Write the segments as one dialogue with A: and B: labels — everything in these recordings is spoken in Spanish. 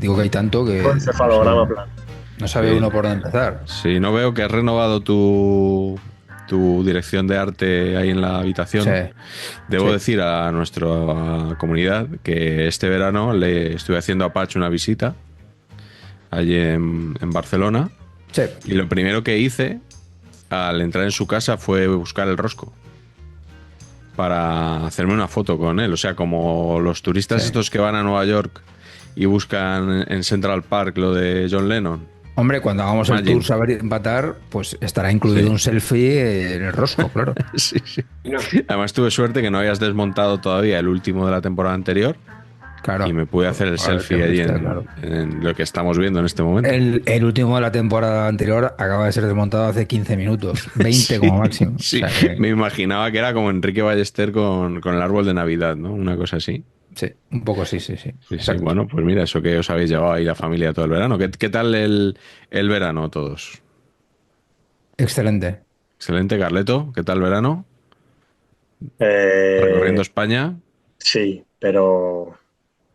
A: digo que hay tanto que no
B: Encefalograma
A: sé,
B: plano.
A: no sabe
C: Sí.
A: uno por dónde empezar.
C: Sí, no veo que has renovado tu dirección de arte ahí en la
A: Sí,
C: habitación. Debo
A: sí,
C: decir a nuestra comunidad que este verano le estuve haciendo a Patch una visita allí en Barcelona
A: sí.
C: y lo primero que hice al entrar en su casa fue buscar el rosco para hacerme una foto con él. O sea, como los
A: Sí.
C: turistas estos que van a Nueva York y buscan en Central Park lo de John Lennon.
A: Hombre, cuando hagamos el tour
C: Imagine.
A: Saber Empatar, pues estará incluido
C: Sí.
A: un selfie en el rosco, claro.
C: Sí, sí.
D: No,
C: Además tuve suerte que no habías desmontado todavía el último de la temporada anterior y
A: Claro.
C: me pude hacer el
A: A ver qué
C: selfie allí
A: fuiste, claro.
C: en lo que estamos viendo en este momento.
A: El último de la temporada anterior acaba de ser desmontado hace 15 minutos, 20 como
C: Sí,
A: máximo. O
C: sí.
A: sea que,
C: Me imaginaba que era como Enrique Ballester con el árbol de Navidad, ¿no? Una cosa así.
A: sí, un poco sí, sí, sí.
C: Sí, sí.
A: Exacto.
C: Bueno, pues mira, eso que os habéis llevado ahí la familia todo el verano. ¿Qué tal el verano todos?
A: Excelente.
C: Excelente, Carleto. ¿Qué tal el verano?
B: Eh,
C: Recorriendo España.
B: sí, pero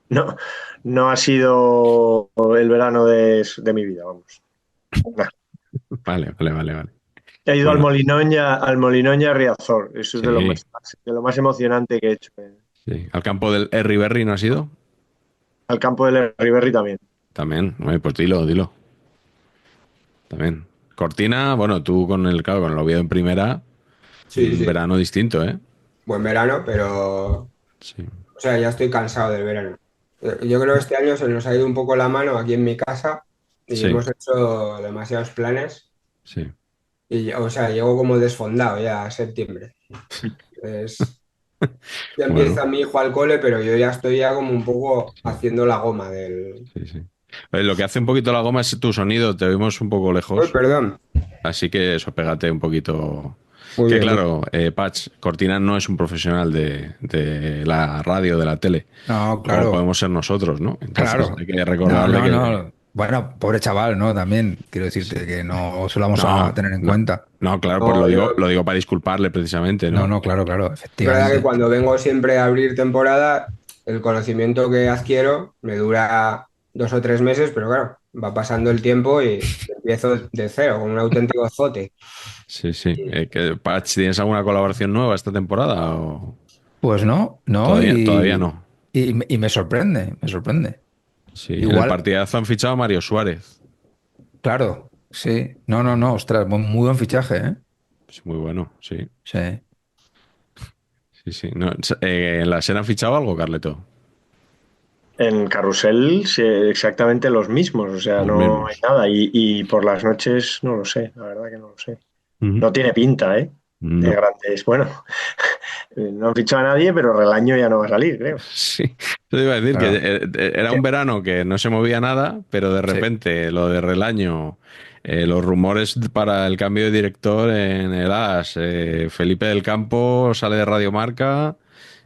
B: no, no ha sido el verano de mi vida, vamos. Nah.
C: Vale, vale, vale, vale.
B: He ido
C: Bueno,
B: Al Molinón y a Riazor. Eso es
C: sí,
B: de lo más emocionante que he hecho.
C: sí. Al campo del Herri Berri no has ido.
B: Al campo del Riverri también.
C: También, pues dilo, dilo. También. Cortina, bueno, tú claro, con el Oviedo en primera,
D: sí,
C: un
D: sí.
C: verano distinto, ¿eh?
D: Buen verano, pero.
C: Sí,
D: O sea, ya estoy cansado del verano. Yo creo que este año se nos ha ido un poco la mano aquí en mi casa y
C: sí,
D: hemos hecho demasiados planes.
C: sí.
D: Y, o sea, llego como desfondado ya a septiembre. Es, ya
C: Bueno,
D: empieza mi hijo al cole, pero yo ya estoy ya como un poco
C: sí,
D: haciendo la goma del.
C: sí, sí. Oye, lo que hace un poquito la goma es tu sonido, te oímos un poco
D: Uy,
C: lejos,
D: perdón.
C: así que eso, pégate un poquito.
D: Muy
C: Que
D: bien, muy
C: claro, Patch, Cortina no es un profesional de la radio, de la tele,
A: No,
C: como
A: claro,
C: podemos ser nosotros, ¿no? Entonces
A: claro.
C: hay que
A: No,
C: recordarle
A: no,
C: que
A: no. Bueno, pobre chaval, ¿no? También quiero
C: sí.
A: decirte que no se lo vamos a
C: No,
A: tener en
C: no,
A: cuenta.
C: no, claro, pues
D: No,
C: lo digo para disculparle precisamente,
A: No,
C: ¿no?
A: no, claro, claro,
D: es verdad que
A: efectivamente.
D: cuando vengo siempre a abrir temporada, el conocimiento que adquiero me dura 2 o 3 meses, pero claro, va pasando el tiempo y empiezo de cero, con un auténtico zote.
C: Sí, sí. Patch, ¿tienes alguna colaboración nueva esta temporada o
A: Pues no, no,
C: todavía no?
A: y me sorprende, me sorprende.
C: Sí, en el
A: Igual,
C: partidazo han fichado a Mario Suárez.
A: claro, sí. No, no, no, ostras, muy buen fichaje, ¿eh?
C: Es muy bueno, sí.
A: Sí.
C: Sí, sí. No, ¿en la SER han fichado algo, Carleto?
B: En Carrusel, sí, exactamente los mismos, o sea,
C: Los
B: no hay
C: mismos.
B: nada. Y por las noches, no lo sé, la verdad que no lo sé.
C: Ujú.
B: No tiene pinta, ¿eh? De
C: No.
B: grandes. Bueno, no han fichado a nadie, pero Relaño ya no va a salir, creo.
C: Sí. Yo te iba a decir que
A: Claro,
C: era un verano que no se movía nada, pero de
A: sí.
C: repente lo de Relaño, los rumores para el cambio de director en el AS, Felipe del Campo sale de Radiomarca.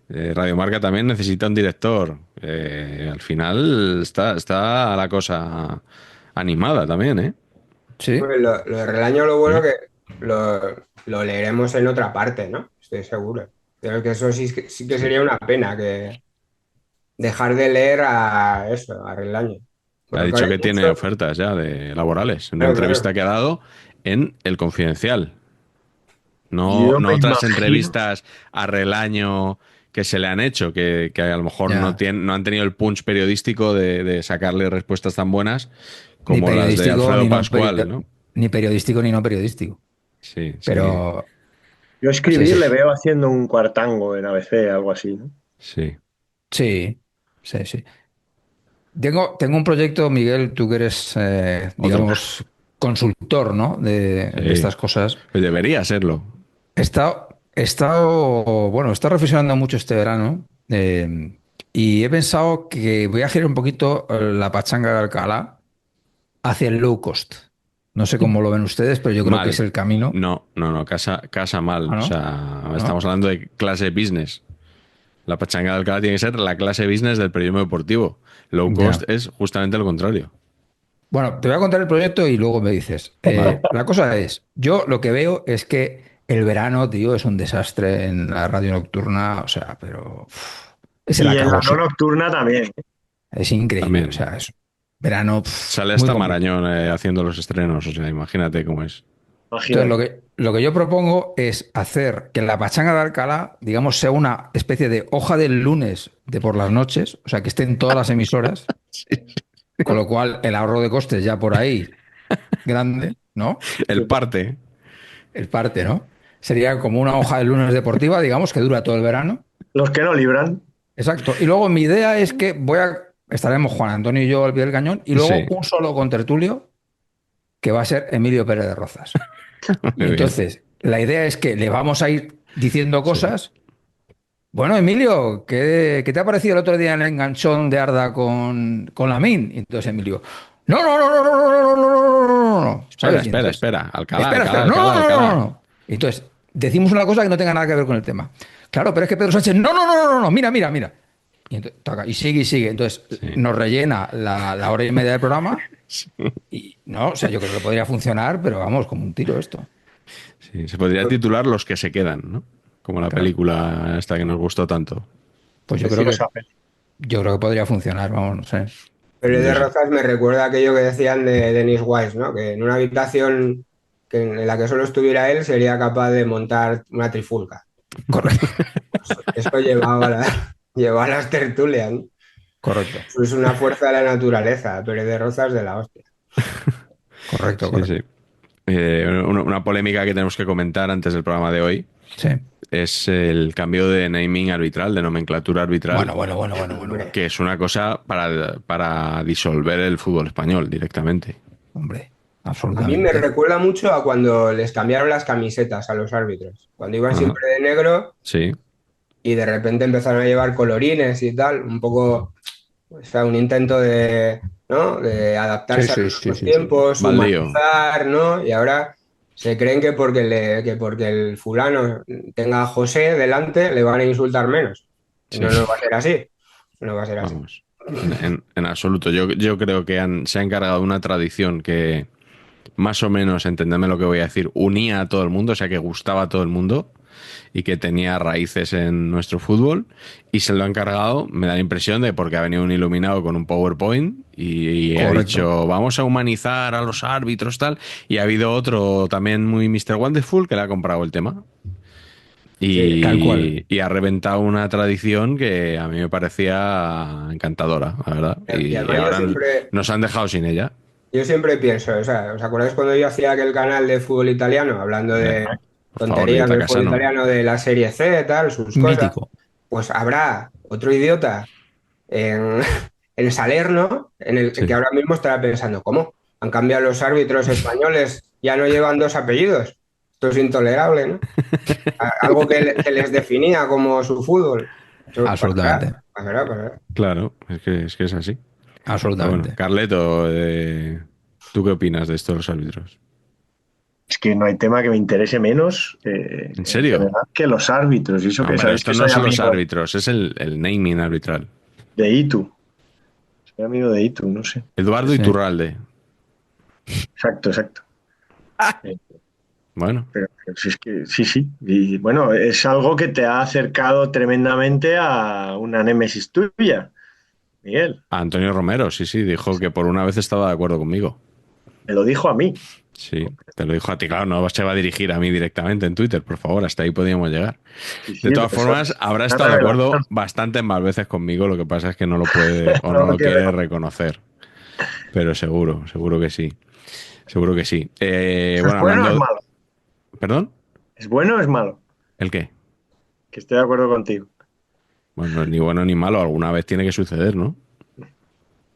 C: Radiomarca también necesita un director. Al final está la cosa animada también, ¿eh?
A: Sí,
D: Pues lo de Relaño, lo bueno
C: Sí.
D: que lo leeremos en otra parte, ¿no? Estoy seguro. Creo que eso sí que
C: Sí.
D: sería una pena, que dejar de leer a eso, a Relaño.
C: Ha
D: Porque
C: dicho
D: claro,
C: que
D: hay
C: tiene
D: mucho.
C: ofertas ya de laborales. En una
D: Claro,
C: entrevista
D: claro.
C: que ha dado en El Confidencial. No,
B: Yo
C: no
B: me
C: otras
B: imagino,
C: entrevistas a Relaño que se le han hecho, que a lo mejor
A: ya.
C: no han tenido el punch periodístico de sacarle respuestas tan buenas
A: Ni
C: como las de
A: periodístico,
C: Alfredo Pascual, ¿no?
A: ni periodístico ni no periodístico.
C: Sí, sí,
A: Pero
B: yo
A: sí,
B: escribir
A: sí,
B: le veo haciendo un cuartango en ABC, algo así, ¿no?
C: sí.
A: sí, sí, sí. Tengo un proyecto, Miguel, tú que eres,
C: Otro.
A: digamos, consultor, ¿no? De
C: Sí.
A: estas cosas.
C: Pues debería serlo.
A: Bueno, he estado reflexionando mucho este verano y he pensado que voy a girar un poquito la pachanga de Alcalá hacia el low cost. No sé cómo lo ven ustedes, pero yo creo que es
C: Mal.
A: el camino.
C: No, no, no, casa mal.
A: ¿O
C: O
A: no?
C: sea,
A: ¿O
C: estamos
A: no?
C: hablando de clase business. La pachanga de Alcalá tiene que ser la clase business del periodismo deportivo. Low cost
A: Ya.
C: es justamente lo contrario.
A: Bueno, te voy a contar el proyecto y luego me dices.
C: Vale.
A: La cosa es, yo lo que veo es que el verano, tío, es un desastre en la radio nocturna, o sea, pero es el
B: Y en la no
A: acabose.
B: nocturna también.
A: Es increíble, o
C: También.
A: sea, es Verano,
C: Sale
A: muy
C: hasta
A: complicado.
C: Marañón haciendo los estrenos, o sea, imagínate cómo es.
A: Entonces,
B: Imagínate.
A: lo que yo propongo es hacer que la pachanga de Alcalá, digamos, sea una especie de hoja del lunes de por las noches, o sea, que esté en todas las emisoras, con lo cual el ahorro de costes ya por ahí grande, ¿no?
C: El parte.
A: El parte, ¿no? Sería como una hoja del lunes deportiva, digamos, que dura todo el verano.
B: Los que no libran,
A: Exacto. Y luego mi idea es que estaremos Juan Antonio y yo al pie del cañón, y luego
C: Sí,
A: un solo contertulio que va a ser Emilio Pérez de Rozas. Y
C: muy bien.
A: entonces, la idea es que le vamos a ir diciendo
C: Sí.
A: cosas. Bueno, Emilio, ¿qué te ha parecido el otro día en el enganchón de Arda con Lamine? Y entonces Emilio, no, no, no, no, no, no, no, no, no, no, no, no,
C: Espera,
A: ¿sabes? Y
C: espera,
A: entonces,
C: espera. Alcalá,
A: espera,
C: Alcalá,
A: espera, no,
C: Alcalá,
A: no, no, no, no,
C: Alcalá.
A: no. Y entonces, decimos una cosa que no tenga nada que ver con el tema. Claro, pero es que Pedro Sánchez, no, no, no, no, no, no, mira, mira, mira. Y, entonces, y sigue y sigue. Entonces,
C: Sí.
A: nos rellena la hora y media del programa y no, o sea, yo creo que podría funcionar, pero vamos, como un tiro esto.
C: Sí, se podría titular Los que se quedan, ¿no? Como la
A: Claro.
C: esta esta que nos gustó tanto.
A: Pues
B: vecinos a Feli.
A: yo creo que podría funcionar, vamos, no sé.
D: Pero de
C: Yo sí.
D: Rozas me recuerda aquello que decían de Dennis Wise, ¿no? Que en una habitación en la que solo estuviera él sería capaz de montar una trifulca.
A: Correcto,
D: Eso llevaba, llevaba a las tertulias, ¿no?
A: correcto,
D: Eso es una fuerza de la naturaleza, pero de Rozas de la hostia.
A: correcto,
C: Sí, sí.
A: correcto.
C: Una polémica que tenemos que comentar antes del programa de hoy
A: Sí.
C: es el cambio de naming arbitral, de nomenclatura arbitral,
A: Bueno, bueno, bueno, bueno, bueno, bueno.
D: Hombre,
C: que es una cosa para disolver el fútbol español directamente.
A: Hombre,
D: a mí me
A: absolutamente.
D: recuerda mucho a cuando les cambiaron las camisetas a los árbitros. Cuando iban
C: Ajá.
D: siempre de negro
C: Sí,
D: y de repente empezaron a llevar colorines y tal, un poco, o sea, un intento de, ¿no? De
A: Sí,
D: adaptarse a
A: sí,
D: los
A: sí,
D: nuevos
A: sí, sí.
D: tiempos,
C: baldío.
D: humanizar, ¿no? Y ahora se creen que que porque el fulano tenga a José delante le van a insultar menos. Y
C: Sí,
D: no, no va a ser así. No va a ser así.
C: vamos. En absoluto. Yo creo que se ha encargado de una tradición que, más o menos, entendedme lo que voy a decir, unía a todo el mundo, o sea, que gustaba a todo el mundo y que tenía raíces en nuestro fútbol, y se lo ha encargado, me da la impresión de porque ha venido un iluminado con un PowerPoint y ha
A: Correcto.
C: dicho, vamos a humanizar a los árbitros, tal, y ha habido otro también muy Mr. Wonderful que le ha comprado el tema.
D: Sí.
A: Tal cual.
C: Y ha reventado una tradición que a mí me parecía encantadora, la verdad.
D: Y
C: Y
D: además
C: ahora nos han dejado sin ella.
D: yo siempre pienso, o sea, ¿os acordáis cuando yo hacía aquel canal de fútbol italiano, hablando
C: Hombre,
D: de
C: por favor,
D: tonterías
C: Dita
D: del fútbol
C: Casano.
D: italiano, de la Serie C, tal, sus cosas?
A: Mítico.
D: Pues habrá otro idiota en, en Salerno en el que
C: Sí.
D: ahora mismo estará pensando, ¿cómo? Han cambiado los árbitros españoles, ya no llevan dos apellidos. Esto es intolerable, ¿no? Algo que les definía como su fútbol. Eso pasará,
A: Absolutamente.
D: pasará, pasará.
C: Claro, es que es así. Pero bueno,
A: Absolutamente.
C: Carleto, ¿tú qué opinas de estos los árbitros?
B: Es que no hay tema que me interese menos
C: ¿En
B: en
C: serio?
B: general que los árbitros. Y eso
C: No,
B: que
C: pero
B: sabéis
C: estos
B: que
C: no
B: soy
C: son los
B: amigo
C: árbitros, es el naming arbitral.
B: de Itu. Soy amigo de Itu, no sé.
C: Eduardo
A: Sí.
C: Iturralde.
B: Exacto, exacto. Eh,
C: Bueno,
B: pero si es que sí, sí. Y bueno, es algo que te ha acercado tremendamente a una némesis tuya, Miguel.
C: a Antonio Romero, sí, sí, dijo que por una vez estaba de acuerdo conmigo.
B: Me lo dijo a mí.
C: Sí, te lo dijo a ti, claro, no se va a dirigir a mí directamente en Twitter, por favor, hasta ahí podíamos llegar.
B: Sí, sí,
C: De
B: pero
C: todas formas, habrá
B: esa
C: estado de acuerdo
B: revelación.
C: bastantes más veces conmigo, lo que pasa es que no lo puede o
B: No
C: no
B: lo
C: lo
B: quiero
C: quiere
B: reconocer.
C: reconocer, pero seguro, seguro que sí, seguro que sí.
B: ¿Eso es
C: Bueno,
B: bueno o es
C: hablando,
B: malo?
C: ¿perdón?
B: ¿Es bueno o es malo?
C: ¿El qué?
B: Que estoy de acuerdo contigo.
C: Bueno, no es ni bueno ni malo, alguna vez tiene que suceder, ¿no?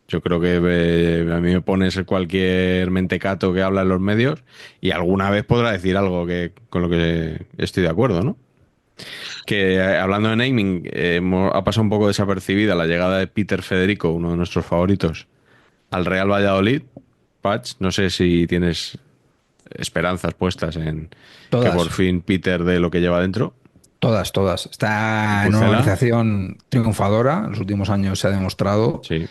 C: Yo creo que a mí me pones cualquier mentecato que habla en los medios y alguna vez podrá decir algo con lo que estoy de acuerdo, ¿no? Que hablando de naming, ha pasado un poco desapercibida la llegada de Peter Federico, uno de nuestros favoritos, al Real Valladolid. Patch, no sé si tienes esperanzas puestas en que por
A: Todas,
C: fin Peter dé lo que lleva dentro.
A: todas, todas. Está en una
C: Pucela,
A: organización triunfadora. En los últimos años se ha demostrado.
C: sí.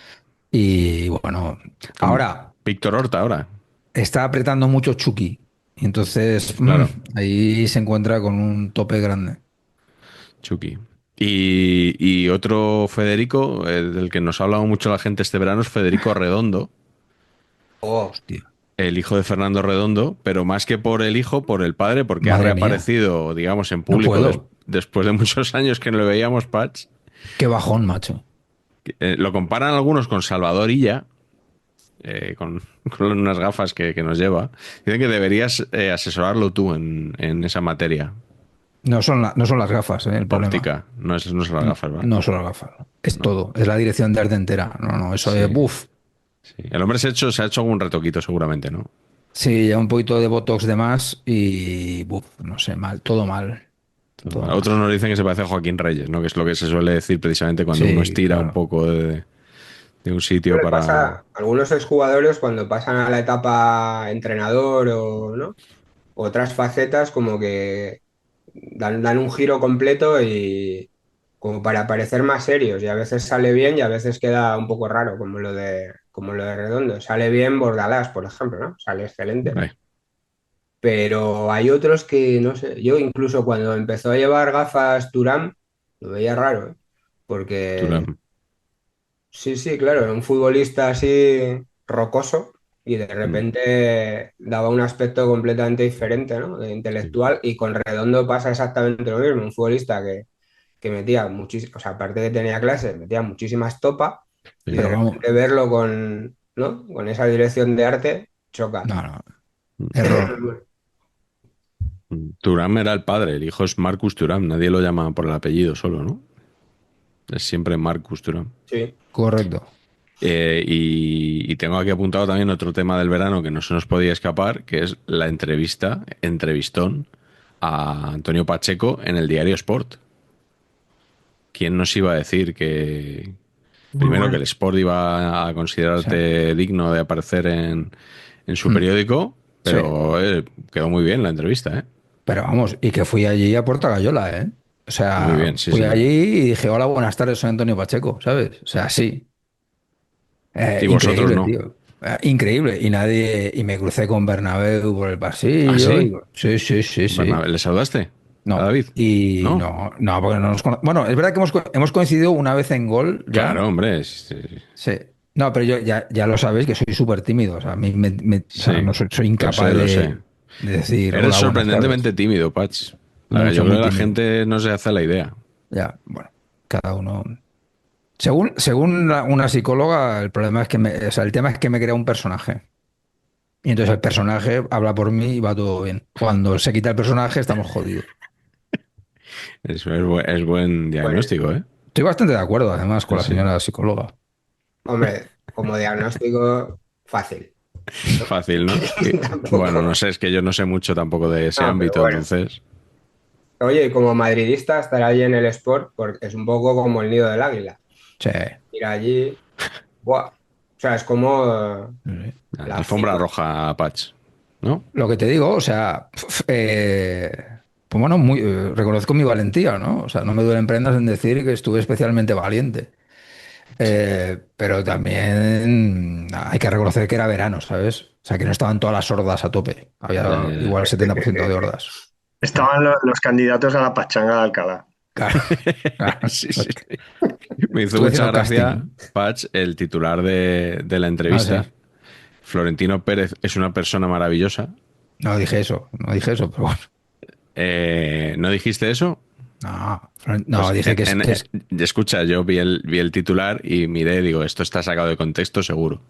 A: Y bueno,
C: Con
A: ahora
C: Víctor Horta ahora,
A: está apretando mucho Chucky. Y entonces
C: claro,
A: ahí se encuentra con un tope grande.
C: Chucky. Y otro Federico, del que nos ha hablado mucho la gente este verano, es Federico Redondo,
D: Oh,
A: Hostia.
C: el hijo de Fernando Redondo, pero más que por el hijo, por el padre, porque ha
A: Madre mía.
C: reaparecido, digamos, en
A: No
C: público
A: puedo.
C: después de muchos años que no le veíamos, Patch.
A: Qué bajón, macho.
C: Lo comparan algunos con Salvador Illa, con unas gafas que nos lleva. Dicen que deberías asesorarlo tú en esa materia.
A: No son las gafas, el problema.
C: Óptica, no son las gafas, ¿verdad?
A: No son las gafas. Es
C: No.
A: todo. Es la dirección de arte entera. No, eso
C: Sí,
A: es buf.
C: sí. El hombre se ha hecho algún retoquito seguramente, ¿no?
A: Sí, ya un poquito de botox de más y buf, no sé, mal, todo mal. Todo mal.
C: Otros nos dicen que se parece a Joaquín Reyes, ¿no? Que es lo que se suele decir precisamente cuando uno
A: Sí,
C: estira un
A: claro.
C: poco de un
D: ¿qué
C: sitio
D: le pasa
C: para...
D: a algunos exjugadores cuando pasan a la etapa entrenador o, ¿no? Otras facetas como que dan un giro completo y como para parecer más serios y a veces sale bien y a veces queda un poco raro como lo de Redondo. Sale bien Bordalás, por ejemplo, ¿no? Sale excelente.
C: Ay,
D: Pero hay otros que, no sé, yo incluso cuando empezó a llevar gafas Turán, lo veía raro, ¿eh? Porque
C: Thuram.
D: sí, sí, claro, era un futbolista así rocoso y de
C: Mm,
D: repente daba un aspecto completamente diferente, ¿no? De
C: sí,
D: intelectual y con Redondo pasa exactamente lo mismo, un futbolista que metía muchísimas, o sea, aparte de que tenía clases, metía muchísimas topas y de
A: Pero
C: sí.
A: vamos,
D: repente verlo con, ¿no? Con esa dirección de arte choca.
A: no, error.
C: Thuram era el padre, el hijo es Marcus Thuram, nadie lo llama por el apellido solo, ¿no? Es siempre Marcus Thuram.
D: Sí.
A: Correcto.
C: Y tengo aquí apuntado también otro tema del verano que no se nos podía escapar, que es la entrevistón a Antonio Pacheco en el diario Sport. ¿Quién nos iba a decir que,
B: Muy
C: primero, que
B: bueno.
C: el Sport iba a
A: Sí.
C: considerarte digno de aparecer en su
A: Mm,
C: periódico?
A: sí.
C: Pero quedó muy bien la entrevista, ¿eh?
A: Pero vamos, y que fui allí a Puerta Gallola, ¿eh? O
C: Muy
A: sea,
C: bien, sí,
A: fui
C: señor.
A: allí y dije, hola, buenas tardes, soy Antonio Pacheco, ¿sabes? O sea, sí.
C: Y vosotros
A: Increíble,
C: no.
A: tío. Increíble. Y nadie, y me crucé con Bernabéu por el
C: ¿Ah,
A: pasillo.
C: sí?
A: Y, sí, sí, sí, sí.
C: ¿Le saludaste a
A: No.
C: David?
A: Y
C: ¿No?
A: no, no, porque no nos Bueno, es verdad que hemos coincidido una vez en gol
C: Claro,
A: ya.
C: hombre.
A: Sí. No, pero yo ya lo sabéis que soy súper tímido. O sea, a mí o sea,
C: Sí,
A: no soy
C: lo
A: incapaz
C: sé, lo sé.
A: de decir
C: Eres
A: hola, buenas tardes.
C: sorprendentemente tímido, Patch. Yo
A: Mucho,
C: creo
A: muy
C: que la
A: tímido.
C: gente no se hace la idea.
A: Ya, bueno, cada uno. Según una psicóloga, el problema es que o sea, el tema es que me crea un personaje. Y entonces el personaje habla por mí y va todo bien. Cuando se quita el personaje, estamos jodidos.
C: Eso es buen
D: Pues,
C: diagnóstico, ¿eh?
A: Estoy bastante de acuerdo, además, con
C: Sí,
A: la
C: sí.
A: señora psicóloga.
D: hombre, como diagnóstico fácil, ¿no?
C: Fácil, ¿no? Bueno, no
D: Tampoco.
C: sé, es que yo no sé mucho tampoco de ese
D: No, pero
C: ámbito,
D: bueno.
C: entonces.
D: Oye, y como madridista estar allí en el Sport, porque es un poco como el nido del águila.
A: Sí.
D: Ir allí, ¡buah! O sea, es como
A: Sí.
D: la
C: Alfombra
D: cima.
C: roja, Patch, ¿no?
A: Lo que te digo, o sea, pues bueno, reconozco mi valentía, ¿no? O sea, no me duelen prendas en decir que estuve especialmente valiente. Pero también hay que reconocer que era verano, ¿sabes? O sea, que no estaban todas las hordas a tope.
C: Ya,
A: Había
C: ya, ya.
A: igual 70% de hordas.
B: Estaban los candidatos a la pachanga de Alcalá.
A: Claro, claro,
C: Sí, sí.
A: exacto.
C: Me hizo
A: Estuve
C: mucha
A: haciendo
C: gracia,
A: casting.
C: Patch, el titular de la
A: Ah, sí.
C: entrevista. Florentino Pérez es una persona maravillosa.
A: No dije eso, pero bueno.
C: ¿No dijiste eso?
A: No, no,
C: Pues
A: dije que es.
C: escucha, yo vi el titular y miré, digo, esto está sacado de contexto seguro.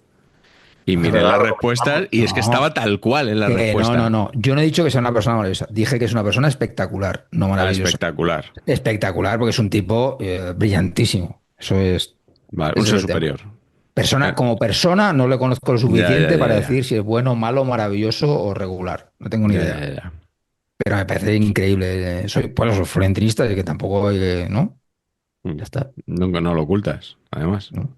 C: Y
B: De
C: miré
B: verdad
C: las
B: lo comentamos.
C: respuestas y es que estaba
A: No,
C: tal cual en la respuesta.
A: no. Yo no he dicho que sea una persona maravillosa. Dije que es una persona espectacular, no
C: Ah,
A: maravillosa.
C: espectacular.
A: Espectacular porque es un tipo brillantísimo. Eso
C: Vale, un
A: ese es
C: ser
A: el tema.
C: superior.
A: Persona,
C: Eh,
A: como persona no le conozco lo
C: ya, ya,
A: suficiente
C: ya,
A: para
C: ya.
A: decir si es bueno, malo, maravilloso o regular. No tengo ni
C: Ya, ya,
A: idea.
C: ya.
A: Pero me parece increíble. Soy florentinista y que tampoco hay que, ¿no?
C: Mm.
A: Ya está,
C: Nunca no lo ocultas, además.
A: ¿no?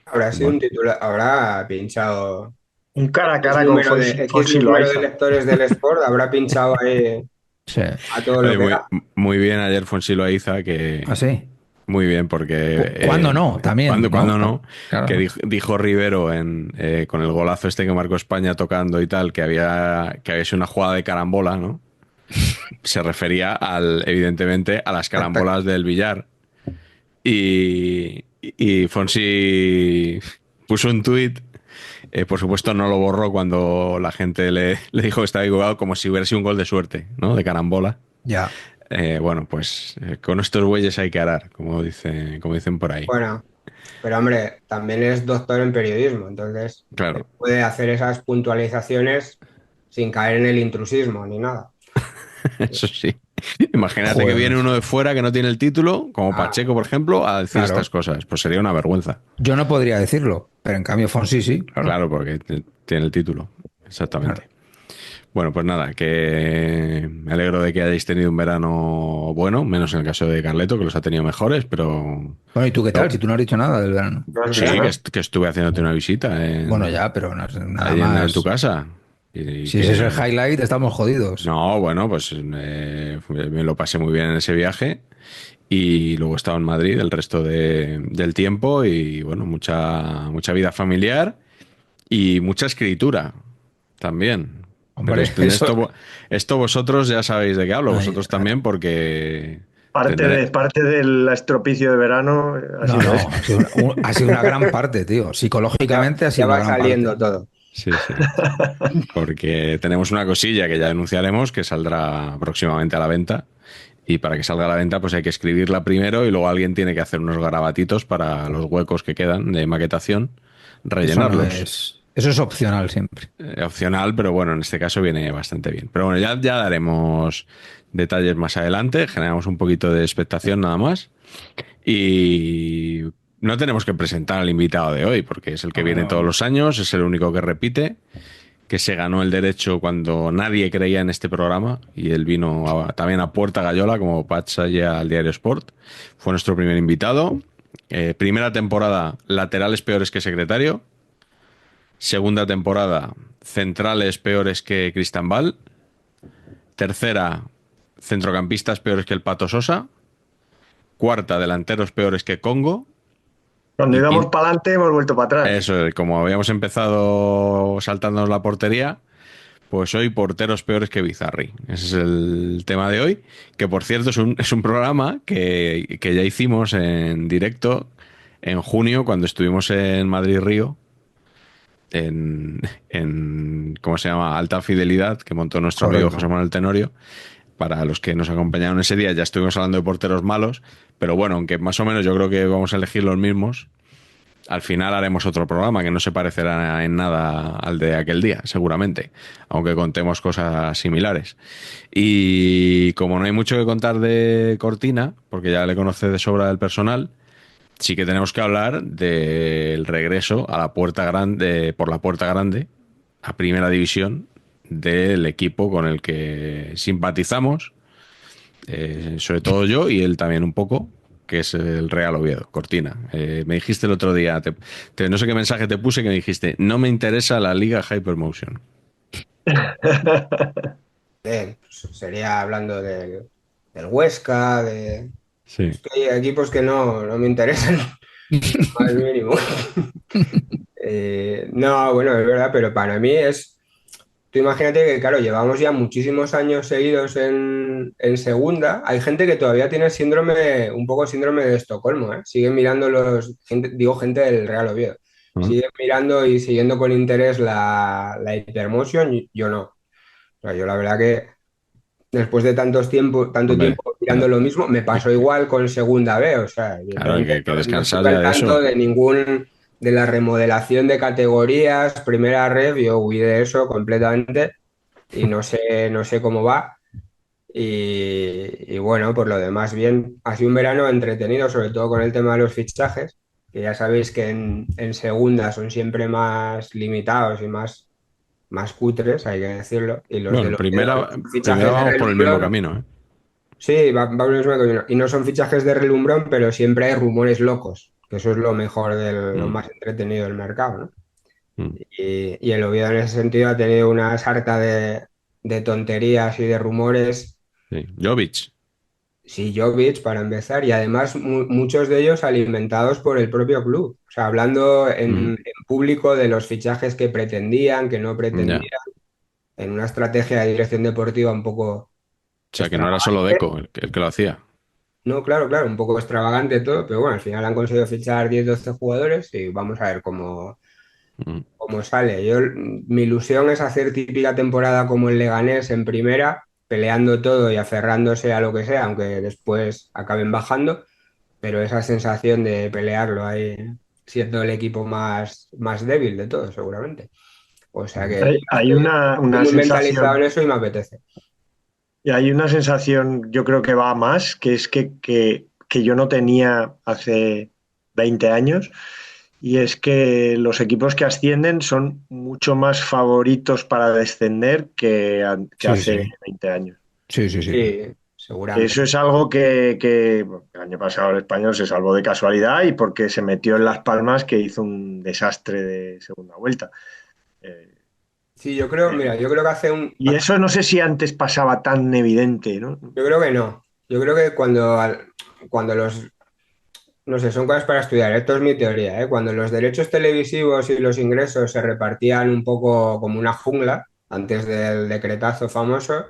D: Habrá sido
C: Bueno,
D: un titular, habrá pinchado
B: Un cara a
D: X
B: cara con
D: número X
B: Fonsi
D: número de
B: Loaiza.
D: lectores del Sport, habrá pinchado ahí
A: Sí.
D: a todo lo
C: oye,
D: que da.
C: muy bien ayer Fonsilo Aiza,
A: ¿Ah,
C: que
A: sí?
C: muy bien, porque
A: ¿Cuándo no? También, ¿no?
C: cuando no, que
A: Claro.
C: dijo Rivero con el golazo este que marcó España tocando y tal, que había sido una jugada de carambola, ¿no? Se refería evidentemente a las carambolas del billar. Y Fonsi puso un tuit Por supuesto, no lo borró cuando la gente le dijo que estaba equivocado, como si hubiera sido un gol de suerte, ¿no? De carambola.
A: Ya.
C: Bueno, pues con estos bueyes hay que arar, como dicen por ahí.
D: Bueno, pero hombre, también es doctor en periodismo, entonces
C: Claro,
D: puede hacer esas puntualizaciones sin caer en el intrusismo ni nada.
C: eso sí. Imagínate que
A: Joder,
C: viene
A: macho.
C: uno de fuera que no tiene el título, como
D: Ah,
C: Pacheco, por ejemplo, a decir estas
A: Claro.
C: cosas. Pues sería una vergüenza.
A: Yo no podría decirlo, pero en cambio Fonsi sí, claro.
C: Claro, porque tiene el título.
A: Claro.
C: Exactamente. Bueno, pues nada, que me alegro de que hayáis tenido un verano bueno, menos en el caso de Carleto, que los ha tenido mejores, pero
A: Bueno, ¿y tú qué tal?
C: no.
A: Si tú no has dicho nada del verano.
B: No es
C: Sí,
B: verano.
C: que estuve haciéndote una visita
A: Bueno, ya, pero no es nada
C: ahí en tu
A: más.
C: casa. Y
A: Si ese es el
C: que
A: highlight, estamos jodidos.
C: no, bueno, pues me lo pasé muy bien en ese viaje y luego he estado en Madrid el resto del tiempo y bueno, mucha vida familiar y mucha escritura también. Pero
A: Hombre, eso.
C: esto vosotros ya sabéis de qué hablo,
A: Ay,
C: vosotros también porque tendré...
B: Parte del estropicio de verano ha
A: no,
B: sido
A: no,
B: eso.
A: ha sido una gran parte, tío.
D: ya,
A: Psicológicamente ha
D: ya
A: sido una
D: va
A: gran parte.
D: saliendo todo.
C: Sí, sí. Porque tenemos una cosilla que ya anunciaremos que saldrá próximamente a la venta. Y para que salga a la venta, pues hay que escribirla primero y luego alguien tiene que hacer unos garabatitos para los huecos que quedan de maquetación,
A: Eso no
C: rellenarlos.
A: es. Eso es opcional siempre.
C: Opcional, pero bueno, en este caso viene bastante bien. Pero bueno, ya daremos detalles más adelante, generamos un poquito de expectación nada más. Y no tenemos que presentar al invitado de hoy, porque es el que
A: No,
C: viene todos
A: no.
C: los años, es el único que repite, que se ganó el derecho cuando nadie creía en este programa y él vino también a Puerta Gallola como Patch allá al Diario Sport. Fue nuestro primer invitado. Primera temporada, laterales peores que secretario. Segunda temporada, centrales peores que Cristambal. Tercera, centrocampistas peores que el Pato Sosa. Cuarta, delanteros peores que Congo.
B: Cuando
C: Y
B: íbamos para adelante hemos vuelto para atrás.
C: eso, como habíamos empezado saltándonos la portería, pues hoy porteros peores que Bizarri. Ese es el tema de hoy, que por cierto es un programa que ya hicimos en directo en junio cuando estuvimos en Madrid-Río, ¿cómo se llama? Alta Fidelidad, que montó nuestro amigo José
A: Correcto.
C: Manuel Tenorio. Para los que nos acompañaron ese día ya estuvimos hablando de porteros malos, pero bueno, aunque más o menos yo creo que vamos a elegir los mismos, al final haremos otro programa que no se parecerá en nada al de aquel día, seguramente, aunque contemos cosas similares. Y como no hay mucho que contar de Cortina, porque ya le conoce de sobra el personal, sí que tenemos que hablar del regreso a la puerta grande, por la puerta grande, a Primera División, del equipo con el que simpatizamos, sobre todo yo y él también un poco, que es el Real Oviedo, Cortina. Me dijiste el otro día, no sé qué mensaje te puse, que me dijiste, no me interesa la Liga Hypermotion.
D: Pues sería hablando del Huesca,
C: Sí.
D: es que hay equipos que no me interesan, más mínimo. No, bueno, es verdad, pero para mí es. Tú imagínate que, claro, llevamos ya muchísimos años seguidos en segunda. Hay gente que todavía tiene un poco síndrome de Estocolmo, ¿eh? Siguen mirando digo, gente del Real Oviedo.
C: Ujú.
D: Siguen mirando y siguiendo con interés la Hypermotion, y yo no. O sea, yo la verdad que después de tanto
C: Hombre,
D: tiempo mirando lo mismo, me pasó igual con segunda B. O sea,
C: claro,
D: evidentemente
C: que
D: no
C: descansar
D: estuve
C: ya
D: al
C: de
D: tanto
C: eso.
D: de la remodelación de categorías, primera red, yo huí de eso completamente y no sé cómo va. Y bueno, por lo demás, bien, ha sido un verano entretenido, sobre todo con el tema de los fichajes, que ya sabéis que en segunda son siempre más limitados y más cutres, hay que decirlo. Y los de
C: Bueno,
D: los que no son
C: primera
D: fichajes de
C: vamos por el mismo
D: relumbrón,
C: camino, ¿eh?
D: sí, va por el mismo camino. Y no son fichajes de relumbrón, pero siempre hay rumores locos, que eso es lo mejor, lo
C: Mm,
D: más entretenido del mercado, ¿no?
C: mm,
D: Y el Oviedo en ese sentido ha tenido una sarta de tonterías y de rumores.
C: sí. Jovic.
D: Sí, Jovic para empezar, y además muchos de ellos alimentados por el propio club. O sea, hablando
C: Mm,
D: en público de los fichajes que pretendían, que no
C: ya.
D: pretendían, en una estrategia de dirección deportiva un poco
C: O sea, que no era solo
D: extravagante.
C: Deco el que lo hacía.
D: No, claro, claro, un poco extravagante todo, pero bueno, al final han conseguido fichar 10 12 jugadores y vamos a ver como sale. Mi ilusión es hacer típica temporada como el Leganés en primera, peleando todo y aferrándose a lo que sea, aunque después acaben bajando, pero esa sensación de pelearlo ahí, siendo el equipo más débil de todos, seguramente. O sea que
B: Hay
D: estoy
B: una
D: muy mentalizado en
B: sensación,
D: eso y me apetece.
B: y hay una sensación, yo creo que va a más, que es que yo no tenía hace 20 años, y es que los equipos que ascienden son mucho más favoritos para descender que
A: Sí,
B: hace
A: sí.
B: 20 años.
A: Sí, sí, sí.
D: Sí,
B: Eso
D: seguramente.
B: es algo bueno, el año pasado el español se salvó de casualidad y porque se metió en Las Palmas, que hizo un desastre de segunda vuelta. Eh,
D: Sí, yo creo, mira, yo creo que
B: y eso no sé si antes pasaba tan evidente, ¿no?
D: yo creo que no. Yo creo que cuando no sé, son cosas para estudiar, esto es mi teoría, ¿eh? Cuando los derechos televisivos y los ingresos se repartían un poco como una jungla, antes del decretazo famoso,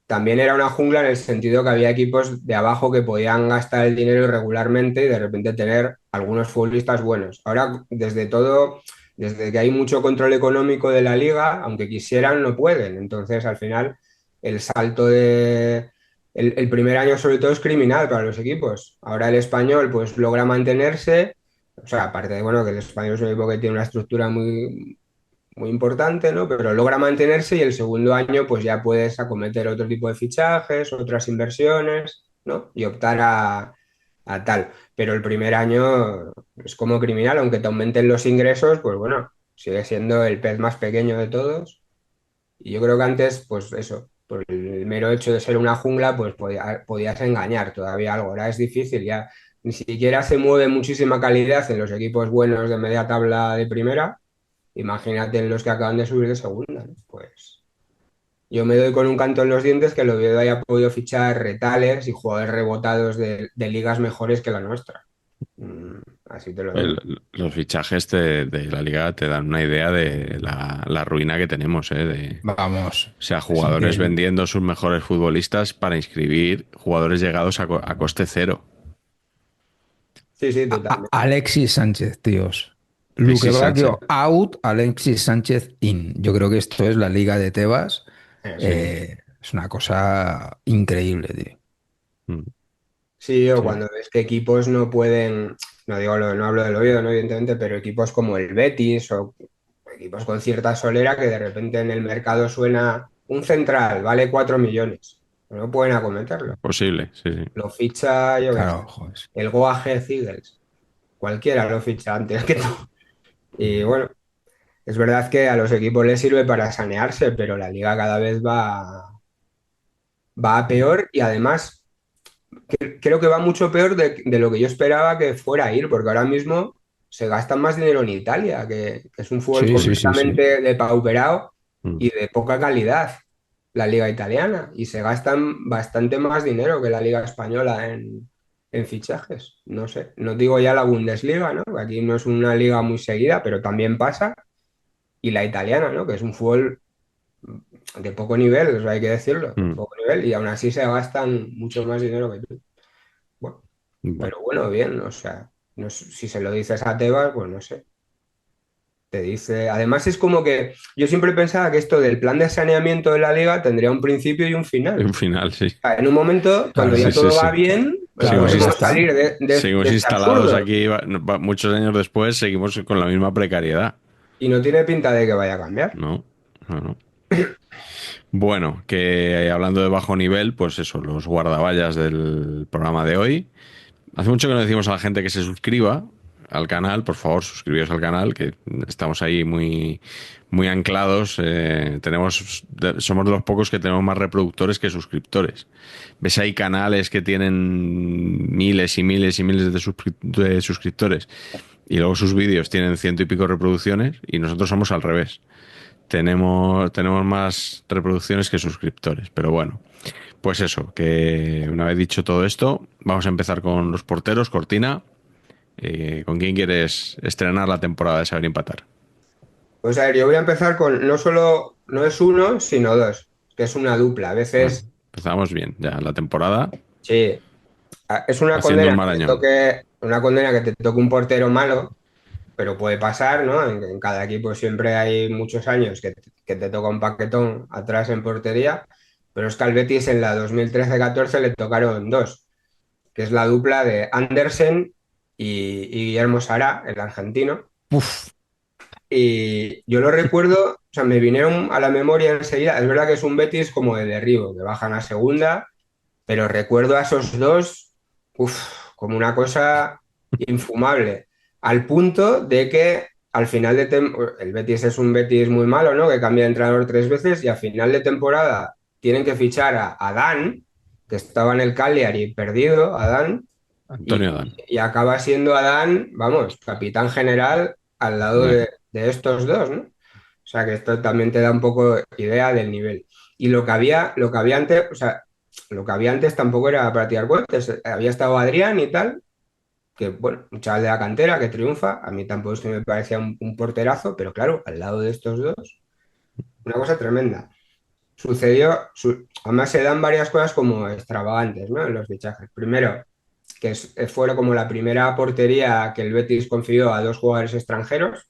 D: también era una jungla en el sentido que había equipos de abajo que podían gastar el dinero irregularmente y de repente tener algunos futbolistas buenos. Ahora, desde que hay mucho control económico de la liga, aunque quisieran, no pueden. Entonces, al final, el salto el primer año sobre todo es criminal para los equipos. Ahora el español pues logra mantenerse, o sea, aparte de bueno, que el español es un equipo que tiene una estructura muy importante, ¿no? Pero logra mantenerse y el segundo año pues ya puedes acometer otro tipo de fichajes, otras inversiones, ¿no? Y optar a tal. Pero el primer año es como criminal, aunque te aumenten los ingresos, pues bueno, sigue siendo el pez más pequeño de todos. Y yo creo que antes, pues eso, por el mero hecho de ser una jungla, pues podías engañar todavía algo. Ahora es difícil, ya ni siquiera se mueve muchísima calidad en los equipos buenos de media tabla de primera. Imagínate en los que acaban de subir de segunda, ¿no? Pues yo me doy con un canto en los dientes que el Oviedo haya podido fichar retales y jugadores rebotados de ligas mejores que la nuestra. Mm, así te lo digo.
C: Los fichajes de la liga te dan una idea de la ruina que tenemos, ¿eh?
A: Vamos.
C: O sea,
A: Es
C: jugadores
A: increíble.
C: vendiendo sus mejores futbolistas para inscribir jugadores llegados a coste cero.
D: Sí, sí, totalmente.
A: Alexis Sánchez, tíos. Luque
C: Alexis Sánchez.
A: Bacchio out, Alexis Sánchez in. Yo creo que esto es la liga de Tebas.
D: Sí.
A: Es una cosa increíble, tío.
C: Mm,
D: Sí, o
C: sí.
D: cuando ves que equipos no pueden, no digo, no hablo del Oviedo, ¿no? Evidentemente, pero equipos como el Betis o equipos con cierta solera que de repente en el mercado suena un central, vale 4 millones. No pueden acometerlo.
C: Posible, sí, sí.
D: Lo ficha, yo qué sé,
A: Claro, joder.
D: el Goa Eagles. Cualquiera lo ficha antes que tú. Y bueno, es verdad que a los equipos les sirve para sanearse, pero la liga cada vez va a peor y además creo que va mucho peor de lo que yo esperaba que fuera a ir, porque ahora mismo se gasta más dinero en Italia, que es un fútbol
A: Sí, sí, sí, sí.
D: completamente depauperado
C: Mm.
D: y de poca calidad, la liga italiana, y se gastan bastante más dinero que la liga española en fichajes. No sé, no digo ya la Bundesliga, ¿no? Que aquí no es una liga muy seguida, pero también pasa, y la italiana, ¿no? Que es un fútbol de poco nivel, eso hay que decirlo, de
C: Mm.
D: poco nivel, y aún así se gastan mucho más dinero que tú. Bueno.
C: Bueno,
D: Pero bueno, bien, o sea, si se lo dices a Tebas, pues no sé. Te dice. Además, es como que yo siempre pensaba que esto del plan de saneamiento de la liga tendría un principio y un final.
C: un final, sí.
D: O sea, en un momento, cuando
A: Claro,
C: Sí,
D: ya
C: sí,
D: todo va
C: sí.
D: bien,
A: claro,
C: Seguimos,
A: ya
D: podemos
A: está.
D: salir de
C: seguimos
D: este
C: instalados
D: absurdo.
C: aquí muchos años después, seguimos con la misma precariedad.
D: Y no tiene pinta de que vaya a cambiar.
C: No, no, no. Bueno, que hablando de bajo nivel, pues eso, los guardaballas del programa de hoy. Hace mucho que no decimos a la gente que se suscriba al canal, por favor, suscribíos al canal, que estamos ahí muy, muy anclados. Somos de los pocos que tenemos más reproductores que suscriptores. Ves ahí canales que tienen miles y miles y miles de suscriptores y luego sus vídeos tienen ciento y pico reproducciones y nosotros somos al revés. Tenemos más reproducciones que suscriptores, pero bueno. Pues eso, que una vez dicho todo esto, vamos a empezar con los porteros. Cortina, ¿con quién quieres estrenar la temporada de Saber Empatar?
D: Pues a ver, yo voy a empezar con no solo, no es uno, sino dos, que es una dupla. A
C: Bueno,
D: veces,
C: empezamos bien, ya la temporada
D: sí, es una
C: haciendo
D: condena
C: un
D: que te
C: marañón.
D: toque, una condena que te toque un portero malo. pero puede pasar, ¿no? En cada equipo siempre hay muchos años que te toca un paquetón atrás en portería, pero es que al Betis en la 2013-14 le tocaron dos, que es la dupla de Andersen y Guillermo Sará, el argentino.
A: Uf,
D: Y yo lo recuerdo, o sea, me vinieron a la memoria enseguida. Es verdad que es un Betis como de derribo, que bajan a segunda, pero recuerdo a esos dos, uf, como una cosa infumable, al punto de que al final el Betis es un Betis muy malo, ¿no? Que cambia de entrenador 3 veces y a final de temporada tienen que fichar a Dan, que estaba en el Cagliari perdido, a Dan,
C: Antonio
D: y,
C: Adán.
D: y acaba siendo Adán, vamos, capitán general al lado
C: Hombre,
D: de estos dos, ¿no? O sea que esto también te da un poco idea del nivel. Y lo que había antes, o sea, lo que había antes tampoco era para tirar cohetes. Había estado Adrián y tal, que bueno, un chaval de la cantera que triunfa. A mí tampoco es que me parecía un porterazo, pero claro, al lado de estos dos, una cosa tremenda. Además se dan varias cosas como extravagantes, ¿no? En los fichajes. Primero, fue como la primera portería que el Betis confió a dos jugadores extranjeros.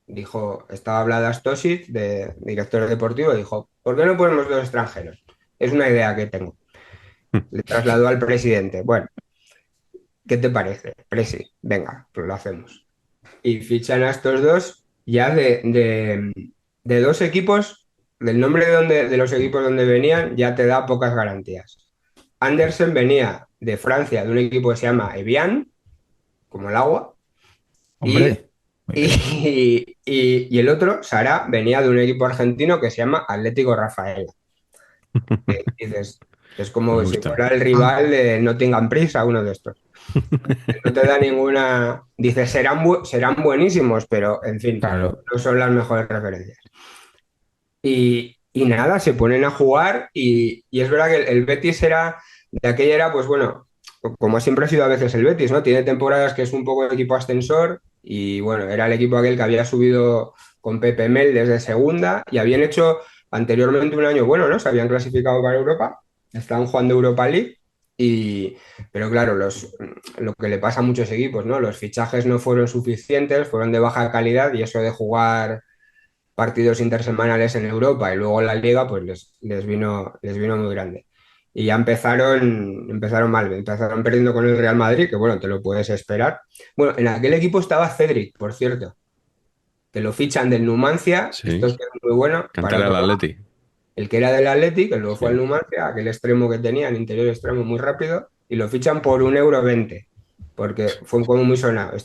D: Dijo, estaba Vladas Tosic, director deportivo, dijo, ¿por qué no ponemos dos extranjeros? Es una idea que tengo. Le trasladó al presidente. Bueno, ¿qué te parece? Presi, venga, pues lo hacemos. Y fichan a estos dos ya de dos equipos, del nombre de los equipos donde venían, ya te da pocas garantías. Andersen venía de Francia, de un equipo que se llama Evian, como el agua, y,
A: hombre, muy bien.
D: y el otro, Sara, venía de un equipo argentino que se llama Atlético Rafaela. Dices, es
C: me
D: como si
C: gusta.
D: fuera el rival de Nottingham Prisa, uno de estos. No te da ninguna. Dices, serán buenísimos, pero en fin,
A: Claro.
D: no son las mejores referencias. Y nada, se ponen a jugar y es verdad que el Betis era, de aquella era, pues bueno, como siempre ha sido a veces el Betis, ¿no? Tiene temporadas que es un poco equipo ascensor y bueno, era el equipo aquel que había subido con Pepe Mel desde segunda y habían hecho anteriormente un año bueno, ¿no? Se habían clasificado para Europa, estaban jugando Europa League y, pero claro, lo que le pasa a muchos equipos, ¿no? Los fichajes no fueron suficientes, fueron de baja calidad y eso de jugar partidos intersemanales en Europa y luego en la Liga, pues les vino muy grande. Y ya empezaron mal, empezaron perdiendo con el Real Madrid, que bueno, te lo puedes esperar. Bueno, en aquel equipo estaba Cedric, por cierto, que lo fichan del Numancia, esto
C: Sí.
D: es que es muy bueno, para
C: Cantera
D: otro
C: del
D: lado.
C: Atleti.
D: El que era del Athletic, que luego fue al
C: Sí.
D: Numancia, aquel extremo que tenía, el interior extremo muy rápido, y lo fichan por 1,20 € porque fue como muy sonado.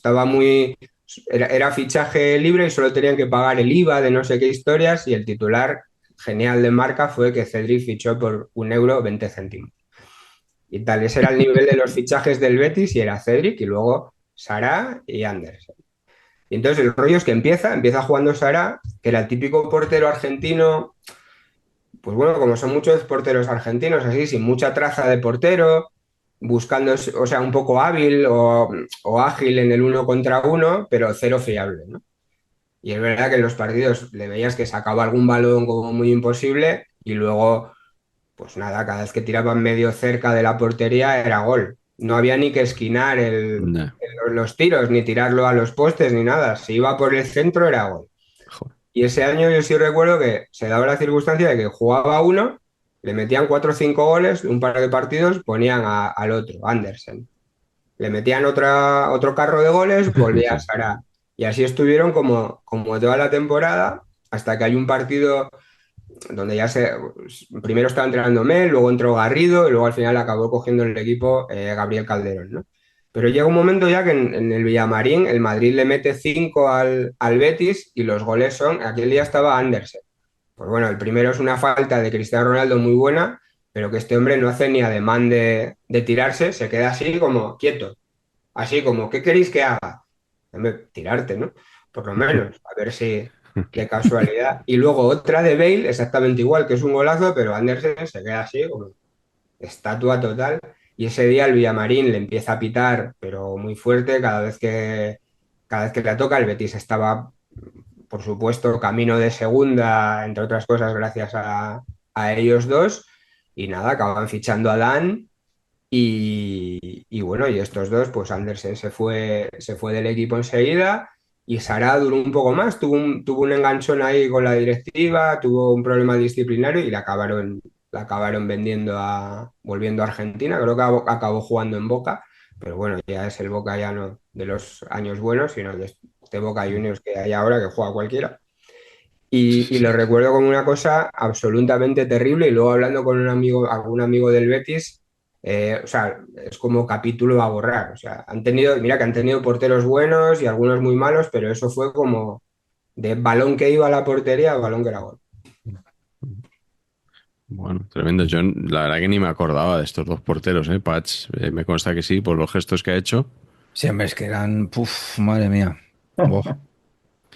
D: Era fichaje libre y solo tenían que pagar el IVA de no sé qué historias, y el titular genial de Marca fue que Cedric fichó por 1,20 € y tal. Ese era el nivel de los fichajes del Betis y era Cedric y luego Sará y Andersen. Y entonces el rollo es que empieza jugando Sará, que era el típico portero argentino, pues bueno, como son muchos porteros argentinos, así, sin mucha traza de portero, buscando, o sea, un poco hábil o ágil en el uno contra uno, pero cero fiable, ¿no? Y es verdad que en los partidos le veías que sacaba algún balón como muy imposible y luego, pues nada, cada vez que tiraban medio cerca de la portería era gol. No había ni que esquinar
C: No.
D: los tiros, ni tirarlo a los postes, ni nada. Si iba por el centro era gol.
C: Joder.
D: Y ese año yo sí recuerdo que se daba la circunstancia de que jugaba uno, le metían 4 o 5 goles, un par de partidos, ponían al otro, Andersen. Le metían otro carro de goles, volvía a
C: Sí.
D: Sara. Y así estuvieron como toda la temporada, hasta que hay un partido donde primero estaba entrenando Mel, luego entró Garrido y luego al final acabó cogiendo el equipo Gabriel Calderón, ¿no? Pero llega un momento ya que en el Villamarín el Madrid le mete 5 al Betis y los goles son, aquel día estaba Andersen. Pues bueno, el primero es una falta de Cristiano Ronaldo muy buena, pero que este hombre no hace ni ademán de tirarse, se queda así como quieto, así como, ¿qué queréis que haga? Hombre, tirarte, ¿no? Por lo menos, a ver si, qué casualidad. Y luego otra de Bale, exactamente igual, que es un golazo, pero Andersen se queda así como estatua total. Y ese día el Villamarín le empieza a pitar, pero muy fuerte, cada vez que le toca. El Betis estaba, por supuesto, camino de segunda, entre otras cosas, gracias a ellos dos. Y nada, acaban fichando a Dan. Y bueno, y estos dos, pues Andersen se fue del equipo enseguida Y Sara duró un poco más, tuvo un enganchón ahí con la directiva, tuvo un problema disciplinario y la acabaron volviendo a Argentina. Creo que acabó jugando en Boca, pero bueno, ya es el Boca ya no de los años buenos, sino de este Boca Juniors que hay ahora, que juega cualquiera. Y lo recuerdo como una cosa absolutamente terrible. Y luego hablando con algún amigo del Betis, o sea, es como capítulo a borrar. O sea, mira que han tenido porteros buenos y algunos muy malos, pero eso fue como de balón que iba a la portería a balón que era gol.
C: Bueno, tremendo. Yo la verdad que ni me acordaba de estos dos porteros, ¿eh? Patch, me consta que sí, por los gestos que ha hecho.
A: Sí, hombre, es que eran, madre mía. Buah,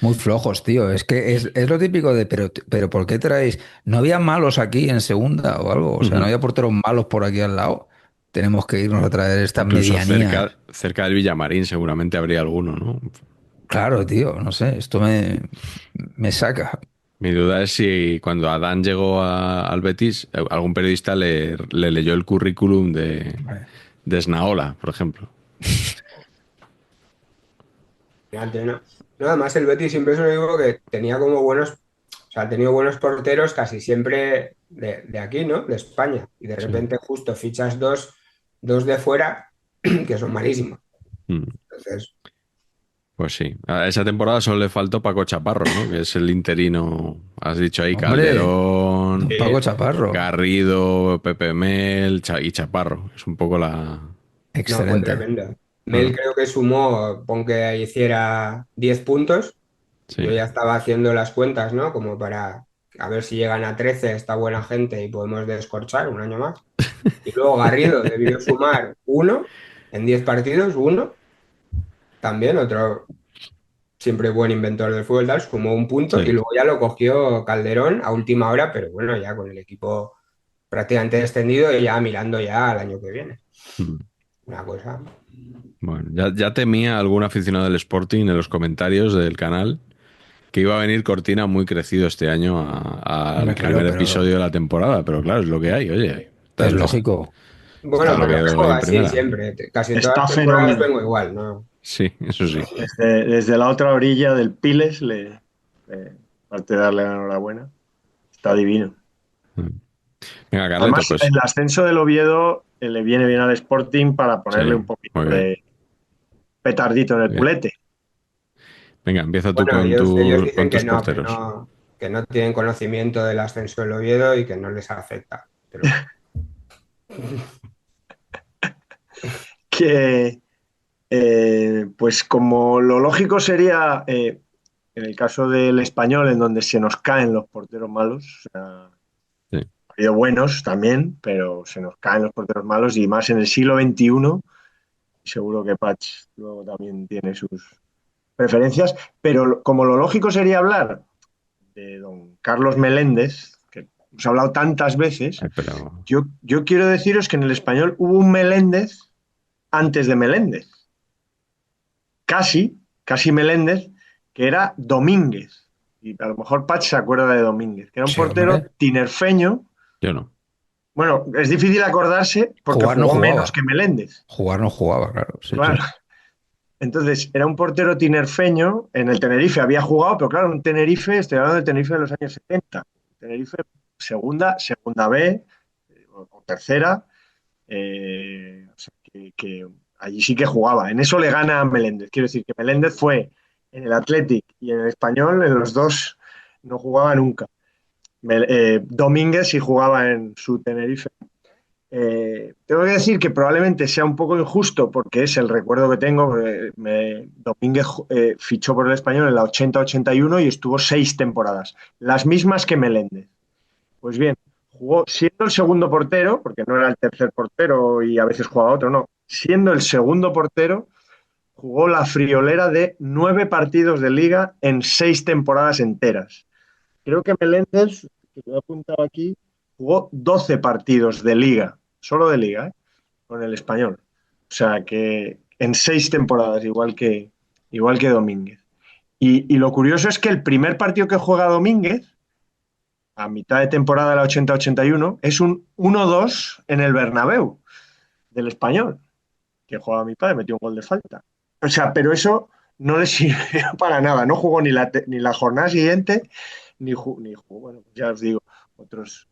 A: muy flojos, tío. Es que es lo típico de, pero ¿por qué traéis? ¿No había malos aquí en segunda o algo? O sea, ¿no
C: Ujú.
A: había porteros malos por aquí al lado? Tenemos que irnos a traer esta
C: Incluso
A: medianía.
C: cerca del Villamarín seguramente habría alguno, ¿no?
A: Claro, tío, no sé, esto me saca.
C: Mi duda es si cuando Adán llegó al Betis, algún periodista le leyó el currículum de Esnaola, por ejemplo.
D: Antes no. No, además el Betis siempre se lo digo que tenía como buenos, o sea, ha tenido buenos porteros casi siempre de aquí, ¿no? De España. Y de
C: Sí.
D: repente justo fichas dos de fuera que son malísimos.
C: Mm.
D: Entonces,
C: Pues sí. A esa temporada solo le faltó Paco Chaparro, ¿no? Que es el interino, has dicho ahí,
A: Hombre,
C: Calderón,
A: Paco Chaparro,
C: Garrido, Pepe Mel y Chaparro. Es un poco la...
D: no, fue
A: excelente.
D: tremendo. Mel
C: Ah,
D: creo que sumó, pon que hiciera 10 puntos. Yo
C: sí.
D: ya estaba haciendo las cuentas, ¿no? Como para a ver si llegan a 13 esta buena gente y podemos descorchar un año más. Y luego Garrido debió sumar uno en 10 partidos, uno. También otro siempre buen inventor del fútbol, tal, sumó un punto y
C: Sí.
D: luego ya lo cogió Calderón a última hora, pero bueno, ya con el equipo prácticamente descendido y ya mirando ya al año que viene.
C: Mm.
D: Una cosa.
C: Bueno, ya temía algún aficionado del Sporting en los comentarios del canal que iba a venir Cortina muy crecido este año al
A: Hombre, claro,
C: primer
A: pero
C: episodio de la temporada, pero claro, es lo que hay, oye. Está
A: es
C: el,
A: lógico.
C: está
D: Bueno,
C: el
D: pero
C: Oviedo
D: vengo
C: en
D: así
C: primera.
D: siempre. Casi todas
B: Está
D: las temporadas
B: fenomenal.
D: vengo igual, ¿no?
C: Sí, eso sí.
B: Desde la otra orilla del Piles, aparte de darle la enhorabuena, está divino.
C: Venga, Carleto,
B: Además,
C: pues
B: el ascenso del Oviedo le viene bien al Sporting para
C: sí,
B: ponerle un poquito
C: muy bien.
B: de petardito en el
C: Bien.
B: culete.
C: Venga, empieza tú
D: Bueno,
C: con,
D: ellos
C: con
D: dicen
C: tus porteros.
D: que no tienen conocimiento del ascenso del Oviedo y que no les afecta. Pero
B: Que, pues como lo lógico sería, en el caso del Español, en donde se nos caen los porteros malos, o sea,
C: Sí.
B: ha habido buenos también, pero se nos caen los porteros malos y más en el siglo XXI, seguro que Patch luego también tiene sus preferencias, pero como lo lógico sería hablar de don Carlos Meléndez, que hemos hablado tantas veces,
C: Pero
B: yo quiero deciros que en el Español hubo un Meléndez antes de Meléndez, casi Meléndez, que era Domínguez. Y a lo mejor Patch se acuerda de Domínguez, que era un
A: Sí,
B: portero
A: hombre.
B: tinerfeño.
C: yo no.
B: Bueno, es difícil acordarse porque
A: Jugar no
B: jugó menos
A: jugaba.
B: que Meléndez.
A: Jugar no jugaba, claro. Sí, sí.
B: Claro. Entonces, era un portero tinerfeño. En el Tenerife había jugado, pero claro, en Tenerife, estoy hablando del Tenerife de los años 70. Tenerife, segunda B o tercera. O sea, que allí sí que jugaba. En eso le gana a Meléndez. Quiero decir que Meléndez fue en el Athletic y en el Español, en los dos no jugaba nunca. Domínguez sí jugaba en su Tenerife. Tengo que decir que probablemente sea un poco injusto porque es el recuerdo que tengo. Domínguez fichó por el Español en la 80-81 y estuvo 6 temporadas, las mismas que Meléndez. Pues bien, jugó siendo el segundo portero, porque no era el tercer portero y a veces jugaba otro, no. Siendo el segundo portero, jugó la friolera de 9 partidos de liga en 6 temporadas enteras. Creo que Meléndez, que lo he apuntado aquí, jugó 12 partidos de liga, solo de liga, ¿eh? Con el español. O sea que en 6 temporadas, igual que Domínguez. Y lo curioso es que el primer partido que juega Domínguez a mitad de temporada de la 80-81, es un 1-2 en el Bernabéu del Español, que jugaba mi padre, metió un gol de falta. O sea, pero eso no le sirvió para nada. No jugó ni la jornada siguiente, ni jugó, bueno, pues ya os digo, otros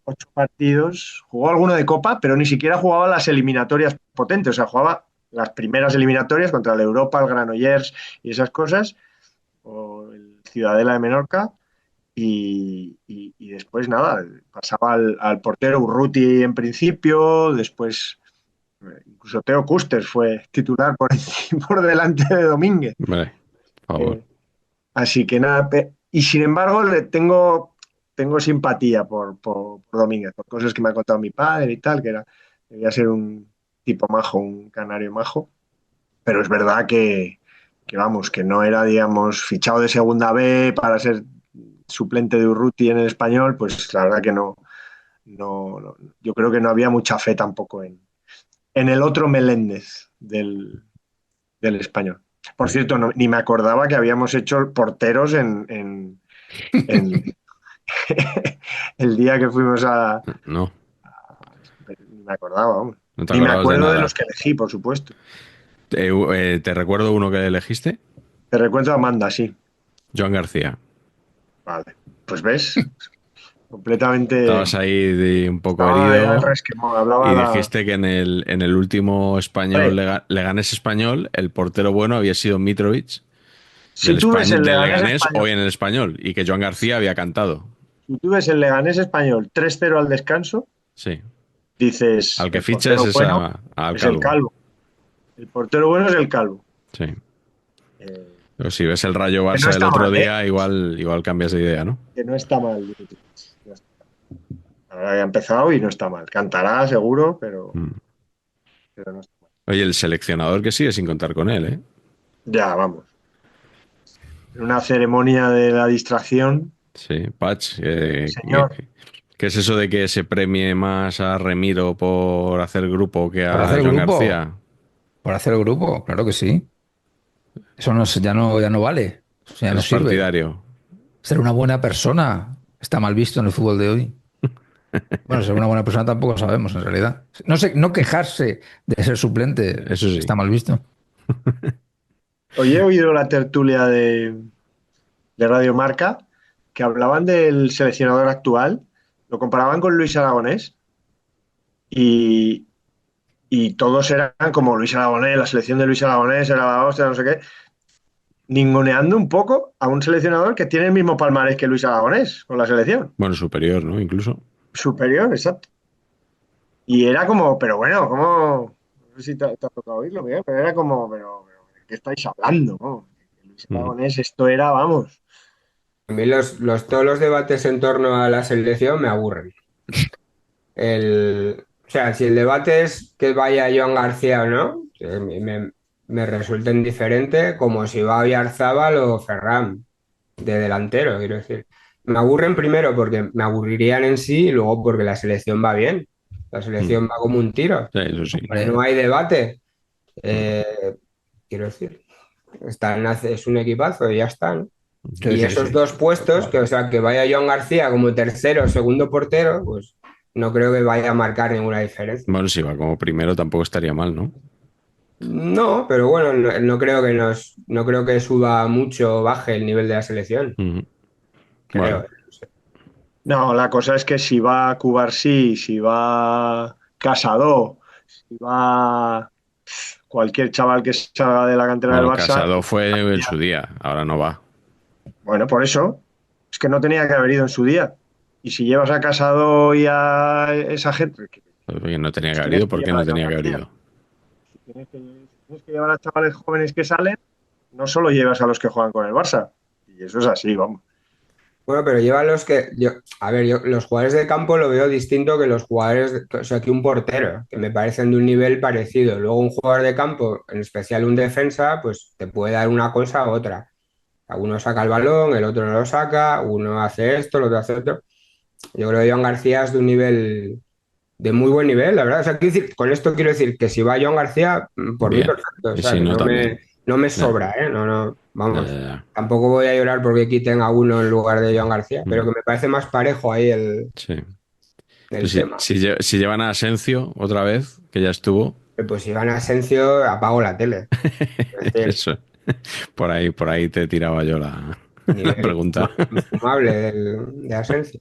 B: 8 partidos. Jugó alguno de Copa, pero ni siquiera jugaba las eliminatorias potentes. O sea, jugaba las primeras eliminatorias contra el Europa, el Granollers y esas cosas, o el Ciudadela de Menorca. Y después nada, pasaba al portero Urruti en principio, después incluso Teo Kuster fue titular por delante de Domínguez.
C: Vale, por favor.
B: Así que nada, y sin embargo tengo simpatía por Domínguez, por cosas que me ha contado mi padre y tal, debía ser un tipo majo, un canario majo, pero es verdad que vamos, que no era, digamos, fichado de segunda B para ser suplente de Urruti en el Español, pues la verdad que yo creo que no había mucha fe tampoco en el otro Meléndez del Español. Por cierto, ni me acordaba que habíamos hecho porteros en el día que fuimos
C: No,
B: ni me acordaba, vamos.
C: no te
B: Ni me
C: acordabas de
B: acuerdo de
C: nada.
B: los que elegí, por supuesto.
C: ¿Te recuerdo uno que elegiste?
B: Te recuerdo a Amanda, sí.
C: Joan García.
B: Vale. Pues ves, completamente.
C: Estabas ahí un poco
B: Estaba
C: herido
B: al resquemor, hablaba
C: y dijiste que en el último español
B: Hombre,
C: Leganés español, el portero bueno había sido Mitrovic
B: si tú ves el
C: del
B: Leganés
C: Leganés
B: español,
C: hoy en el español y que Joan García había cantado.
B: si tú ves el Leganés español 3-0 al descanso,
C: Sí.
B: dices,
C: Al que
B: el
C: fichas
B: portero
C: es
B: bueno
C: al
B: es el
C: Calvo.
B: Calvo. El portero bueno es el Calvo.
C: Sí.
B: Eh,
C: Pero si ves el Rayo
B: que no
C: Barça del
B: está
C: otro
B: mal, ¿eh?
C: día, igual cambias de idea, ¿no?
B: Que no está mal. No está mal. Ahora había empezado y no está mal. Cantará seguro,
C: Mm.
B: pero no está mal.
C: Oye, el seleccionador que sigue sin contar con él, ¿eh?
B: Ya, vamos. En una ceremonia de la distracción,
C: Sí, Patch.
B: señor.
C: ¿Qué es eso de que se premie más a Remiro por hacer grupo que
A: Por
C: a
A: hacer
C: Joan
A: grupo,
C: García?
A: por hacer grupo, claro que sí. Eso no, ya no vale, eso ya no
C: Es
A: sirve.
C: partidario.
A: Ser una buena persona está mal visto en el fútbol de hoy. Bueno, ser una buena persona tampoco sabemos, en realidad. No sé, no quejarse de ser suplente
C: Eso sí.
A: está mal visto.
B: Hoy he oído la tertulia de Radio Marca que hablaban del seleccionador actual, lo comparaban con Luis Aragonés y, y todos eran como Luis Aragonés, la selección de Luis Aragonés era la hostia, no sé qué, ninguneando un poco a un seleccionador que tiene el mismo palmarés que Luis Aragonés con la selección.
C: Bueno, superior, ¿no? Incluso.
B: Superior, exacto. Y era como, pero bueno, como, no sé si te ha tocado oírlo, Miguel, pero era como, ¿de qué estáis hablando? ¿No? Luis
C: Mm.
B: Aragonés, esto era, vamos.
D: A mí todos los debates en torno a la selección me aburren. O sea, si el debate es que vaya Joan García o no, me resulta indiferente como si va Oyarzábal o Ferran de delantero, quiero decir. Me aburren primero porque me aburrirían en sí y luego porque la selección va bien. La
C: Mm.
D: selección va como un tiro.
C: Sí, eso sí.
D: No
A: Hombre,
D: hay debate.
C: Mm.
D: Eh, quiero decir, es un equipazo y ya están.
A: sí,
D: Y
A: sí,
D: esos
A: sí.
D: dos puestos, que o sea, que vaya Joan García como tercero o segundo portero, pues no creo que vaya a marcar ninguna diferencia.
C: Bueno, si va como primero tampoco estaría mal, ¿no?
D: No, pero bueno, no creo que no creo que suba mucho o baje el nivel de la selección.
C: Mm.
D: Creo.
C: Bueno,
B: No, la cosa es que si va Cubarsí, si va Casado, si va cualquier chaval que salga de la cantera del
C: bueno,
B: Barça,
C: Casado fue en su día, ahora no va.
B: bueno, por eso, es que no tenía que haber ido en su día. Y si llevas a Casado y a esa gente,
C: Porque no tenía que
B: pues
C: haber
B: tienes
C: ido,
B: que
C: ¿por qué
B: llevar
C: no
B: a Joan
C: tenía que haber
B: García.
C: ido?
B: Si tienes que llevar a chavales jóvenes que salen, no solo llevas a los que juegan con el Barça. Y eso es así, vamos.
D: Bueno, pero lleva los que. A ver, yo los jugadores de campo lo veo distinto que los jugadores, o sea, que un portero, que me parecen de un nivel parecido. Luego, un jugador de campo, en especial un defensa, pues te puede dar una cosa u otra. Uno saca el balón, el otro no lo saca, uno hace esto, el otro hace otro. Yo creo que Joan García es de un nivel, de muy buen nivel, la verdad. O sea, con esto quiero decir que si va Joan García, por mí
C: Bien.
D: perfecto. O
C: Y
D: sea,
C: si
D: que
C: no, también.
D: no me
C: Ya,
D: sobra, ¿eh? No,
C: ya,
D: vamos.
C: ya, ya.
D: Tampoco voy a llorar porque quiten a uno en lugar de Joan García, pero
C: Mm.
D: que me parece más parejo ahí
C: Sí.
D: el
C: Pues
D: tema.
C: si llevan a Asencio otra vez, que ya estuvo,
D: Pues si van a Asensio, apago la tele. Es decir,
C: eso. Por ahí te tiraba yo la
D: Nivel
C: pregunta.
D: infumable de Asensio.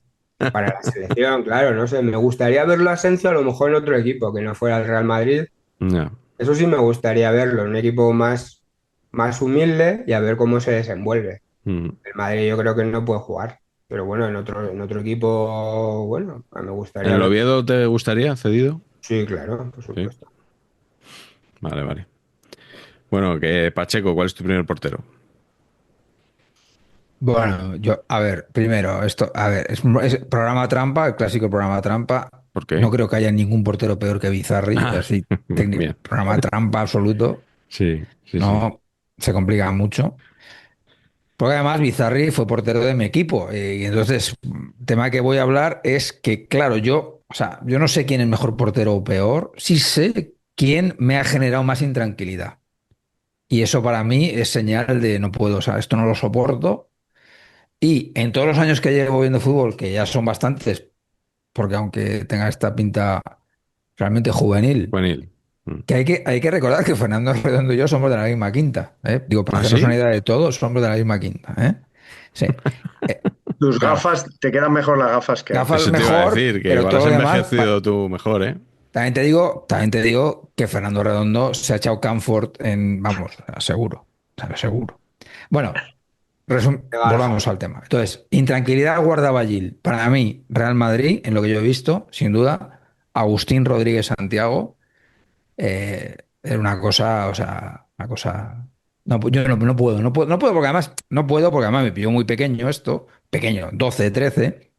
D: Para la selección, claro, no sé. Me gustaría verlo a Asensio a lo mejor en otro equipo, que no fuera el Real Madrid.
C: Ya.
D: Eso sí me gustaría verlo, en un equipo más humilde y a ver cómo se desenvuelve.
C: Mm.
D: El Madrid yo creo que no puede jugar. Pero bueno, en otro equipo, bueno, me
C: ¿En
D: gustaría
C: el
D: ver.
C: Oviedo te gustaría cedido?
D: Sí, claro, por
C: Sí.
D: supuesto.
C: Vale, vale. Bueno, que Pacheco, ¿cuál es tu primer portero?
A: Bueno, a ver, primero, es programa trampa, el clásico programa trampa.
C: ¿Por
A: No
C: qué?
A: creo que haya ningún portero peor que Bizarri,
C: Ah,
A: así, técnico,
C: bien.
A: programa trampa absoluto,
C: Sí, sí, sí.
A: no se complica mucho. Porque además Bizarri fue portero de mi equipo, y entonces, el tema que voy a hablar es que, claro, o sea, yo no sé quién es mejor portero o peor, sí sé quién me ha generado más intranquilidad. Y eso para mí es señal de no puedo, o sea, esto no lo soporto. Y en todos los años que llevo viendo fútbol, que ya son bastantes, porque aunque tenga esta pinta realmente juvenil,
C: Juanil. Mm.
A: que hay que recordar que Fernando Redondo y yo somos de la misma quinta, ¿eh? Digo, para
C: ¿Ah,
A: hacernos una
C: sí?
A: idea de todo, somos de la misma quinta, ¿eh? Sí. Eh,
B: Tus
A: claro,
B: gafas, te quedan mejor las gafas que a ti.
A: gafas
C: Eso te iba a
A: mejor,
C: decir, que
A: pero
C: igual has
A: todo lo demás.
C: envejecido tú mejor, ¿eh?
A: También te digo que Fernando Redondo se ha echado Camfort vamos, seguro, ¿sabes? Seguro. Bueno,
D: De Garja.
A: volvamos al tema. Entonces, intranquilidad Guardavallil. Para mí, Real Madrid, en lo que yo he visto, sin duda, Agustín Rodríguez Santiago, era una cosa, o sea, una cosa. No, yo no puedo porque además me pilló muy pequeño esto, pequeño, 12 13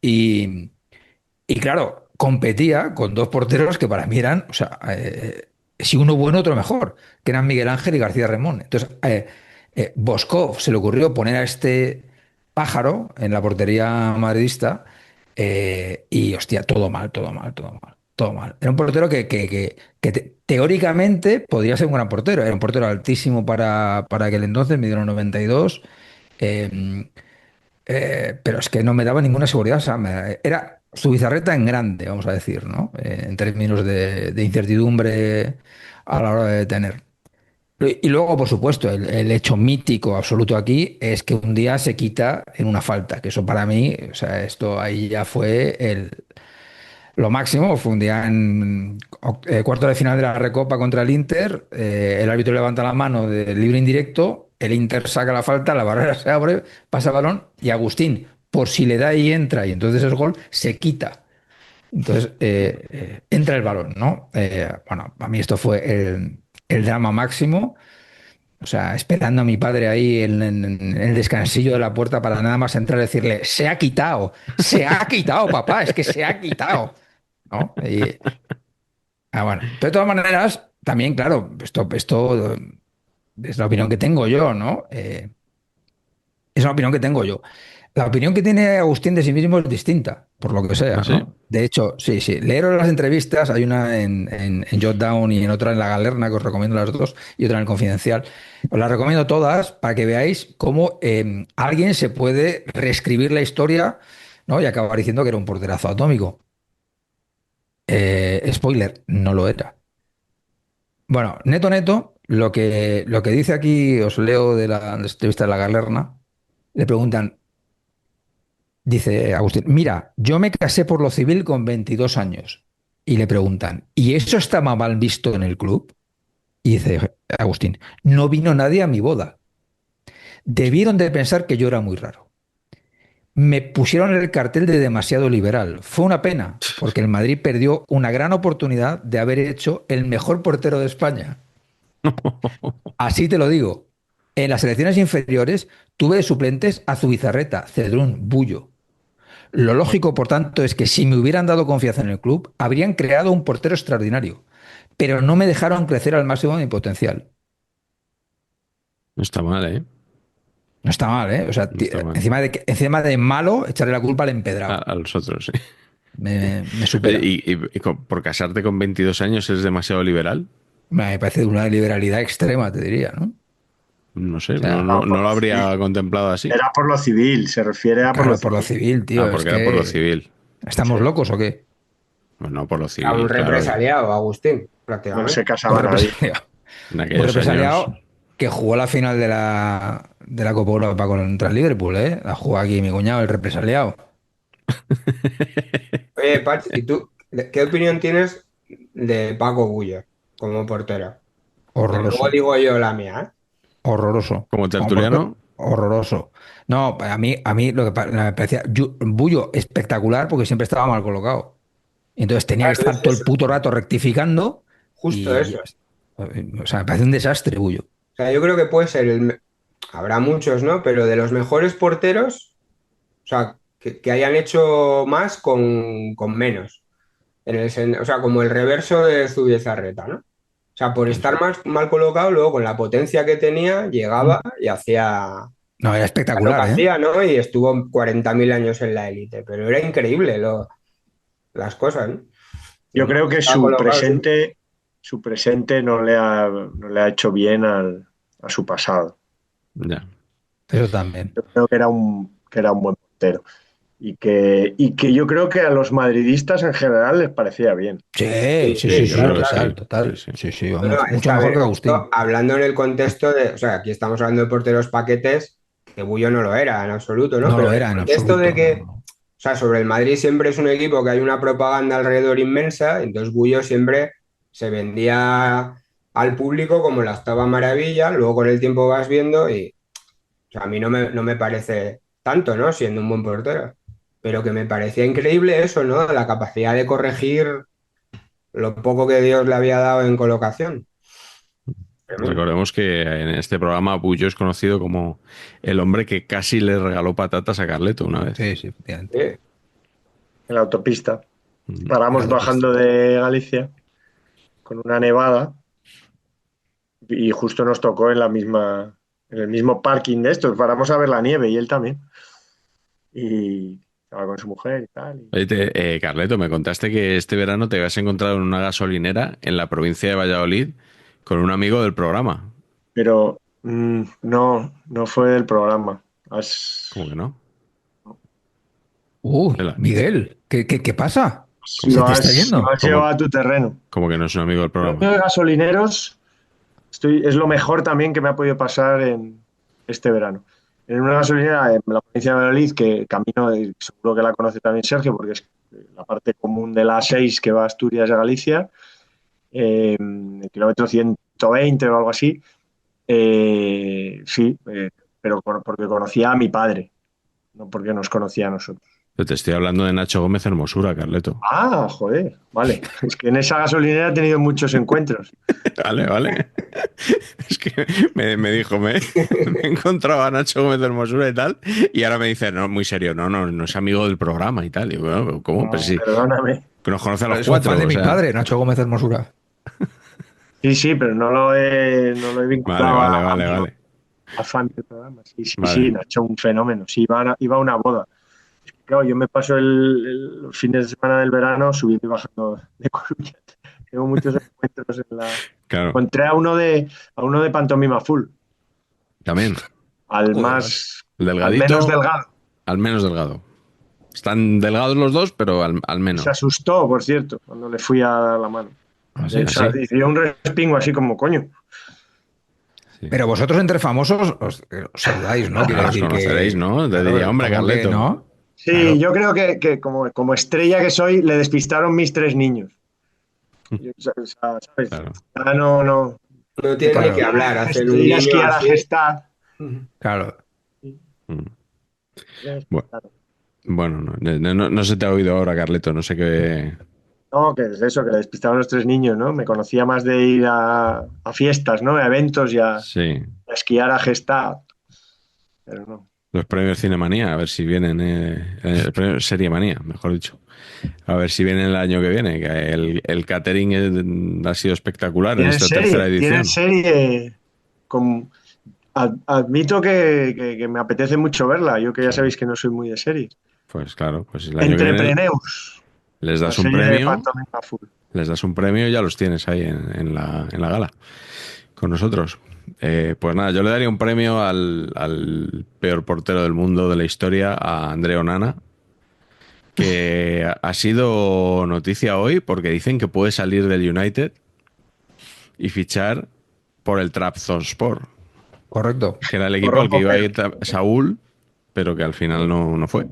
A: y, y claro, competía con dos porteros que para mí eran, o sea, si uno bueno, otro mejor, que eran Miguel Ángel y García Remón. Entonces, Boscov se le ocurrió poner a este pájaro en la portería madridista, y hostia, todo mal, todo mal, todo mal, todo mal. Era un portero que teóricamente podría ser un gran portero. Era un portero altísimo para aquel entonces, me dieron 92. eh, pero es que no me daba ninguna seguridad. O sea, era su bizarreta en grande, vamos a decir, ¿no? En términos de incertidumbre a la hora de detener. Y luego, por supuesto, el hecho mítico absoluto aquí es que un día se quita en una falta, que eso para mí, o sea, esto ahí ya fue lo máximo. Fue un día en cuarto de final de la Recopa contra el Inter, el árbitro levanta la mano de libre indirecto, el Inter saca la falta, la barrera se abre, pasa el balón y Agustín, por si le da y entra y entonces es gol, se quita. Entonces entra el balón, ¿no? Bueno, a mí esto fue el drama máximo. O sea, esperando a mi padre ahí en el descansillo de la puerta para nada más entrar y decirle, se ha quitado, papá, es que se ha quitado. ¿No? Bueno, pero de todas maneras, también, claro, esto es la opinión que tengo yo, ¿no? Es la opinión que tengo yo. La opinión que tiene Agustín de sí mismo es distinta, por lo que
C: ¿Ah,
A: sea,
C: sí?
A: ¿no? De hecho, sí, sí. Leer las entrevistas, hay una en Jotdown y en otra en La Galerna, que os recomiendo las dos, y otra en El Confidencial. Os las recomiendo todas para que veáis cómo alguien se puede reescribir la historia, ¿no? Y acabar diciendo que era un porterazo atómico. Spoiler, no lo era. Bueno, neto, neto, lo que dice aquí, os leo de la entrevista de La Galerna, le preguntan. Dice Agustín, mira, yo me casé por lo civil con 22 años. Y le preguntan, ¿y eso está mal visto en el club? Y dice Agustín, no vino nadie a mi boda. Debieron de pensar que yo era muy raro. Me pusieron el cartel de demasiado liberal. Fue una pena, porque el Madrid perdió una gran oportunidad de haber hecho el mejor portero de España. Así te lo digo. En las selecciones inferiores tuve de suplentes a Zubizarreta, Cedrún, Bullo. Lo lógico, por tanto, es que si me hubieran dado confianza en el club, habrían creado un portero extraordinario, pero no me dejaron crecer al máximo de mi potencial.
C: No está mal, ¿eh?
A: No está mal, ¿eh? O sea,
C: No está mal.
A: encima de malo, echarle la culpa al
C: A,
A: empedrado.
C: a los otros, sí.
A: Me
C: Oye,
A: supera.
C: y por casarte con 22 años es demasiado liberal?
A: Me parece de una liberalidad extrema, te diría, ¿no? O
C: No sé, no,
A: sea,
C: no,
B: No, por
C: no lo
B: lo civil.
C: habría contemplado así.
B: Era por lo civil, se refiere a por lo
A: claro, por lo
B: civil.
A: civil,
C: Ah,
A: tío, es
C: porque era por lo
A: que
C: civil.
A: ¿estamos
B: Sí.
A: locos o qué?
C: Bueno, no por lo
D: A un
C: civil, claro.
D: represaliado, Agustín,
B: No se
D: prácticamente.
B: casaba
A: Un
B: nadie.
A: represaliado.
C: En
A: Un
C: aquellos años.
A: represaliado. que jugó la final de la Copa Europa contra el Liverpool, ¿eh? La jugó aquí mi cuñado, el represaliado.
D: Oye, Patch, ¿y tú qué opinión tienes de Paco Bullo como portero? Que luego
A: Horroroso,
D: digo yo la mía, ¿eh?
A: horroroso.
C: Como
A: Como portero,
C: tertuliano,
A: horroroso. No, a mí lo que me parecía Bullo espectacular porque siempre estaba mal colocado. Y entonces tenía que
D: Claro,
A: estar
D: es
A: todo el
D: eso,
A: puto rato rectificando
D: justo
A: y,
D: eso.
A: o sea, me parece un desastre, Bullo.
D: O sea, yo creo que puede ser habrá muchos, ¿no? Pero de los mejores porteros, o sea, que hayan hecho más con menos. O sea, como el reverso de Zubizarreta, ¿no? O sea, por
C: sí, sí.
D: estar más mal colocado, luego con la potencia que tenía, llegaba y hacía
A: No, era
D: lo que
A: espectacular, ¿eh?
D: hacía, ¿no? Y estuvo 40.000 años en la élite, pero era increíble las cosas, ¿no?
B: Yo
D: Además,
B: creo que
D: estaba colocado siempre.
B: su presente no le ha hecho bien a su pasado.
C: Ya.
A: Eso también.
B: Yo creo que era un buen portero. Y que yo creo que a los madridistas en general les parecía bien.
A: Sí,
D: Sí,
A: sí,
D: sí,
A: sí,
C: Yo
A: sí,
C: creo
D: claro,
C: que
D: claro.
C: sí.
A: total,
C: Sí,
A: total.
C: sí.
A: Sí, sí,
D: No, no,
A: vamos,
D: es que
A: mucho
D: a
A: mejor que
D: ver,
A: Agustín.
D: esto hablando en el contexto de, o sea, aquí estamos hablando de porteros paquetes, que Bullo no lo era en absoluto, ¿no?
A: No
D: Pero
A: lo
D: en el
A: era en
D: contexto de
A: absoluto. No,
D: que,
A: no.
D: o sea, sobre el Madrid siempre es un equipo que hay una propaganda alrededor inmensa, entonces Bullo siempre se vendía al público como la octava maravilla, luego con el tiempo vas viendo y, o sea, a mí no me parece tanto, ¿no? Siendo un buen portero, pero que me parecía increíble eso, ¿no? La capacidad de corregir lo poco que Dios le había dado en colocación. Tremendo.
C: Recordemos que en este programa Bullo es conocido como el hombre que casi le regaló patatas a Carleto una vez.
A: Sí, sí, efectivamente.
D: Sí.
B: En la autopista.
C: Mm.
A: En la
B: Paramos
A: autopista.
B: bajando de Galicia con una nevada y justo nos tocó en el mismo parking de estos. Paramos a ver la nieve y él también. Y estaba con su mujer y tal.
C: Oye, Carleto, me contaste que este verano te habías encontrado en una gasolinera en la provincia de Valladolid con un amigo del programa.
B: Pero no fue del programa.
C: ¿Cómo que no? Vela,
B: Sí.
A: Miguel, ¿qué pasa?
C: ¿Cómo,
A: ¿Se
B: Lo
A: te está
B: has, lo
A: yendo?
B: has llevado a tu terreno.
C: cómo que no es un amigo del
B: Hablando
C: programa?
B: de gasolineros, es lo mejor también que me ha podido pasar en este verano. En una gasolinera en la provincia de Valladolid, que camino, y seguro que la conoce también Sergio, porque es la parte común de la A6 que va a Asturias y a Galicia, el kilómetro 120 o algo así. Sí, pero porque conocía a mi padre, no porque nos conocía a nosotros.
C: Yo te estoy hablando de Nacho Gómez Hermosura, Carleto.
B: Ah, joder, vale. Es que en esa gasolinera he tenido muchos encuentros.
C: Vale, vale. Es que me dijo, me encontraba a Nacho Gómez Hermosura y tal, y ahora me dice, no, muy serio, no es amigo del programa y tal. Y bueno, ¿cómo? Pues
B: No,
C: sí,
B: perdóname.
C: que nos conoce a los
A: Es un fan
C: cuatro,
A: de
C: o
A: mi
C: sea.
A: padre, Nacho Gómez Hermosura.
B: Sí, sí, pero no lo he
C: Vale,
B: vinculado
C: vale,
B: a
C: vale,
B: amigo,
C: vale.
B: a fan del programa. Sí, sí, sí,
C: Vale.
B: Nacho, un fenómeno. Sí, iba a una boda. Claro, yo me paso los fines de semana del verano subiendo y bajando de Coruña. Tengo muchos encuentros en la.
C: Claro,
B: Encontré a uno de Pantomima Full,
C: también.
B: al
A: Joder, macho.
B: más,
C: El
B: al menos
C: delgadito,
B: delgado.
C: al menos delgado. Están delgados los dos, pero al
B: Y se
C: menos.
B: asustó, por cierto, cuando le fui a dar la mano.
A: Así.
B: O sea,
C: Así.
B: dio un respingo así como, coño.
C: Sí.
A: Pero vosotros entre famosos os saludáis, ¿no? Quiere
C: Ah, os
A: decir
C: conoceréis,
A: que,
C: ¿no? Te diría,
A: claro,
C: hombre,
A: como que
C: Carleto.
A: no.
B: Sí,
A: Claro.
B: yo creo que como estrella que soy, le despistaron mis tres niños. ¿Sabes?
C: Claro.
B: Ah, no.
D: No tienes ni que
A: Claro,
D: hablar, hacer un
B: Ir a
D: guiño
B: esquiar a
D: así.
B: Gestad.
A: claro.
C: Mm. Bueno, no se te ha oído ahora, Carleto. No sé qué.
B: No, que es eso, que le despistaron los tres niños, ¿no? Me conocía más de ir a fiestas, ¿no? A eventos y a
C: Sí.
B: esquiar a Gestad, pero no.
C: Los premios Cinemanía, a ver si vienen. El premio Serie Manía, mejor dicho. A ver si vienen el año que viene. Que el catering ha sido espectacular en
B: Tienen
C: esta tercera
B: serie, tienen
C: edición.
B: serie. con- Admito que me apetece mucho verla, yo que ya
C: Claro.
B: sabéis que no soy muy de series.
C: Pues claro, pues el año que viene
B: Entrepreneus,
C: les
B: la
C: das un
B: serie de
C: premio,
B: Pantomima Full.
C: les das un premio y ya los tienes ahí en la gala con nosotros. Pues nada, yo le daría un premio al peor portero del mundo de la historia, a André Onana, que ha sido noticia hoy porque dicen que puede salir del United y fichar por el Trabzonspor.
A: Correcto.
C: que era el equipo al que iba a ir Saúl, pero que al final no fue.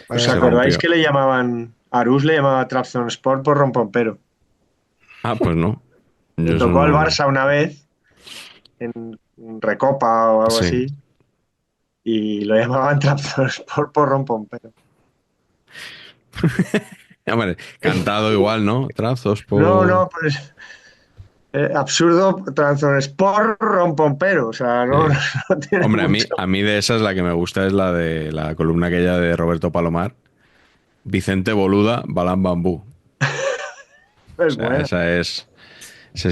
B: ¿Os
C: Se
B: acordáis
C: rompió.
B: que le llamaban, Arús le llamaba Trabzonspor por rompompero?
C: Ah, pues no.
B: Le
C: Yo eso
B: tocó al
C: no.
B: Barça una vez, en Recopa o algo
C: Sí.
B: así, y lo llamaban Trabzonspor por rompompero.
C: Hombre, cantado igual, ¿no? Trazos
B: No,
C: por.
B: no, pues absurdo, Trabzonspor rompompero, o sea, no,
C: Sí.
B: no tiene
C: Hombre,
B: mucho.
C: a mí de esas la que me gusta es la de la columna aquella de Roberto Palomar. Vicente Boluda, Balán Bambú. O
B: Es
C: sea,
B: buena.
C: esa es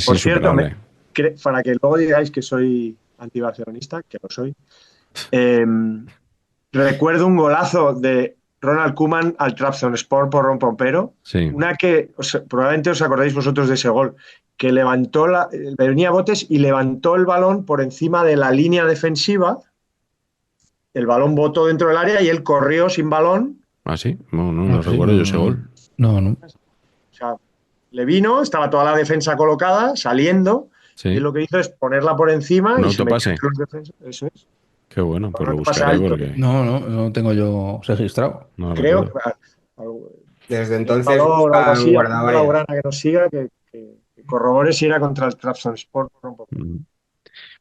B: Por cierto,
C: insuperable.
B: para que luego digáis que soy antibarcelonista, que lo soy, eh, recuerdo un golazo de Ronald Koeman al Trabzonspor por rompompero,
C: Sí.
B: una que probablemente os acordáis vosotros de ese gol, que levantó venía a botes y levantó el balón por encima de la línea defensiva, el balón botó dentro del área y él corrió sin balón,
C: ¿Ah, sí? No
A: Ah, sí,
C: recuerdo yo ese gol.
A: no.
B: o sea, le vino, estaba toda la defensa colocada, saliendo, y él
C: Sí.
B: lo que hizo es ponerla por encima
C: Un
B: y se metió
C: autopase.
B: entre los defensas. Eso es.
C: Qué bueno, pues
B: No
C: lo
B: te pasa
C: buscaré
B: alto.
C: porque
A: No tengo yo registrado.
C: no lo
B: Creo
C: recuerdo.
B: que
D: Desde
B: un
D: entonces
B: jugador o algo
D: buscan
B: así, alguna
D: guardaballa.
B: laurana que nos siga, que corrobore si era contra el Trabzonspor.
C: Mm.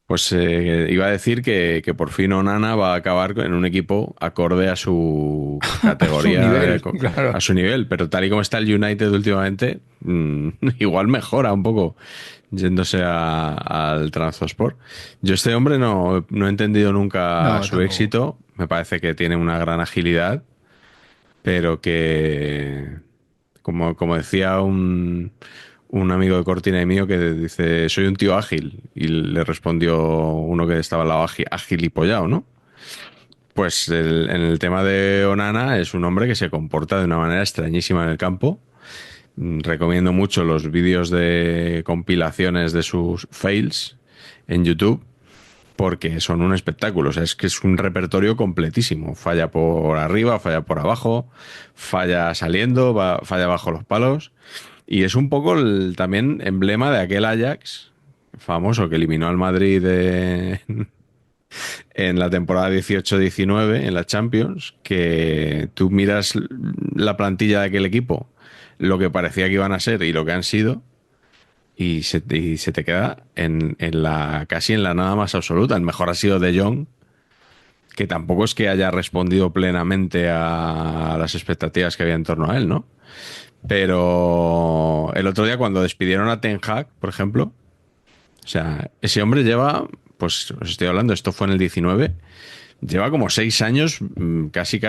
C: Pues iba a decir que por fin Onana va a acabar en un equipo acorde a su
A: A su
C: categoría,
A: nivel, claro.
C: a su nivel, pero tal y como está el United últimamente, igual mejora un poco yéndose al Trabzonspor. Yo este hombre no he entendido nunca
A: No,
C: su
A: tampoco.
C: éxito, me parece que tiene una gran agilidad, pero que, como decía un amigo de Cortina y mío que dice, soy un tío ágil. Y le respondió uno que estaba al lado ágil y pollado, ¿no? Pues en el tema de Onana es un hombre que se comporta de una manera extrañísima en el campo. Recomiendo mucho los vídeos de compilaciones de sus fails en YouTube porque son un espectáculo. O sea, es que es un repertorio completísimo. Falla por arriba, falla por abajo, falla saliendo, falla bajo los palos. Y es un poco también emblema de aquel Ajax famoso que eliminó al Madrid en la temporada 18-19 en la Champions, que tú miras la plantilla de aquel equipo, lo que parecía que iban a ser y lo que han sido, y se te queda casi en la nada más absoluta. El mejor ha sido De Jong, que tampoco es que haya respondido plenamente a las expectativas que había en torno a él, ¿no? Pero el otro día cuando despidieron a Ten Hag, por ejemplo, o sea, ese hombre lleva, pues os estoy hablando, esto fue en el 19, lleva como 6 años casi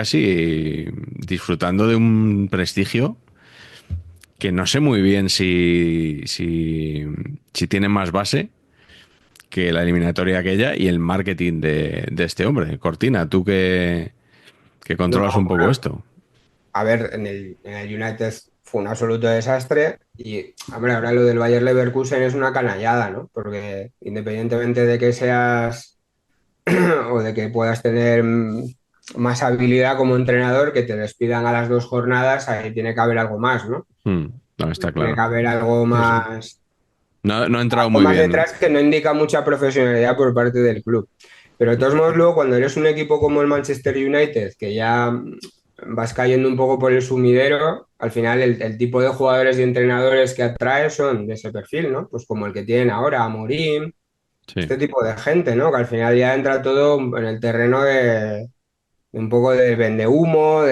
C: disfrutando de un prestigio que no sé muy bien si tiene más base que la eliminatoria aquella y el marketing de este hombre. Cortina, tú que
D: No,
C: controlas un poco
D: bueno,
C: esto.
D: a ver, en el United fue un absoluto desastre y, hombre, ahora lo del Bayer Leverkusen es una canallada, ¿no? Porque independientemente de que seas o de que puedas tener más habilidad como entrenador, que te despidan a las 2 jornadas, ahí tiene que haber algo más, ¿no?
C: No, está
D: Tiene que
C: claro.
D: haber algo
A: Sí, sí.
C: No ha entrado
D: algo
C: muy
D: más
C: bien, ¿no?
D: detrás que no indica mucha profesionalidad por parte del club. Pero de todos modos, luego, cuando eres un equipo como el Manchester United, que ya vas cayendo un poco por el sumidero, al final el tipo de jugadores y entrenadores que atraes son de ese perfil, ¿no? Pues como el que tienen ahora, Amorim,
C: Sí.
D: este tipo de gente, ¿no? Que al final ya entra todo en el terreno de un poco de vendehumo, o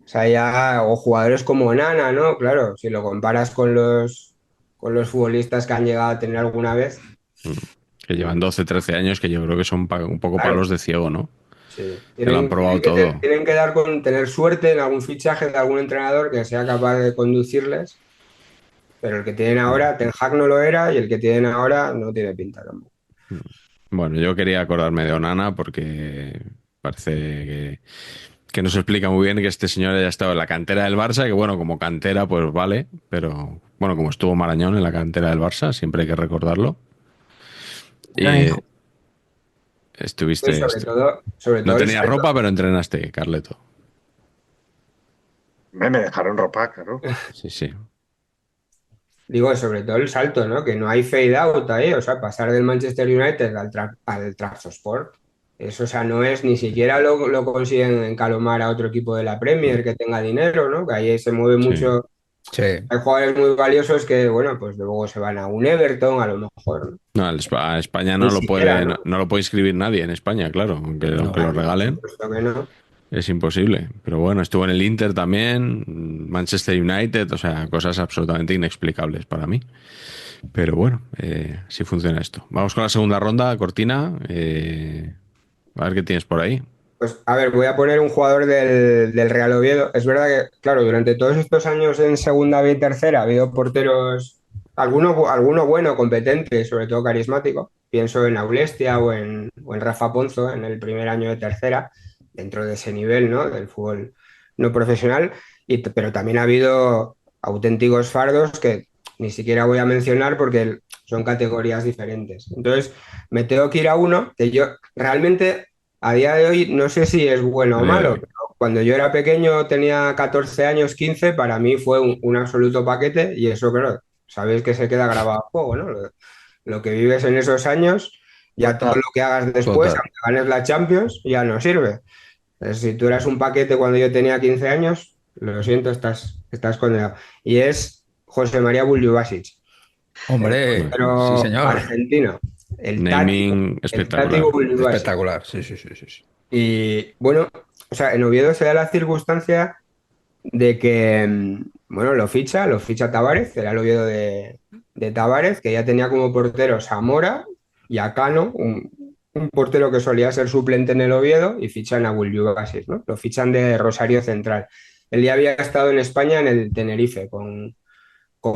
D: sea, ya, o jugadores como Nana, ¿no? Claro, si lo comparas con los futbolistas que han llegado a tener alguna vez,
C: Mm. Que llevan 12, 13 años que yo creo que son un poco palos
D: claro,
C: de ciego, ¿no?
D: sí.
C: Que lo han
D: Tienen,
C: probado
D: tienen que, te-
C: todo.
D: tienen que dar con tener suerte en algún fichaje de algún entrenador que sea capaz de conducirles, pero el que tienen ahora, Ten Hag no lo era y el que tienen ahora no tiene pinta tampoco.
C: Bueno, yo quería acordarme de Onana porque parece que no se explica muy bien que este señor haya estado en la cantera del Barça, que bueno, como cantera pues vale, pero bueno, como estuvo Marañón en la cantera del Barça, siempre hay que recordarlo.
B: Gran
C: Y
B: hijo.
D: Y
C: estuviste,
D: sobre todo
C: no
D: el
C: tenías
D: salto.
C: ropa, pero entrenaste, Carleto.
B: Me dejaron ropa, claro.
C: Sí, sí.
D: digo, sobre todo el salto, ¿no? Que no hay fade out ahí, o sea, pasar del Manchester United al Trabzonspor. Eso, o sea, no es, ni siquiera lo consiguen encalomar a otro equipo de la Premier que tenga dinero, ¿no? Que ahí se mueve
C: Sí.
D: mucho.
A: Sí.
D: Hay jugadores muy valiosos que, bueno, pues luego se van a un Everton, a lo mejor, ¿no?
C: No, a España
D: Ni
C: no lo
D: siquiera,
C: puede,
D: ¿no?
C: no lo puede inscribir nadie en España, claro, aunque
A: No.
C: lo
D: Por
C: regalen.
D: supuesto que no.
C: Es imposible. Pero bueno, estuvo en el Inter también, Manchester United, o sea, cosas absolutamente inexplicables para mí. Pero bueno, así funciona esto. Vamos con la segunda ronda, Cortina. A ver qué tienes por ahí.
D: Pues a ver, voy a poner un jugador del Real Oviedo. Es verdad que, claro, durante todos estos años en segunda B y tercera ha habido porteros, alguno bueno, competente, sobre todo carismático. Pienso en Aulestia o en Rafa Ponzo en el primer año de tercera, dentro de ese nivel, ¿no? Del fútbol no profesional. Pero también ha habido auténticos fardos que ni siquiera voy a mencionar porque son categorías diferentes. Entonces, me tengo que ir a uno que yo realmente a día de hoy no sé si es bueno
C: A
D: o
C: día de
D: malo,
C: hoy.
D: pero cuando yo era pequeño, tenía 14 años, 15, para mí fue un absoluto paquete y eso, claro, sabéis que se queda grabado a fuego, ¿no? Lo que vives en esos años, ya todo
B: Total.
D: lo que hagas después,
A: Total.
D: aunque ganes la Champions, ya no sirve. Entonces, si tú eras un paquete cuando yo tenía 15 años, lo siento, estás condenado. Y es José María Buljubasic, el
A: Hombre,
C: Bueno,
A: sí,
D: portero
A: señor.
D: argentino,
C: naming
D: el Tati
C: espectacular.
D: Buljubasic.
A: Espectacular. Sí, sí, sí, sí, sí.
D: Y bueno, o sea, en Oviedo se da la circunstancia de que, bueno, lo ficha Tavares, era el Oviedo de Tavares, que ya tenía como porteros a Mora y a Cano, un portero que solía ser suplente en el Oviedo, y fichan a Buljubasic, ¿no? Lo fichan de Rosario Central. Él ya había estado en España en el Tenerife con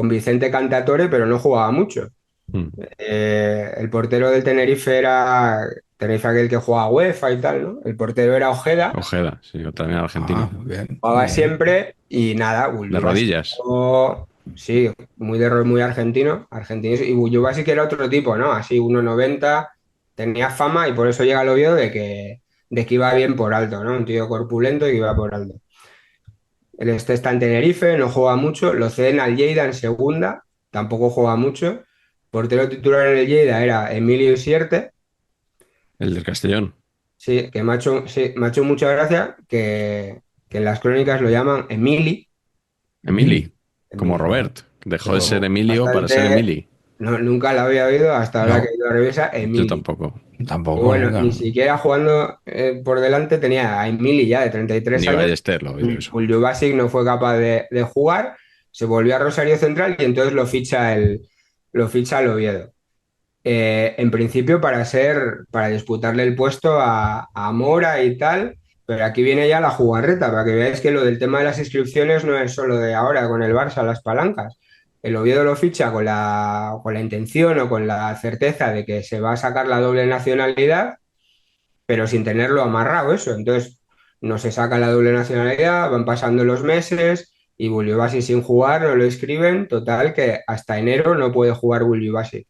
D: Vicente Cantatore, pero no jugaba mucho.
C: Mm.
D: El portero del Tenerife era Tenerife aquel que juega a UEFA y tal, ¿no? El portero era Ojeda,
C: Ojeda, sí, también
A: Ah,
C: argentino.
A: muy bien,
D: jugaba
A: muy bien.
D: siempre y nada,
C: De
D: Buljubasic,
C: rodillas.
D: sí, muy de rol, muy argentino, y Buljubasic era otro tipo, ¿no? Así 1,90, tenía fama y por eso llega al Oviedo de que iba bien por alto, ¿no? Un tío corpulento y que iba por alto. El este está en Tenerife, no juega mucho, lo ceden al Lleida en segunda, tampoco juega mucho. Portero titular en el Lleida era Emilio Sierte.
C: El del Castellón.
D: Sí, sí, me ha hecho mucha gracia que en las crónicas lo llaman Emili.
C: Emili, como
D: Emili.
C: Robert. Dejó de ser
A: Yo
C: Emilio para ser
D: Bastante,
C: Emili.
D: no, nunca la había oído hasta ahora que he
A: no,
D: ido a revisa,
C: Yo
D: Emili.
C: tampoco.
D: Y
A: tampoco,
D: bueno,
A: nunca.
D: ni siquiera jugando por delante tenía a Emili ya de 33
C: Ni
D: años.
C: Ballester lo oído eso.
D: Buljubasic no fue capaz de jugar, se volvió a Rosario Central y entonces lo ficha el Oviedo. En principio para disputarle el puesto a Mora y tal, pero aquí viene ya la jugarreta, para que veáis que lo del tema de las inscripciones no es solo de ahora con el Barça, las palancas. El Oviedo lo ficha con la intención o con la certeza de que se va a sacar la doble nacionalidad, pero sin tenerlo amarrado eso. Entonces, no se saca la doble nacionalidad, van pasando los meses y Buljubasic sin jugar, no lo escriben, total que hasta enero no puede jugar Buljubasic.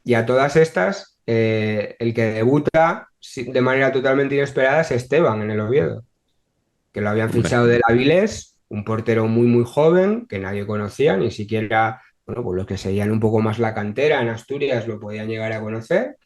D: Y a todas estas, el que debuta de manera totalmente inesperada es Esteban en el Oviedo, que lo habían
C: Hombre,
D: fichado del Avilés, un portero muy, muy joven, que nadie conocía, ni siquiera, bueno, pues los que seguían un poco más la cantera en Asturias lo podían llegar a conocer.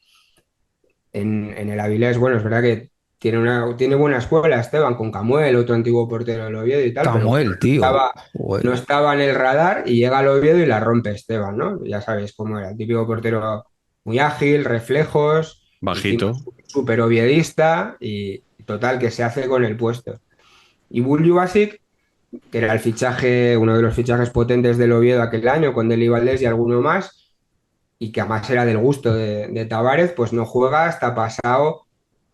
D: En el Avilés, bueno, es verdad que tiene buena escuela Esteban, con Camuel, otro antiguo portero del Oviedo y tal, pero
A: Samuel, tío.
D: no
A: Joder.
D: estaba en el radar y llega al Oviedo y la rompe Esteban, ¿no? Ya sabéis cómo era, el típico portero muy ágil, reflejos, encima
C: bajito.
D: súper oviedista y total que se hace con el puesto. Y Buljubasic, que era uno de los fichajes potentes del Oviedo aquel año, con Deli Valdés y alguno más, y que además era del gusto de Tavares, pues no juega hasta pasado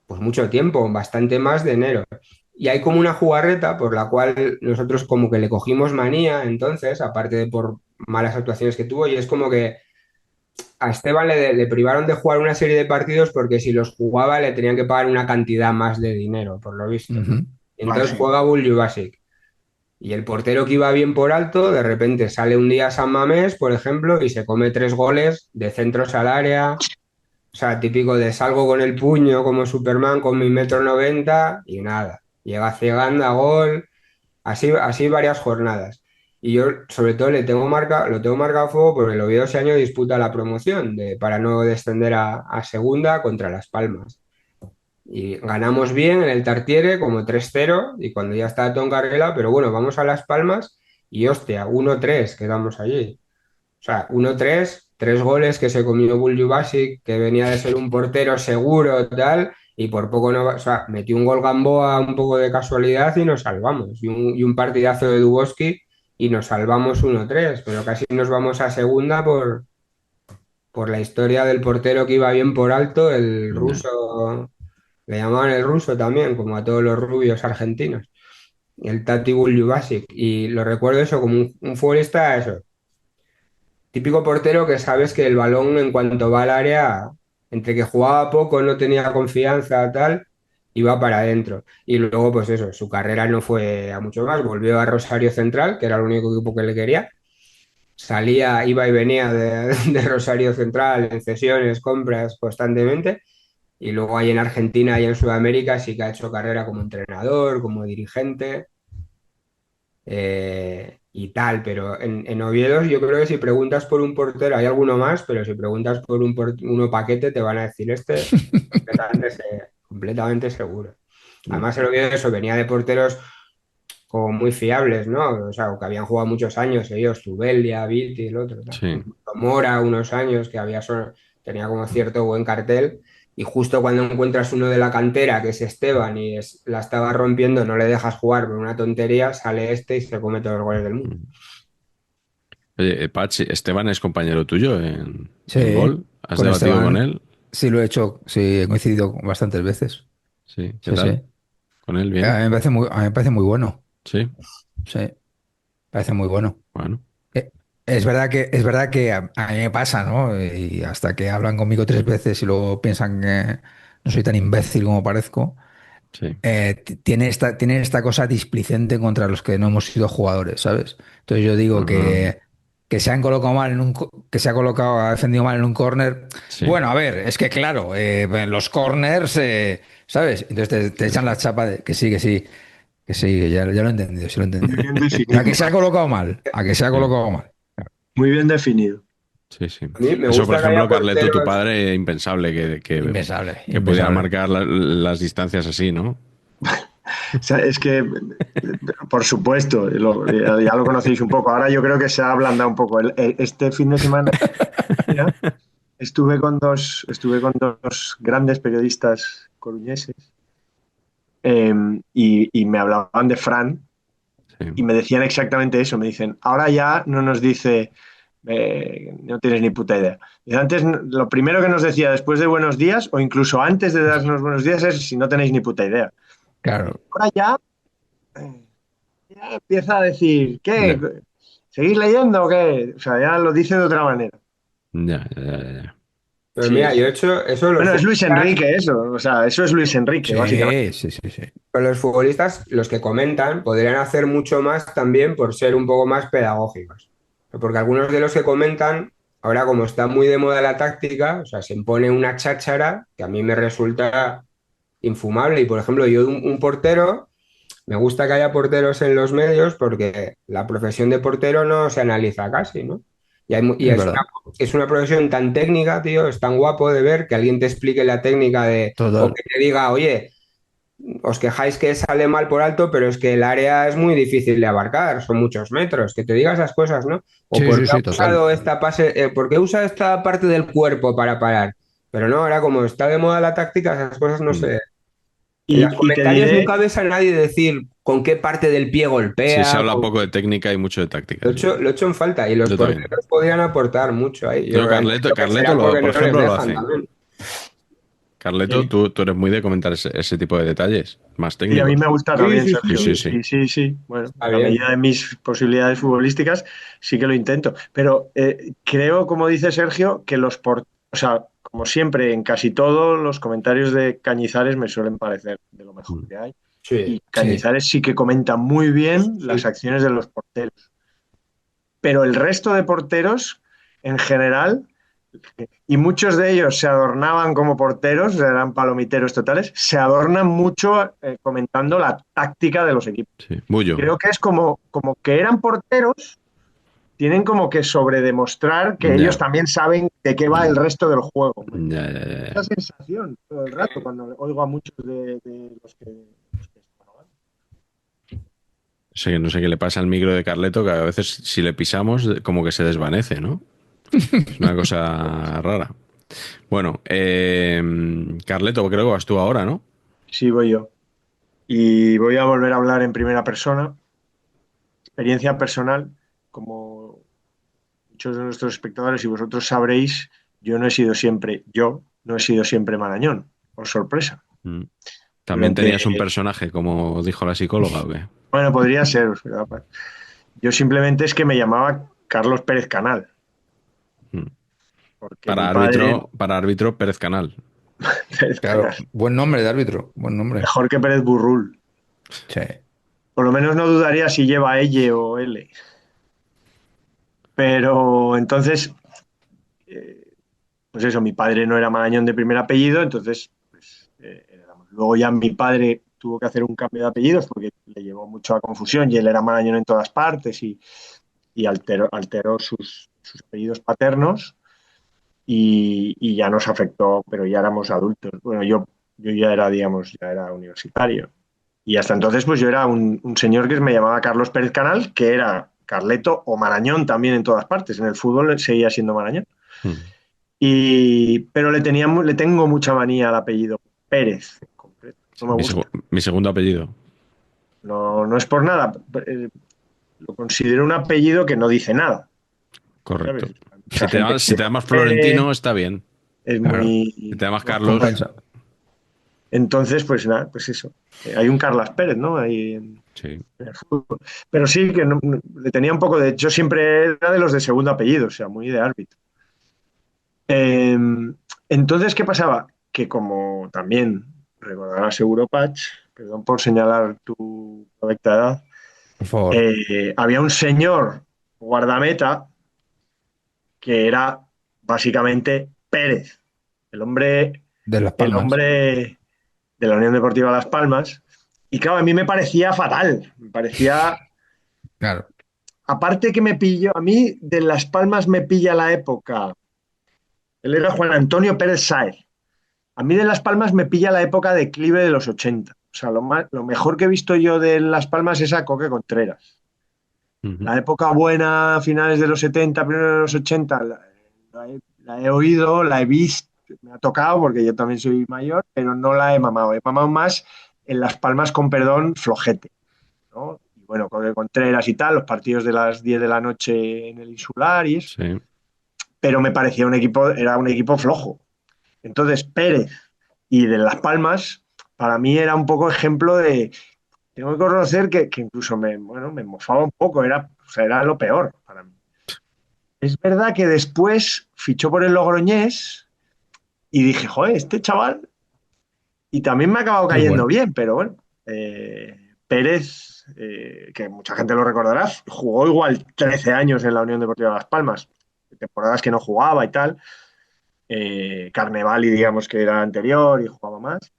D: pues mucho tiempo, bastante más de enero. Y hay como una jugarreta por la cual nosotros como que le cogimos manía entonces, aparte de por malas actuaciones que tuvo, y es como que a Esteban le privaron de jugar una serie de partidos porque si los jugaba le tenían que pagar una cantidad más de dinero, por lo visto.
A: Ujú.
B: Ah,
D: Entonces
B: sí.
D: juega Buljubasic. Y el portero que iba bien por alto, de repente sale un día a San Mamés, por ejemplo, y se come 3 goles de centros al área. O sea, típico de salgo con el puño como Superman con mi 1,90 m y nada. Llega cegando a gol, así varias jornadas. Y yo, sobre todo, lo tengo marcado a fuego porque el Oviedo ese año disputa la promoción para no descender a segunda contra Las Palmas. Y ganamos bien en el Tartiere, como 3-0 y cuando ya estaba todo en carrera, pero bueno, vamos a Las Palmas y hostia, 1-3 quedamos allí. O sea, 1-3, tres goles que se comió Buljubasic, que venía de ser un portero seguro, tal, y por poco no, o sea, metió un gol Gamboa un poco de casualidad y nos salvamos. Y un partidazo de Duboski y nos salvamos 1-3, pero casi nos vamos a segunda por la historia del portero que iba bien por alto, el
C: Ya.
D: ruso, le llamaban el ruso también, como a todos los rubios argentinos, el Tati Buljubasic. Y lo recuerdo eso como un futbolista, eso, típico portero que sabes que el balón en cuanto va al área, entre que jugaba poco, no tenía confianza, tal, iba para adentro. Y luego, pues eso, su carrera no fue a mucho más. Volvió a Rosario Central, que era el único equipo que le quería. Salía, iba y venía de Rosario Central en cesiones, compras constantemente. Y luego ahí en Argentina y en Sudamérica sí que ha hecho carrera como entrenador, como dirigente y tal, pero en Oviedo yo creo que si preguntas por un portero, hay alguno más, pero si preguntas por uno paquete te van a decir este completamente seguro. Además el Oviedo eso venía de porteros como muy fiables, ¿no? O sea, o que habían jugado muchos años ellos, Zubeldia, Viti, el otro, tal.
C: Sí.
D: Incluso Mora unos años que tenía como cierto buen cartel. Y justo cuando encuentras uno de la cantera, que es Esteban, y la estaba rompiendo, no le dejas jugar por una tontería, sale este y se come todos los goles del mundo.
C: Oye, Pachi, Esteban es compañero tuyo en
A: Sí,
C: Gol. ¿Has
A: con
C: debatido con
A: Esteban
C: él?
A: sí lo he hecho, sí, he coincidido bastantes veces.
C: Sí, ¿qué
A: Sí, sí.
C: tal? ¿Con él
A: A
C: bien?
A: mí a mí me parece muy bueno.
C: Sí,
A: Sí, parece muy bueno.
C: bueno,
A: Eh, es verdad que a mí me pasa, ¿no? Y hasta que hablan conmigo tres veces y luego piensan que no soy tan imbécil como parezco,
C: sí.
A: tiene esta cosa displicente contra los que no hemos sido jugadores, ¿sabes? Entonces yo digo
C: Ajá,
A: que se han colocado mal que se ha colocado, ha defendido mal en un córner.
C: sí.
A: Bueno, a ver, es que claro, los corners, ¿sabes? Entonces te echan la chapa de que sí, que ya lo he entendido, sí lo he
B: Muy
A: entendido.
B: bien
A: A que
B: definido,
A: se ha colocado mal, a que se ha
C: Sí,
A: colocado mal.
B: muy bien definido.
C: sí, sí.
D: A mí me
C: Eso, por
D: gusta que haya
C: ejemplo, Carleto, tu
D: porteros.
C: padre, impensable
A: Impensable,
C: que pudiera
A: impensable.
C: marcar las distancias así, ¿no?
B: O sea, es que, por supuesto, ya lo conocéis un poco. Ahora yo creo que se ha ablandado un poco. Este fin de semana mira, estuve con dos grandes periodistas coruñeses eh, y me hablaban de Fran y
C: Sí.
B: me decían exactamente eso. Me dicen, ahora ya no nos dice, no tienes ni puta idea. Y antes, lo primero que nos decía después de buenos días o incluso antes de darnos buenos días es si no tenéis ni puta idea.
A: Claro.
B: Ahora ya empieza a decir, ¿qué?
C: Ya,
B: ¿Seguís leyendo o qué? O sea, ya lo dice de otra manera.
C: ya.
D: Pero
B: Sí,
D: mira,
B: sí.
D: yo he hecho eso,
B: Bueno, es Luis Enrique eso. O sea, eso es Luis Enrique, básicamente.
A: Sí, sí, sí, sí.
D: los futbolistas, los que comentan, podrían hacer mucho más también por ser un poco más pedagógicos. Porque algunos de los que comentan, ahora como está muy de moda la táctica, o sea, se impone una cháchara que a mí me resulta infumable. Y por ejemplo, yo un portero, me gusta que haya porteros en los medios porque la profesión de portero no se analiza casi, ¿no? Y
A: Es verdad.
D: es una profesión tan técnica, tío, es tan guapo de ver que alguien te explique la técnica o
A: Total.
D: que te diga, oye, os quejáis que sale mal por alto, pero es que el área es muy difícil de abarcar, son muchos metros, que te diga esas cosas, ¿no? O
A: Sí,
D: por
A: sí,
D: qué ha
A: sí, total.
D: usado por qué usa esta parte del cuerpo para parar. Pero no, ahora como está de moda la táctica, esas cosas no
C: Mm.
D: se. En los
B: Y te
D: comentarios
B: diré,
D: nunca ves a nadie decir con qué parte del pie
C: Sí, se
D: golpea.
C: habla poco de técnica y mucho de táctica, sí.
D: Lo he hecho en falta y los
C: Yo también.
D: porteros podrían aportar mucho ahí. Yo
C: Yo,
D: entiendo que
C: Carleto,
D: será porque
C: por
D: no les
C: ejemplo, lo
D: dejan
C: hace.
D: también.
C: Carleto,
B: sí,
C: tú eres muy de comentar ese tipo de detalles, más
B: y a mí me
C: técnicos.
B: gusta
D: Sí,
B: también,
D: sí, sí,
C: Sí,
B: Sergio.
C: sí,
D: sí.
C: sí.
B: Sí, sí, sí. Bueno,
D: Está
B: en la
D: bien.
B: medida de mis posibilidades futbolísticas, sí que lo intento. Pero creo, como dice Sergio, que o sea, como siempre, en casi todos los comentarios de Cañizares me suelen parecer de lo mejor
C: Mm.
B: que hay.
D: Sí,
B: Y
A: Sí.
B: Cañizares sí que comenta muy bien las
D: sí.
B: acciones de los porteros. Pero el resto de porteros, en general, y muchos de ellos se adornaban como porteros, eran palomiteros totales, se adornan mucho comentando la táctica de los equipos.
C: Sí. Bullo.
B: Creo que es como que eran porteros, tienen como que sobredemostrar que
C: Ya.
B: ellos también saben de qué va el resto del juego.
C: Ya.
B: Esa sensación todo el rato cuando oigo a muchos de los que
C: No sé qué le pasa al micro de Carleto, que a veces si le pisamos como que se desvanece, ¿no? Es una cosa rara. Bueno, Carleto, creo que vas tú ahora, ¿no?
B: Sí, voy yo. Y voy a volver a hablar en primera persona. Experiencia personal, como muchos de nuestros espectadores y vosotros sabréis, yo no he sido siempre Marañón, por sorpresa.
C: También
B: Durante,
C: tenías un personaje, como dijo la psicóloga, ¿o qué?
B: bueno, podría ser. Yo simplemente es que me llamaba Carlos Pérez Canal.
C: Mm.
B: Porque mi padre,
C: Para árbitro, Pérez Canal.
B: Pérez
A: Claro,
B: Canal,
A: buen nombre de árbitro, buen nombre.
B: mejor que Pérez Burrul.
A: Sí.
B: Por lo menos no dudaría si lleva L o L. Pero entonces, pues eso, mi padre no era Marañón de primer apellido, entonces, pues, luego ya mi padre tuvo que hacer un cambio de apellidos porque le llevó mucho a confusión y él era Marañón en todas partes y alteró sus apellidos paternos y ya nos afectó, pero ya éramos adultos. Bueno, yo ya era, digamos, ya era universitario. Y hasta entonces, pues yo era un señor que me llamaba Carlos Pérez Canal, que era Carleto o Marañón también en todas partes. En el fútbol seguía siendo Marañón.
C: Mm.
B: Pero le tengo mucha manía al apellido Pérez en concreto. No me gusta.
C: Mi segundo apellido.
B: No, no es por nada. Lo considero un apellido que no dice nada.
C: Correcto.
B: ¿Sabes? Mucha gente
C: Si te
B: quiere
C: llamas
B: Pérez,
C: Florentino, está bien.
B: es
A: Claro.
C: Si te
B: muy
C: llamas Carlos,
A: Compensa.
B: entonces, pues nada, pues eso. Hay un Carlas Pérez, ¿no? Ahí en
C: sí.
B: el fútbol. Pero sí que le tenía un poco de. Yo siempre era de los de segundo apellido, o sea, muy de árbitro. Eh, entonces, ¿qué pasaba? Que como también recordarás seguro, Patch, perdón por señalar tu correcta edad,
A: Por favor.
B: había un señor guardameta que era básicamente Pérez, el hombre,
A: De Las
B: el
A: Palmas.
B: hombre de la Unión Deportiva Las Palmas. Y claro, a mí me parecía fatal, me parecía,
A: Claro.
B: aparte que me pilló, a mí de Las Palmas me pilla la época, él era Juan Antonio Pérez Sáez. A mí de Las Palmas me pilla la época de declive de los 80. O sea, lo mejor que he visto yo de Las Palmas es a Coque Contreras.
C: Ujú.
B: La época buena, finales de los 70, primeros de los 80, la he oído, la he visto, me ha tocado porque yo también soy mayor, pero no la he mamado. He mamado más en Las Palmas con perdón flojete, ¿no? Y bueno, Coque Contreras y tal, los partidos de las 10 de la noche en el Insular y eso.
C: Sí.
B: Pero me parecía era un equipo flojo. Entonces, Pérez y de Las Palmas, para mí era un poco ejemplo de. Tengo que reconocer que incluso me mofaba un poco, o sea, era lo peor para mí. Es verdad que después fichó por el Logroñés y dije, joder, este chaval. Y también me ha acabado
A: Es
B: cayendo
A: bueno.
B: bien, pero bueno. Pérez, que mucha gente lo recordará, jugó igual 13 años en la Unión Deportiva Las Palmas, temporadas que no jugaba y tal. Carnevali, digamos que era anterior y jugaba más.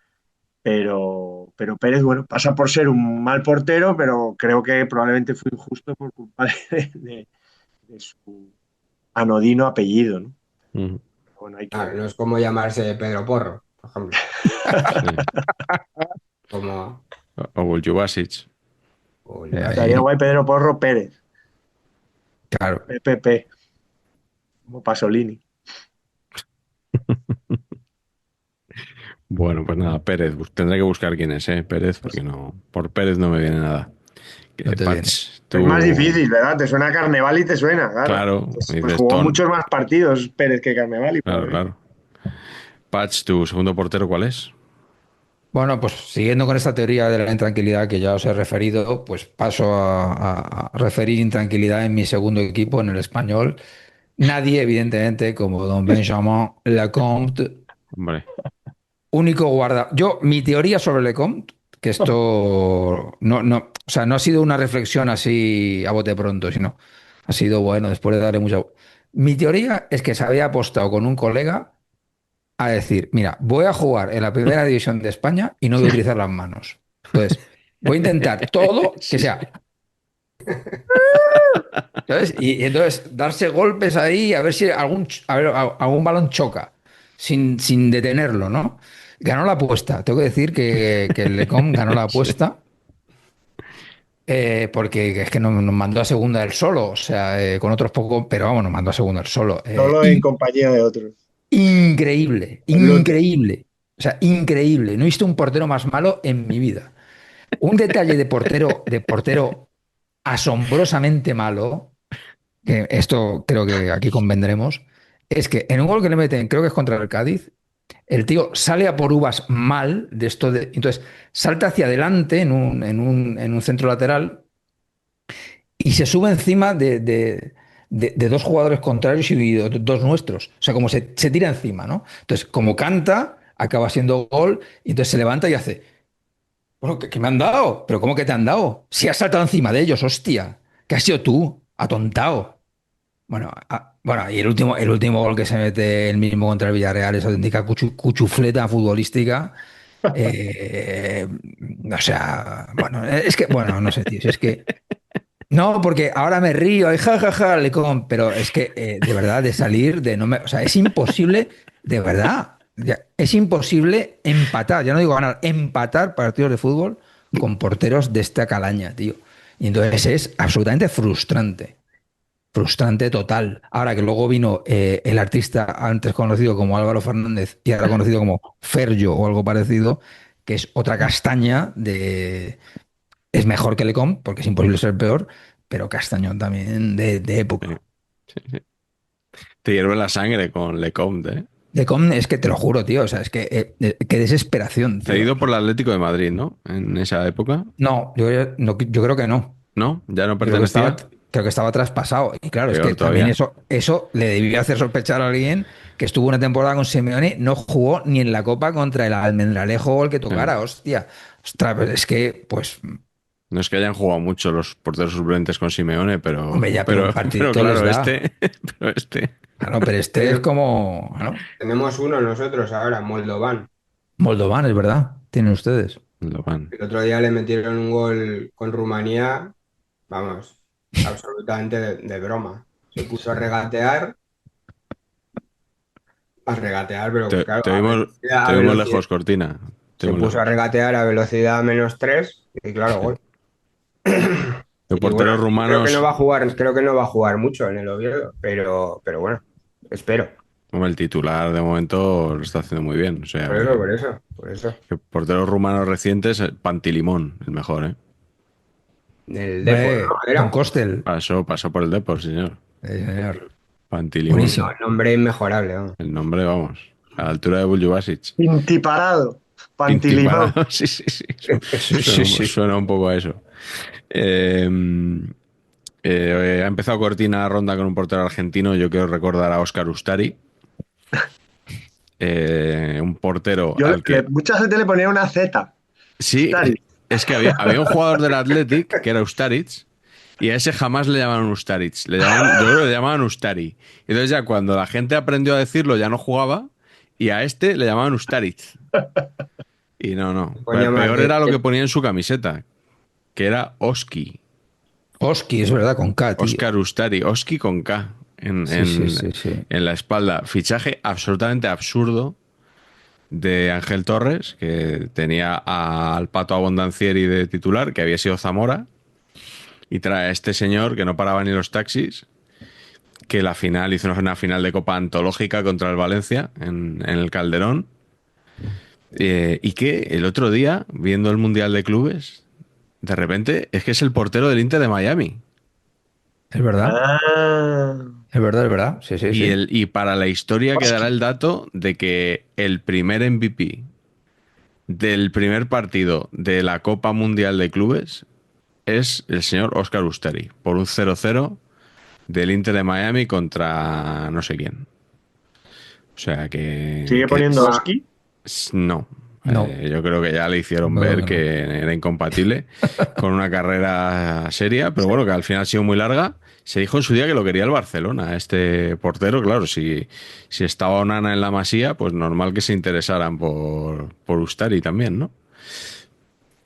B: Pero Pérez, bueno, pasa por ser un mal portero, pero creo que probablemente fue injusto por culpa de su anodino apellido, ¿no?
C: Ujú.
B: Bueno, hay
D: Claro,
B: que.
D: no es como llamarse Pedro Porro, por ejemplo.
C: Sí.
D: Como.
C: O Vuljubasic.
D: o
B: Estaría
A: Ahí,
B: guay Pedro Porro Pérez,
A: claro.
B: PPP, como Pasolini.
C: Bueno, pues nada, Pérez. Tendré que buscar quién es, Pérez, porque no. Por Pérez no me viene nada.
A: No te viene.
C: Patch,
B: Es más
C: tú.
B: difícil, ¿verdad? Te suena Carneval y te suena, claro.
C: Claro,
B: Pues
C: dices
B: jugó
C: Ton.
B: muchos más partidos Pérez que Carnevali,
C: Claro,
B: probablemente.
C: claro. Patch, tu segundo portero, ¿cuál es?
A: Bueno, pues siguiendo con esta teoría de la intranquilidad que ya os he referido, pues paso a referir intranquilidad en mi segundo equipo, en el Español. Nadie, evidentemente, como don Benjamin Lecomte,
C: Hombre.
A: único guarda. Mi teoría sobre Lecomte, que esto o sea, no ha sido una reflexión así a bote pronto, sino ha sido, bueno, después de darle mucha. Mi teoría es que se había apostado con un colega a decir, mira, voy a jugar en la primera división de España y no voy a utilizar las manos. Entonces, voy a intentar todo que
C: Sí.
A: sea, ¿sabes? Y entonces darse golpes ahí a ver si algún balón choca sin detenerlo, ¿no? Ganó la apuesta. Tengo que decir que el Lecom ganó la
C: Sí.
A: apuesta porque es que nos mandó a segunda él solo, o sea, con otros pocos, pero vamos, nos mandó a segunda él solo.
B: Solo en compañía de otros.
A: Increíble,
B: El Lute.
A: increíble. O sea, increíble. No he visto un portero más malo en mi vida. Un detalle de portero asombrosamente malo, que esto creo que aquí convendremos, es que en un gol que le meten, creo que es contra el Cádiz, el tío sale a por uvas mal de esto de. Entonces, salta hacia adelante en un centro lateral y se sube encima de dos jugadores contrarios y dos nuestros. O sea, como se tira encima, ¿no? Entonces, como canta, acaba siendo gol y entonces se levanta y hace. Bueno, ¿qué me han dado? ¿Pero cómo que te han dado? Si has saltado encima de ellos, hostia. ¿Qué has sido tú? Atontado. Bueno, y el último gol que se mete el mismo contra el Villarreal es auténtica cuchufleta futbolística. Eh, o sea, bueno, es que, bueno, no sé, tío, si es que no, porque ahora me río, ay, ja, ja, ja, pero es que de verdad, de salir, o sea, es imposible, de verdad, es imposible empatar, ya no digo ganar, empatar partidos de fútbol con porteros de esta calaña, tío. Y entonces es absolutamente frustrante, frustrante total. Ahora que luego vino el artista antes conocido como Álvaro Fernández y ahora conocido como Ferjo o algo parecido, que es otra castaña es mejor que Lecom, porque es imposible ser peor, pero Castañón también de
C: Sí,
A: época.
C: sí, sí. Te hierve la sangre con LeComte, ¿eh?
A: Lecom es que te lo juro, tío, o sea, es que qué desesperación, tío.
C: Cedido por el Atlético de Madrid, ¿no? En esa época.
A: No, yo creo que no.
C: ¿No? ¿Ya no
A: Yo
C: pertenecía?
A: creo que estaba traspasado. Y claro, es que
C: Peor
A: también
C: todavía.
A: eso le debió hacer sospechar a alguien que estuvo una temporada con Simeone, no jugó ni en la Copa contra el Almendralejo o el que
C: Sí.
A: tocara, hostia. Ostras, pues es que, pues,
C: No es que hayan jugado mucho los porteros suplentes con Simeone, pero,
A: hombre, ya, pero un
C: pero, pero
A: partidito les
C: claro,
A: da.
C: pero este,
A: Claro, pero este es como, ¿no?
D: Tenemos uno nosotros ahora, Moldovan.
A: Moldovan, es verdad, tienen ustedes.
C: lo van.
D: El otro día le metieron un gol con Rumanía, vamos, absolutamente de broma. Se puso a regatear, pero
C: Te,
D: claro,
C: te oímos, te
D: a
C: oímos
D: velocidad,
C: lejos, Cortina. Te
D: se
C: oímos
D: puso a
C: lejos.
D: regatear a velocidad -3 y claro,
C: Sí.
D: gol.
C: De
D: Y bueno,
C: porteros
D: creo que no
C: rumanos,
D: va a jugar, creo que no va a jugar mucho en el Oviedo, pero bueno, espero.
C: como el titular de momento lo está haciendo muy bien. O sea,
D: Por eso, por eso, por eso.
C: que porteros rumanos recientes, Pantilimón, el mejor, ¿eh?
D: El Depor, ¿no?
A: Hombre, Don
D: Era
A: Costel.
C: Pasó por el Depor, señor.
A: Señor.
C: Pantilimón.
D: no,
A: Buenísimo.
D: nombre inmejorable, vamos.
C: El nombre, vamos, a la altura de Buljubasic.
B: Pintiparado. Pantilimón.
C: Pintiparado, sí, sí, sí.
A: Sí, sí, sí.
C: Suena un poco a eso. Eh, ha empezado Cortina la ronda con un portero argentino. Yo quiero recordar a Óscar Ustari, un portero al que.
B: Mucha gente le ponía una Z.
C: Sí,
B: Tari.
C: es que había un jugador del Athletic que era Ustaric y a ese jamás le llamaban Ustaric. Yo creo que le llamaban Ustari. Entonces ya cuando la gente aprendió a decirlo ya no jugaba y a este le llamaban Ustaric. Y no, no.
D: Ponía más
C: Peor era lo que ponía en su camiseta, que era Oski.
A: Oski, es verdad, con K, tío.
C: Óscar Ustari, Oski con K
A: Sí, sí, sí, sí.
C: en la espalda. Fichaje absolutamente absurdo de Ángel Torres, que tenía al Pato Abondancieri de titular, que había sido Zamora, y trae a este señor que no paraba ni los taxis, que la final hizo una final de Copa antológica contra el Valencia en el Calderón, y que el otro día, viendo el Mundial de Clubes, de repente es que es el portero del Inter de Miami.
A: Es verdad,
B: Ah,
A: es verdad, es verdad. Sí, sí, sí.
C: Y para la historia quedará
B: Oski.
C: el dato de que el primer MVP del primer partido de la Copa Mundial de Clubes es el señor Óscar Ustari, por un 0-0 del Inter de Miami contra no sé quién. O sea
B: Sigue
C: que
B: poniendo Oski.
C: no.
A: No.
C: Yo creo que ya le hicieron
A: Creo
C: ver
A: que
C: que era incompatible con una carrera seria, pero bueno, que al final ha sido muy larga. Se dijo en su día que lo quería el Barcelona, este portero. Claro, si estaba Onana en la Masía, pues normal que se interesaran por Ustari también, ¿no?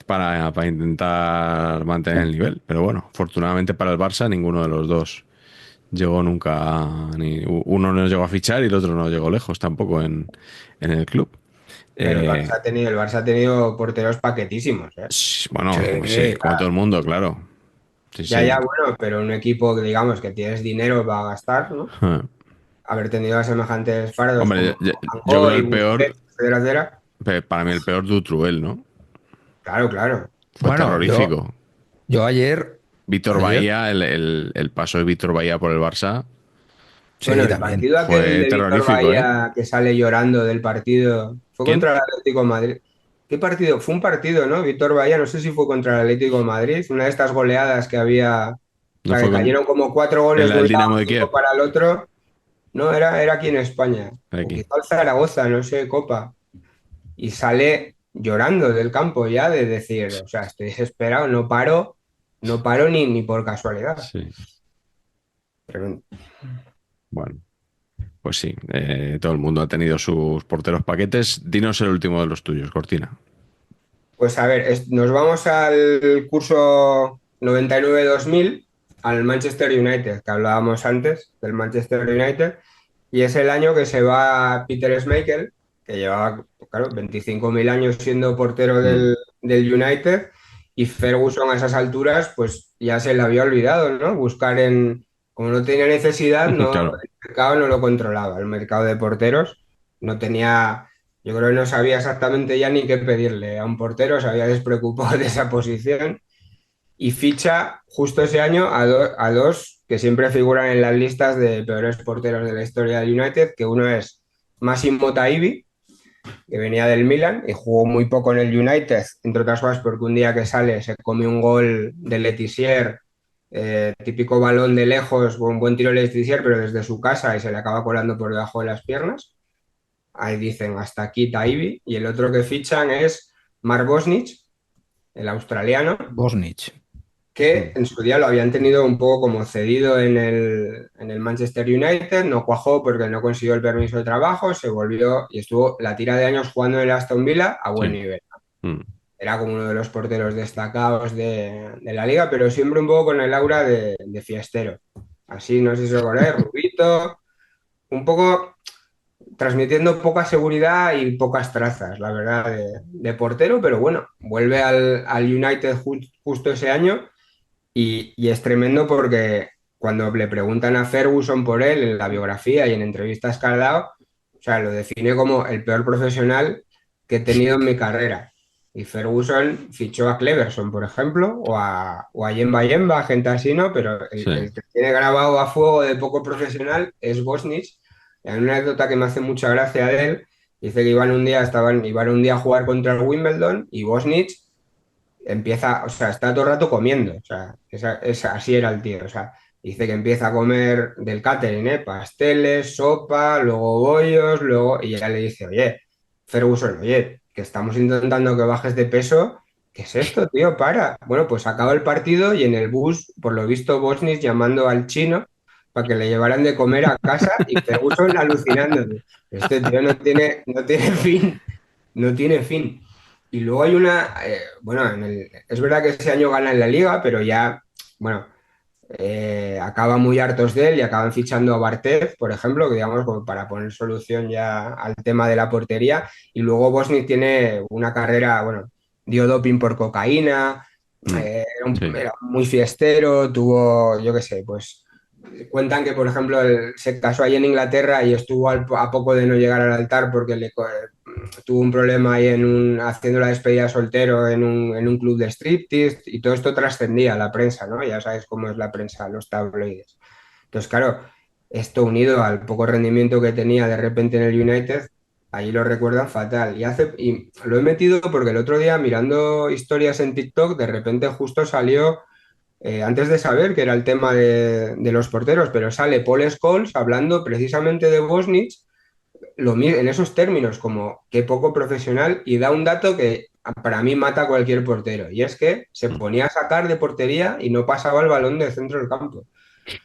C: Para intentar mantener el nivel. Pero bueno, afortunadamente para el Barça, ninguno de los dos llegó nunca. Uno no llegó a fichar y el otro no llegó lejos tampoco en el club.
D: Pero
C: Eh,
D: El Barça ha tenido porteros paquetísimos, ¿eh?
C: bueno, sí,
A: Sí.
C: como todo el mundo, claro. Sí,
D: Ya,
C: sí.
D: ya, bueno, pero un equipo que digamos que tienes dinero para gastar, ¿no? Haber tenido a semejantes fardos
C: Hombre,
D: como
C: yo creo
D: Angoy,
C: el peor,
D: Busquets, etcétera, etcétera.
C: para mí el peor Dutruel, ¿no?
D: Claro, claro.
C: Fue
A: Bueno,
C: terrorífico.
A: yo ayer,
C: Víctor Bahía, el paso de Víctor Bahía por el Barça
D: Bueno,
A: sí,
D: el
A: también.
D: partido aquel
C: fue
D: de Víctor
C: terrorífico, ¿eh?
D: Bahía que sale llorando del partido, fue
C: ¿Quién?
D: contra el Atlético de Madrid. ¿Qué partido? Fue un partido, ¿no? Víctor Bahía, no sé si fue contra el Atlético de Madrid, una de estas goleadas que había, o
C: ¿No
D: sea, que
C: fue
D: cayeron como 4
C: en
D: goles
C: la
D: de un
C: del
D: lado,
C: Dinamo de
D: 5
C: Kiev?
D: para el otro. No, era aquí en España. O
C: Aquí.
D: quizá el Zaragoza, no sé, Copa. Y sale llorando del campo ya de decir, o sea, estoy desesperado, no paro ni por casualidad.
C: Sí.
D: Pero,
C: Bueno, pues sí. Todo el mundo ha tenido sus porteros paquetes. Dinos el último de los tuyos, Cortina.
D: pues a ver, nos vamos al curso 99-2000, al Manchester United, que hablábamos antes del Manchester United, y es el año que se va Peter Schmeichel, que llevaba, claro, 25.000 años siendo portero
C: Mm,
D: del United, y Ferguson a esas alturas, pues ya se le había olvidado, ¿no? Como no tenía necesidad, no,
C: claro.
D: el mercado no lo controlaba, el mercado de porteros no tenía. Yo creo que no sabía exactamente ya ni qué pedirle a un portero, se había despreocupado de esa posición y ficha justo ese año a dos que siempre figuran en las listas de peores porteros de la historia del United, que uno es Massimo Taibi, que venía del Milan y jugó muy poco en el United, entre otras cosas porque un día que sale se come un gol de Letizier, típico balón de lejos, con un buen tiro de Letizier, pero desde su casa y se le acaba colando por debajo de las piernas. Ahí dicen hasta aquí Taibi. Y el otro que fichan es Mark Bosnich, el australiano,
A: Bosnich.
D: que en su día lo habían tenido un poco como cedido en el Manchester United, no cuajó porque no consiguió el permiso de trabajo, se volvió y estuvo la tira de años jugando en el Aston Villa a buen
C: Sí.
D: nivel.
C: Mm.
D: Era como uno de los porteros destacados de la liga, pero siempre un poco con el aura de fiestero. Así, no sé si os acordáis, rubito, un poco transmitiendo poca seguridad y pocas trazas, la verdad, de portero, pero bueno, vuelve al United justo ese año y es tremendo porque cuando le preguntan a Ferguson por él en la biografía y en entrevistas que ha dado, o sea, lo define como el peor profesional que he tenido en mi carrera. Y Ferguson fichó a Cleverson, por ejemplo, o a Yemba Yemba, gente así, ¿no? Pero
C: Sí.
D: el que tiene grabado a fuego de poco profesional es Bosnich. Hay una anécdota que me hace mucha gracia de él. Dice que iban un día a jugar contra el Wimbledon y Bosnich empieza, o sea, está todo el rato comiendo, o sea, así era el tío, o sea, dice que empieza a comer del catering, ¿eh? Pasteles, sopa, luego bollos, y ya le dice, oye, Ferguson, oye, que estamos intentando que bajes de peso, ¿qué es esto, tío? Para. Bueno, pues acaba el partido y en el bus, por lo visto, Bosnis llamando al chino para que le llevaran de comer a casa y Ferguson alucinando. Este tío no tiene fin, no tiene fin. Y luego hay bueno, es verdad que ese año gana en la liga, pero ya, bueno, acaban muy hartos de él y acaban fichando a Barthez, por ejemplo, que digamos, como para poner solución ya al tema de la portería. Y luego Bosni tiene una carrera, bueno, dio doping por cocaína,
C: Mm. Sí.
D: era muy fiestero, tuvo, yo qué sé, pues cuentan que, por ejemplo, él se casó ahí en Inglaterra y estuvo a poco de no llegar al altar porque tuvo un problema ahí haciendo la despedida de soltero en un club de striptease y todo esto trascendía a la prensa, ¿no? Ya sabes cómo es la prensa, los tabloides. Entonces, claro, esto unido al poco rendimiento que tenía de repente en el United, ahí lo recuerdan fatal. Y lo he metido porque el otro día mirando historias en TikTok, de repente justo salió antes de saber que era el tema de los porteros, pero sale Paul Scholes hablando precisamente de Bosnich, en esos términos, como qué poco profesional, y da un dato que para mí mata a cualquier portero, y es que se ponía a sacar de portería y no pasaba el balón del centro del campo.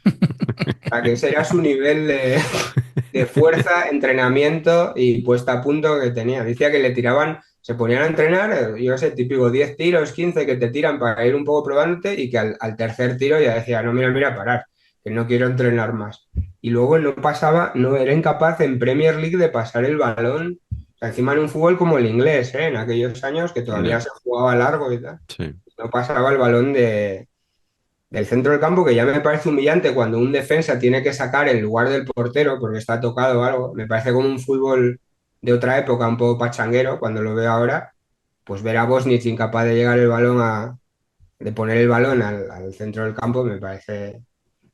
D: O sea, que ese era su nivel de fuerza, entrenamiento y puesta a punto que tenía. Decía que le tiraban, se ponían a entrenar, yo sé, típico 10 tiros, 15 que te tiran para ir un poco probándote y que al tercer tiro ya decía, no, mira, mira, parar, que no quiero entrenar más. Y luego no pasaba, no era incapaz en Premier League de pasar el balón, o sea, encima en un fútbol como el inglés, en aquellos años que todavía
C: Ya,
D: se jugaba largo y tal,
C: sí.
D: no pasaba el balón del centro del campo, que ya me parece humillante cuando un defensa tiene que sacar en lugar del portero porque está tocado o algo. Me parece como un fútbol de otra época, un poco pachanguero, cuando lo veo ahora, pues ver a Bosnich incapaz de llegar el balón de poner el balón al centro del campo me parece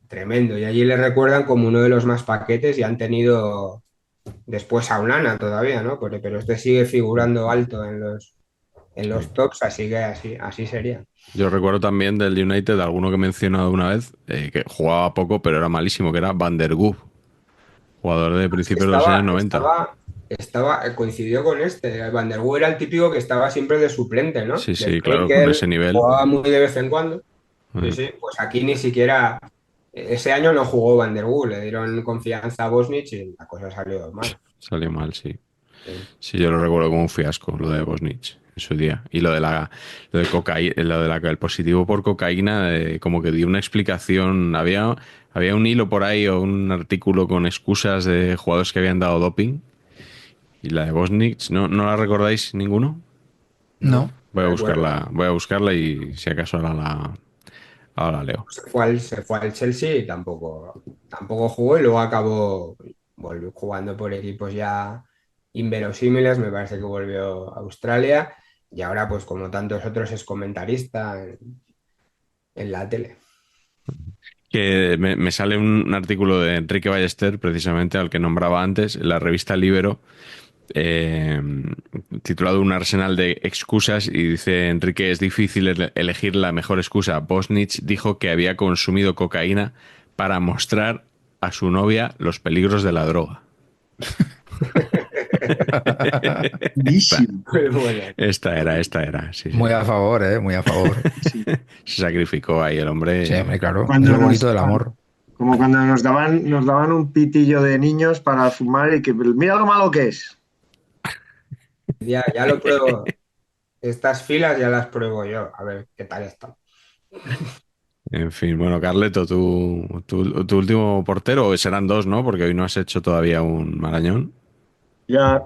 D: tremendo. Y allí le recuerdan como uno de los más paquetes y han tenido después a Onana todavía, ¿no? Pero este sigue figurando alto en
C: Sí.
D: los tops, así que así sería.
C: Yo recuerdo también del United, alguno que he mencionado una vez, que jugaba poco, pero era malísimo, que era Van der Gu, jugador de principios de los años 90.
D: Coincidió con este. Van der Gu era el típico que estaba siempre de suplente, ¿no?
C: Sí, sí,
D: Después
C: claro,
D: que
C: con
D: él
C: ese nivel.
D: jugaba muy de vez en cuando. Sí,
C: eh,
D: sí, pues aquí ni siquiera. Ese año no jugó Van der Gu, le dieron confianza a Bosnich y la cosa salió mal.
C: Salió mal, sí.
D: Sí.
C: Sí, yo lo recuerdo como un fiasco, lo de Bosnich en su día. Y lo de cocaína, el positivo por cocaína, como que dio una explicación. Había un hilo por ahí o un artículo con excusas de jugadores que habían dado doping. Y la de Bosnich, ¿no la recordáis ninguno?
D: No,
A: No.
D: no recuerdo.
C: Voy a buscarla y si acaso ahora la leo.
D: Se fue al Chelsea y tampoco jugó y luego volvió jugando por equipos ya inverosímiles. Me parece que volvió a Australia y ahora, pues como tantos otros, es comentarista en la tele.
C: Que me sale un artículo de Enrique Ballester, precisamente al que nombraba antes, en la revista Libero, eh, titulado Un arsenal de excusas, y dice Enrique: es difícil elegir la mejor excusa. Bosnich dijo que había consumido cocaína para mostrar a su novia los peligros de la droga. Esta,
B: Buenísimo.
D: Bueno,
C: esta era, sí, sí.
A: Muy a favor, ¿eh? Muy a favor.
B: Sí.
C: Se sacrificó ahí el
A: Sí,
C: hombre.
A: hombre, claro. Es
B: Cuando
A: lo
B: nos
A: bonito del
B: daban,
A: amor.
B: como cuando nos daban un pitillo de niños para fumar y que mira lo malo que es.
D: ya lo pruebo. Estas filas ya las pruebo yo. A ver qué tal están.
C: En fin, bueno, Carleto, tu último portero, serán dos, ¿no? Porque hoy no has hecho todavía un Marañón.
B: Ya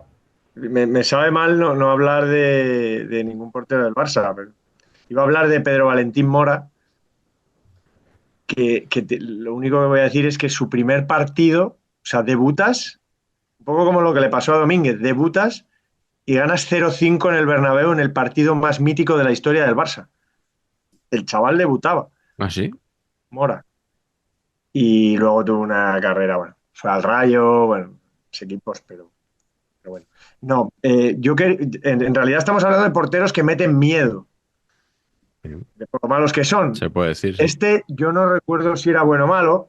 B: me sabe mal no hablar de ningún portero del Barça, pero iba a hablar de Pedro Valentín Mora, lo único que voy a decir es que su primer partido, o sea, debutas, un poco como lo que le pasó a Domínguez, debutas y ganas 0-5 en el Bernabéu en el partido más mítico de la historia del Barça. El chaval debutaba,
C: ¿Ah, sí?
B: Mora, y luego tuvo una carrera, bueno, fue al Rayo, bueno, los equipos, pero bueno. No, en realidad estamos hablando de porteros que meten miedo, de por lo malos que son.
C: Se puede decir, sí.
B: Este yo no recuerdo si era bueno o malo,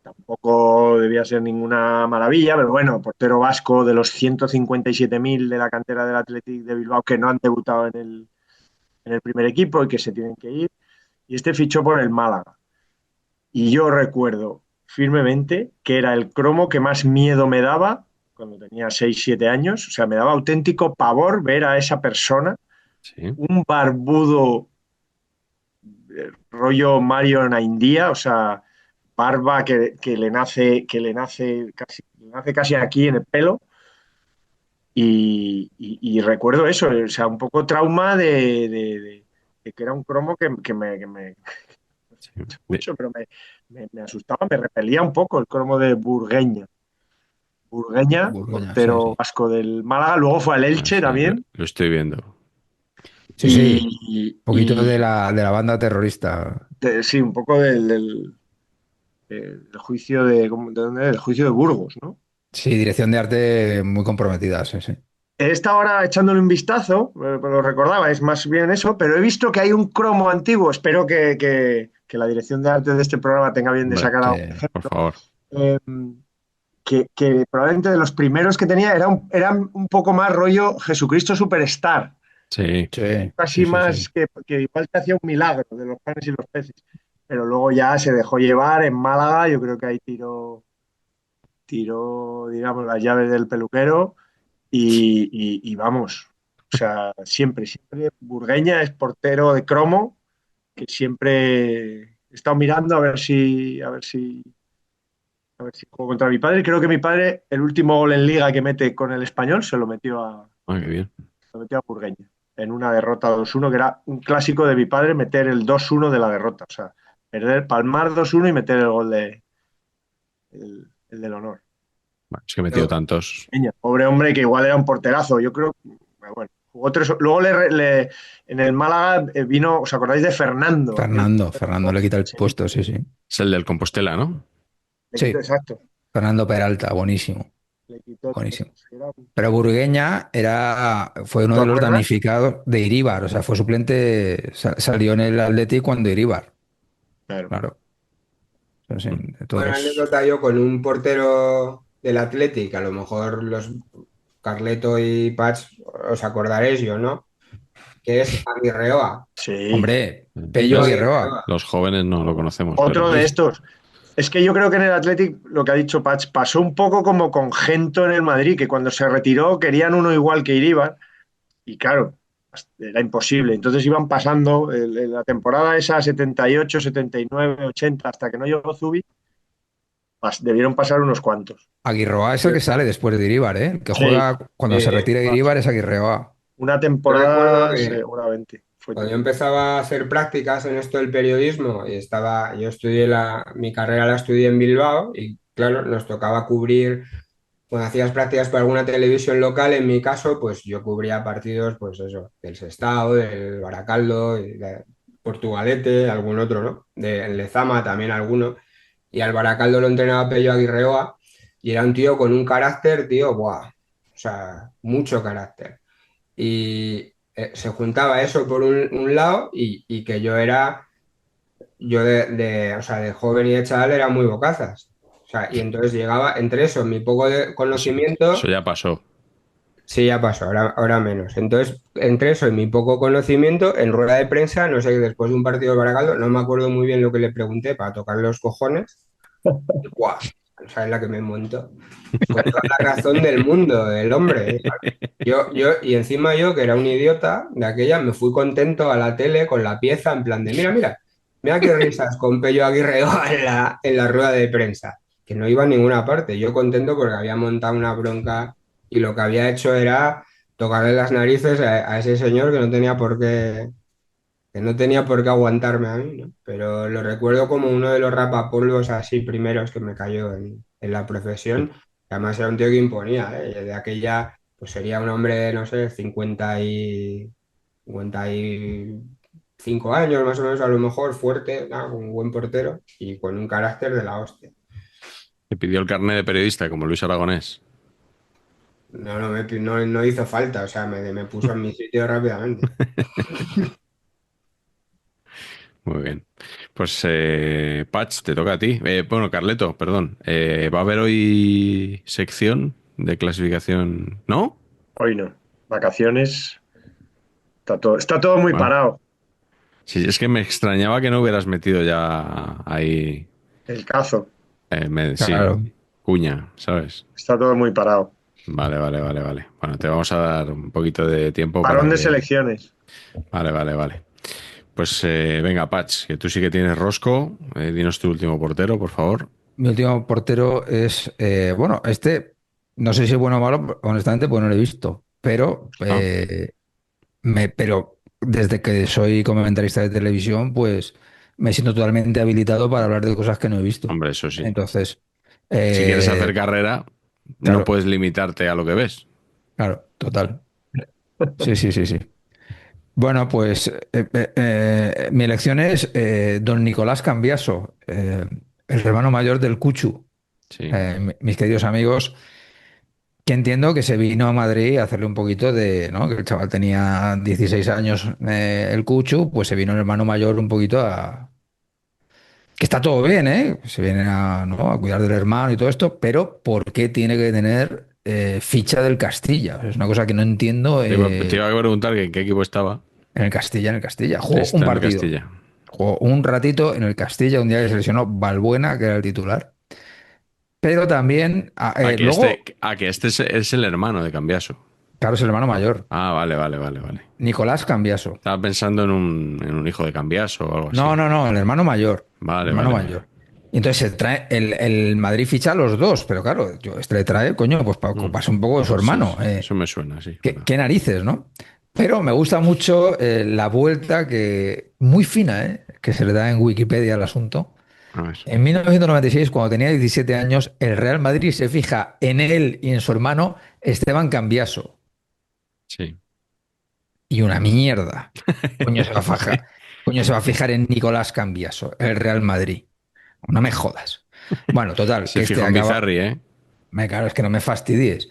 B: tampoco debía ser ninguna maravilla, pero bueno, portero vasco de los 157.000 de la cantera del Athletic de Bilbao que no han debutado en el primer equipo y que se tienen que ir. Y este fichó por el Málaga. Y yo recuerdo firmemente que era el cromo que más miedo me daba cuando tenía 6 7 años. O sea, me daba auténtico pavor ver a esa persona,
C: Sí.
B: un barbudo rollo Mario India, o sea, barba que le nace casi aquí en el pelo. Y recuerdo eso, o sea, un poco trauma de que era un cromo que me
C: Sí.
B: mucho, pero me asustaba, me repelía un poco el cromo de Burgueña. Burgueña,
A: Borgoña, sí,
B: portero
A: sí.
B: vasco del Málaga, luego fue al Elche
C: Sí,
B: también.
C: lo estoy viendo.
A: Sí, sí.
B: Y,
A: Un poquito
B: y
A: de la banda terrorista.
B: sí, un poco del juicio ¿de dónde era? El juicio de Burgos, ¿no?
A: Sí, dirección de arte muy comprometida, sí, sí.
B: He estado ahora echándole un vistazo, lo recordaba, es más bien eso, pero he visto que hay un cromo antiguo. Espero que la dirección de arte de este programa tenga bien de
C: Hombre,
B: sacar algo.
C: por favor.
B: Eh, que probablemente de los primeros que tenía eran un poco más rollo Jesucristo Superstar.
C: Sí.
A: Sí,
B: Casi
A: sí, sí,
B: más
A: sí.
B: que igual te hacía un milagro de los panes y los peces. Pero luego ya se dejó llevar en Málaga, yo creo que ahí tiró, digamos, las llaves del peluquero y vamos. O sea, siempre Burgueña es portero de cromo, que siempre he estado mirando a ver si juego contra mi padre. Creo que mi padre, el último gol en liga que mete con el Español,
C: Ah, qué bien.
B: se lo metió a Burgueña, en una derrota 2-1, que era un clásico de mi padre, meter el 2-1 de la derrota. O sea, palmar 2-1 y meter el gol el del honor.
C: Bueno, es que he metido
D: Yo,
C: tantos.
B: Pobre hombre que igual era un porterazo. Yo creo, bueno, jugó tres. Luego en el Málaga vino, ¿os acordáis de Fernando?
A: Fernando le quita el
B: Sí,
A: puesto, sí, sí.
C: Es el del Compostela, ¿no?
B: le quitó,
A: Sí,
B: exacto.
A: Fernando Peralta, buenísimo,
B: Le quitó todo.
A: buenísimo. Pero Burgueña fue uno
B: ¿Te
A: de los
B: acuerdas?
A: damnificados de Iríbar, o sea, fue suplente, salió en el Atleti cuando Iríbar,
B: Claro.
A: claro. O sea, sí, de todos
D: Bueno,
A: los...
D: anécdota yo con un portero del Athletic, a lo mejor los Carleto y Patch os acordaréis yo, ¿no? Que es Aguirreoa.
B: Sí.
A: Hombre, Pello
D: Pello
A: Aguirreoa.
D: Aguirreoa.
C: Los jóvenes no lo conocemos,
B: Otro
C: pero
B: de
A: Es-
B: estos. Es que yo creo que en el Athletic, lo que ha dicho Patch, pasó un poco como con Gento en el Madrid, que cuando se retiró querían uno igual que Iríbar, y claro, era imposible. Entonces iban pasando en la temporada esa 78, 79, 80, hasta que no llegó Zubi, debieron pasar unos cuantos.
A: Aguirreoa es el que sale después de Iríbar, ¿eh? El que
B: Sí,
A: juega cuando se
D: Eh,
A: retira de Iríbar es Aguirreoa.
B: una
D: yo recuerdo
B: temporada
D: que
B: seguramente.
D: cuando yo empezaba a hacer prácticas en esto del periodismo, yo estudié mi carrera la estudié en Bilbao y claro, nos tocaba cubrir, cuando hacías prácticas para alguna televisión local, en mi caso, pues yo cubría partidos, pues eso, del Sestao, del Baracaldo, y de Portugalete, algún otro, ¿no? En Lezama también alguno. Y al Baracaldo lo entrenaba Pello Aguirreoa y era un tío con un carácter, tío, ¡buah! O sea, mucho carácter. Y se juntaba eso por un lado y que yo o sea, de joven y de chaval era muy bocazas. O sea, y entonces llegaba entre eso, mi poco de
C: eso
D: conocimiento,
C: ya pasó.
D: sí, ya pasó, ahora menos. Entonces, entre eso y mi poco conocimiento, en rueda de prensa, no sé, después de un partido de Baracaldo, no me acuerdo muy bien lo que le pregunté para tocar los cojones. ¡Guau! ¿Sabes la que me monto? Con toda la razón del mundo, el hombre. Y encima yo, que era un idiota de aquella, me fui contento a la tele con la pieza en plan de, mira qué risas con Pello Aguirre en la rueda de prensa, que no iba a ninguna parte. Yo contento porque había montado una bronca y lo que había hecho era tocarle las narices a ese señor que no tenía por qué aguantarme a mí, ¿no? Pero lo recuerdo como uno de los rapapolvos así primeros que me cayó en la profesión. Además era un tío que imponía, ¿eh? De aquella, pues sería un hombre, no sé, 55 años más o menos, a lo mejor, fuerte, ¿no? Un buen portero y con un carácter de la hostia.
C: Te pidió el carnet de periodista, como Luis Aragonés.
D: No, no hizo falta, o sea, me puso en mi sitio rápidamente.
C: Muy bien. Pues, Patch, te toca a ti. Bueno, Carleto, perdón. ¿Va a haber hoy sección de clasificación? ¿No?
B: Hoy no. Vacaciones. Está todo muy
C: Bueno,
B: parado.
C: si es que me extrañaba que no hubieras metido ya ahí,
B: El cazo.
C: sí,
A: Claro.
C: cuña, ¿sabes?
B: Está todo muy parado.
C: Vale, vale, vale, vale. Bueno, te vamos a dar un poquito de tiempo
B: Parón
C: para
B: de
C: que...
B: selecciones.
C: Vale, vale, vale. Pues venga, Patch, que tú sí que tienes rosco. Dinos tu último portero, por favor.
A: Mi último portero es, bueno, no sé si es bueno o malo, honestamente, pues no lo he visto,
C: Ah,
A: pero desde que soy comentarista de televisión, pues me siento totalmente habilitado para hablar de cosas que no he visto.
C: hombre, eso sí.
A: Entonces,
C: Si quieres
A: eh,
C: hacer carrera, no
A: claro,
C: puedes limitarte a lo que ves.
A: claro, total. Sí, sí, sí, sí. Bueno, pues mi elección es don Nicolás Cambiaso, el hermano mayor del Cuchu.
C: Sí.
A: Mis queridos amigos, que entiendo que se vino a Madrid a hacerle un poquito de, ¿no? Que el chaval tenía 16 años, el Cuchu, pues se vino el hermano mayor un poquito Que está todo bien, ¿eh? Se vienen a, ¿no?, a cuidar del hermano y todo esto, pero ¿por qué tiene que tener ficha del Castilla? Es una cosa que no entiendo.
C: Te iba a preguntar que en qué equipo estaba.
A: En el Castilla, en el Castilla. Jugó un
C: Está en el
A: partido.
C: Castilla.
A: Jugó un ratito en el Castilla, un día que se lesionó Balbuena, que era el titular. Pero también, luego,
C: Que este es el hermano de Cambiaso.
A: claro, es el hermano mayor,
C: Ah, vale.
A: Nicolás Cambiaso.
C: Estaba pensando en un hijo de Cambiaso o algo así.
A: No, no, no, el hermano mayor. El
C: Vale,
A: hermano
C: vale,
A: mayor.
C: vale.
A: Y entonces se trae, el Madrid ficha a los dos, pero claro, este le trae, coño, pues para
C: Mm.
A: ocuparse un poco de su
C: Pues sí,
A: hermano.
C: eso me suena, sí.
A: Qué narices, ¿no? Pero me gusta mucho la vuelta que, muy fina, que se le da en Wikipedia al asunto.
C: A ver.
A: En 1996, cuando tenía 17 años, el Real Madrid se fija en él y en su hermano Esteban Cambiaso.
C: Sí.
A: Y una mierda. Coño se va a fijar, coño se va a fijar en Nicolás Cambiaso, el Real Madrid. No me jodas. Bueno, total,
C: Se
A: que este
C: fijó en
A: acaba.
C: Bizarri, ¿eh?
A: Claro, es que no me fastidies.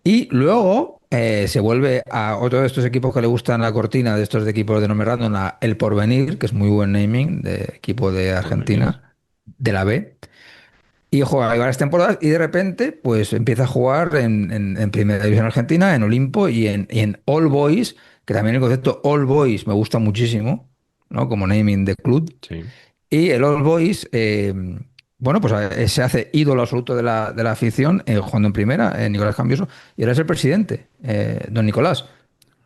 A: Y luego se vuelve a otro de estos equipos que le gustan la cortina, de estos de equipos de nombre random, a El Porvenir, que es muy buen naming, de equipo de
C: Por venir.
A: Argentina, de la B. Y juega ahí varias temporadas y de repente pues empieza a jugar en Primera División Argentina, en Olimpo y en All Boys, que también el concepto All Boys me gusta muchísimo, ¿no? Como naming de club.
C: Sí.
A: Y el All Boys, bueno, pues se hace ídolo absoluto de la afición, jugando en primera, Nicolás Cambioso, y ahora es el presidente, don Nicolás.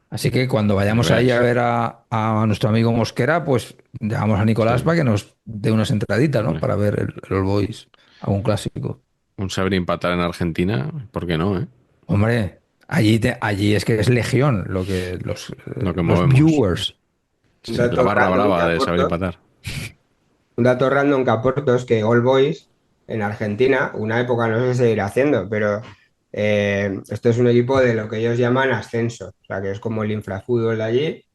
A: Así que cuando
C: Que
A: vayamos ahí a
C: veas.
A: ver a nuestro amigo Mosquera, pues llamamos a Nicolás
C: Sí.
A: para que nos dé unas entraditas, ¿no?
C: Hombre.
A: Para ver el All Boys, algún clásico.
C: Un saber empatar en Argentina, ¿por qué no, eh?
A: Hombre, allí es que es legión
C: Lo que
A: los
C: movemos.
A: viewers.
D: Un
C: Sí, la
D: dato
C: barra
D: random que
C: brava de saber
D: aporto,
C: empatar.
D: un dato random que aporto es que All Boys en Argentina, una época no sé si seguirá haciendo, pero esto es un equipo de lo que ellos llaman ascenso, o sea que es como el infrafútbol de allí.